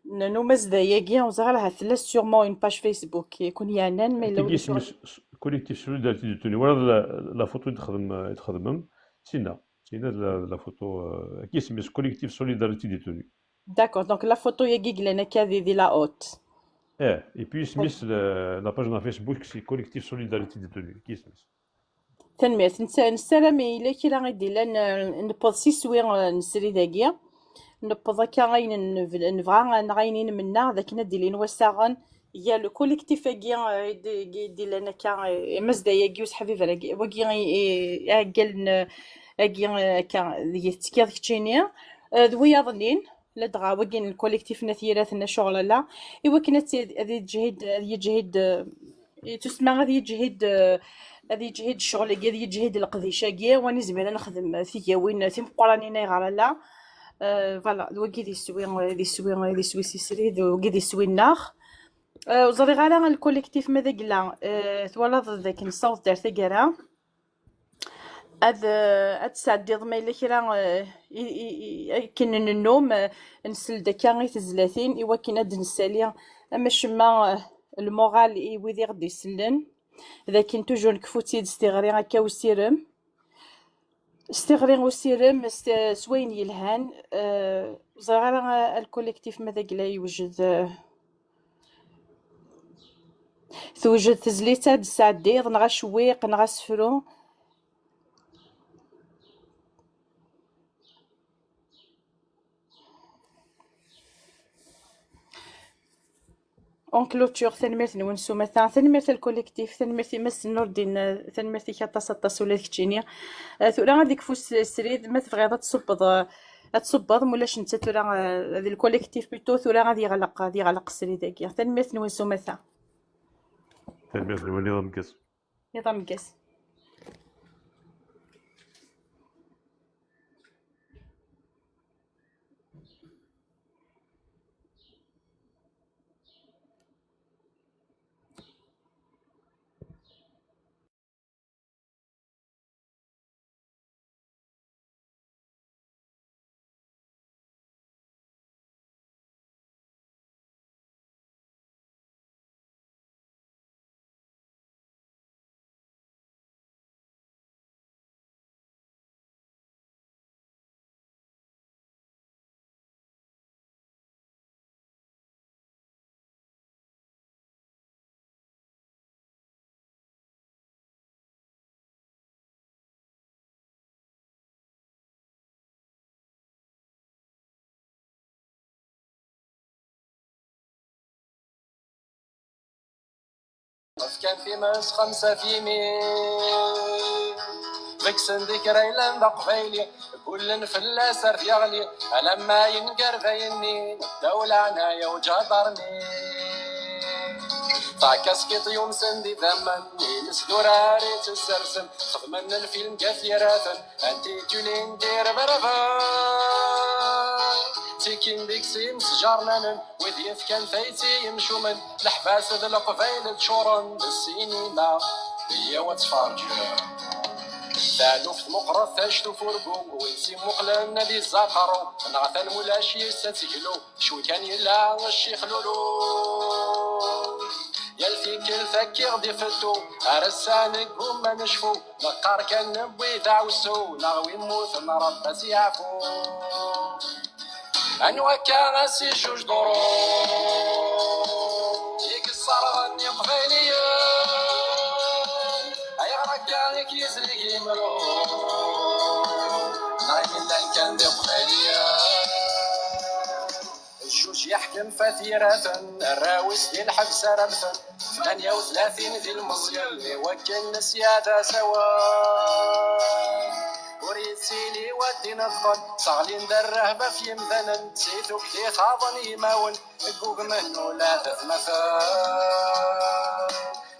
نومز داياكيا وزغالها ثلاث سيغمون اون باج فيسبوك يكون يانان ما يلو كوليكتيف سوليداريتي دو توني ولا لا فوتو تخدم سينا لا فوتو كي سميت كوليكتيف سوليداريتي دو توني داكور دونك لا فوتو ياكيك لنا كادي دي لا اوت اي بي سميت لا باج نا فيسبوك سي كوليكتيف سوليداريتي دو توني كي سميت تنمير نسلم الا كي راه غيدير لنا نبوظ سي سوير نسري داكيا نبوظ كا غاين نبغى نغاينين منا داك ندير لي نوساغن يا لو كوليكتيف كيا دي لنا كا مزدا ياكي وصحابي فراكي وكي قال كا يتكير كتشينيا دويا ظنين لا دغا وكين الكوليكتيف نثيراتنا شغل لا ايوا كنا هذه يجهد تسمى غادي يجهد هذه يجهد الشغل غادي يجهد القضيشه كيا واني زعما نخدم ثياوين تيمقرانين غير لا فوالا وكي دي سوي سيسريد وكي دي سوي الناخ وزري غالا الكوليكتيف ماذا قلا ثوالا ذاك الصوت دار ثقرا هاد سعدي ضميلة كرا كن النوم نسل داكا غي تزلاتين ايوا كاين هاد نسالي اما شما المورال ويدي غدي يسلن اذا كان توجور نكفوتي استغري هكا وسيرم وسيرم سوين يلهان زغير الكوليكتيف ماذا قلا توجد تزليت هاد السعدي نغا شويق نغا سفرو اون كلوتور ثنمرت نونسو مثلا ثنمرت الكوليكتيف ثنمرت مس نور دين ثنمرت كاطاس ولا كتشينيا ثورا غاديك فوس السريد ما تبغي تصبض مولاش انت ثورا هذا الكوليكتيف بيتو ثورا غادي يغلق السريد هكا ثنمرت نونسو مثلا تنمية نظام كاس نظام كاس كان في ماس 5 في ميل فيكسن ذكرى إلا قبيلي كل فلاس يغلي أنا ما ينقر فيني الدولة عنايا وجدرني طاع كاسكيط يوم سندي ذمني نسدوراري تسرسم خدمن الفيلم كثيرات أنتي تولين دير برفا تيكين ديكسي مسجرنا وذيف كان فايتي يمشو من الحباس ذا القبيل تشورن بالسينما هي وتفرج ثالو في مقرث تشتو فرقو وينسي مقلن نادي الزاقرو نغثن مولاشي ستسجلو شو كان يلا الشيخ لولو يالفيك الفكر دي فتو أرسانك هما نشفو نقار كان نبوي دعوسو نغوي موت نربى سيعفو أنوا كان سي جوج دورو يكسر غني قبيليا أي ركانك يزرق يمرو نايم لان كان دي قبيليا الجوج يحكم فثيرة الراوس دي الحبس رمثا 38 دي المصير وكل السيادة سوا وريد سيلي ودي نضفن صغلين درهبة في مذنن سيتو كتي خاضن يماون قوق منو لا تثمثا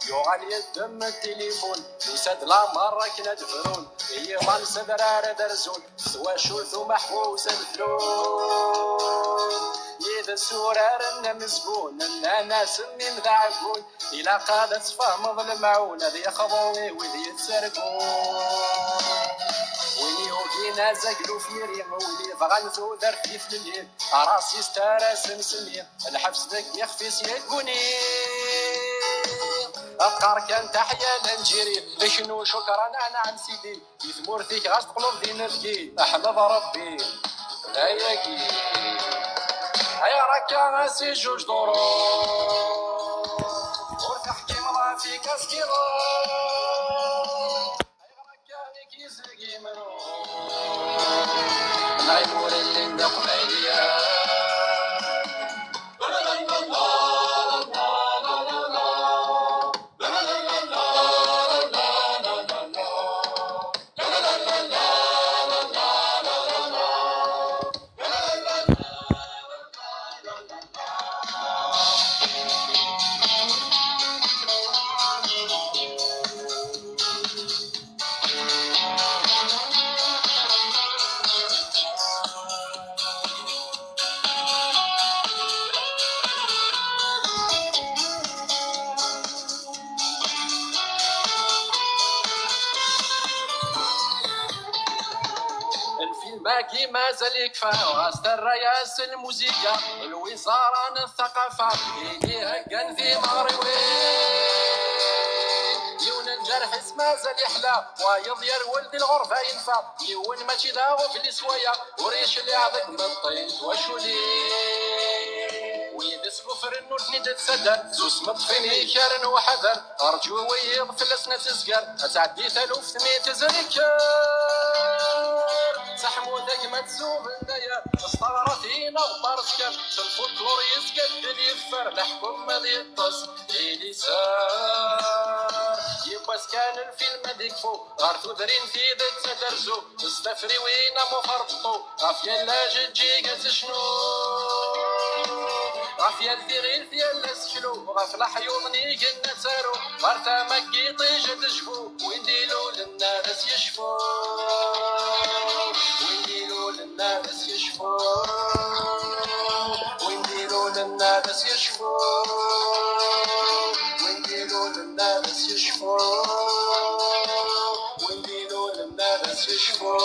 يوغال يدم التليفون يسد لا مرة كنا دفرون يضان سدرار درزون ثواشوث ومحفوز الفلون يد السورار مزبون الناس مذعبون إلا قادت فهم المعون ذي يخضوني وذي يتسرقون ويلي وكينا زقلو في ريم ويلي بغنثو ذر في فلين راسي ستارس مسمين الحبس ذاك يخفي سيقوني أبقار كان تحيا لنجيري لشنو شكرا أنا عن سيدي يثمور فيك غاش تقلب ذي نبكي أحمد ربي لا يكي هيا ركا غاسي جوج دورو وتحكي مرا فيك اسكيرو يزرقي منو نايمور اللي ندق بيديا ماكي مازال يكفى غاستر رئيس الموسيقى الوزارة الثقافة اللي هكا في نهار يون الجرح مازال يحلى ويضير ولد الغرفة ينفع يون ماشي داغو في السوايا وريش اللي عضك من الطيط وشولي ويدس كفر النور تنيد تسدر زوس مطفيني كارن وحذر أرجو ويض في الأسنة تزقر أتعدي 1800 تزركر سحمو ذاك ما تسوب النايا استغرثينا وطارسكر الفولكلور يسقد يفر لحكم ماضي الطس إلي سار يبقى سكان الفيلم هذيك فوق غارتو دارين في ذات تدرسو استفري وينا مفرطو غافيا لا جيجي قاس شنو غافيا الثغير ثيال سكلو غافلا حيوطني قلنا سارو غارتا مكي طيجة تجفو وينديلو للناس يشفو وينديلو للناس يشفو وينديلو للناس يشفو وينديلو للناس يشفو وينديلو للناس يشفو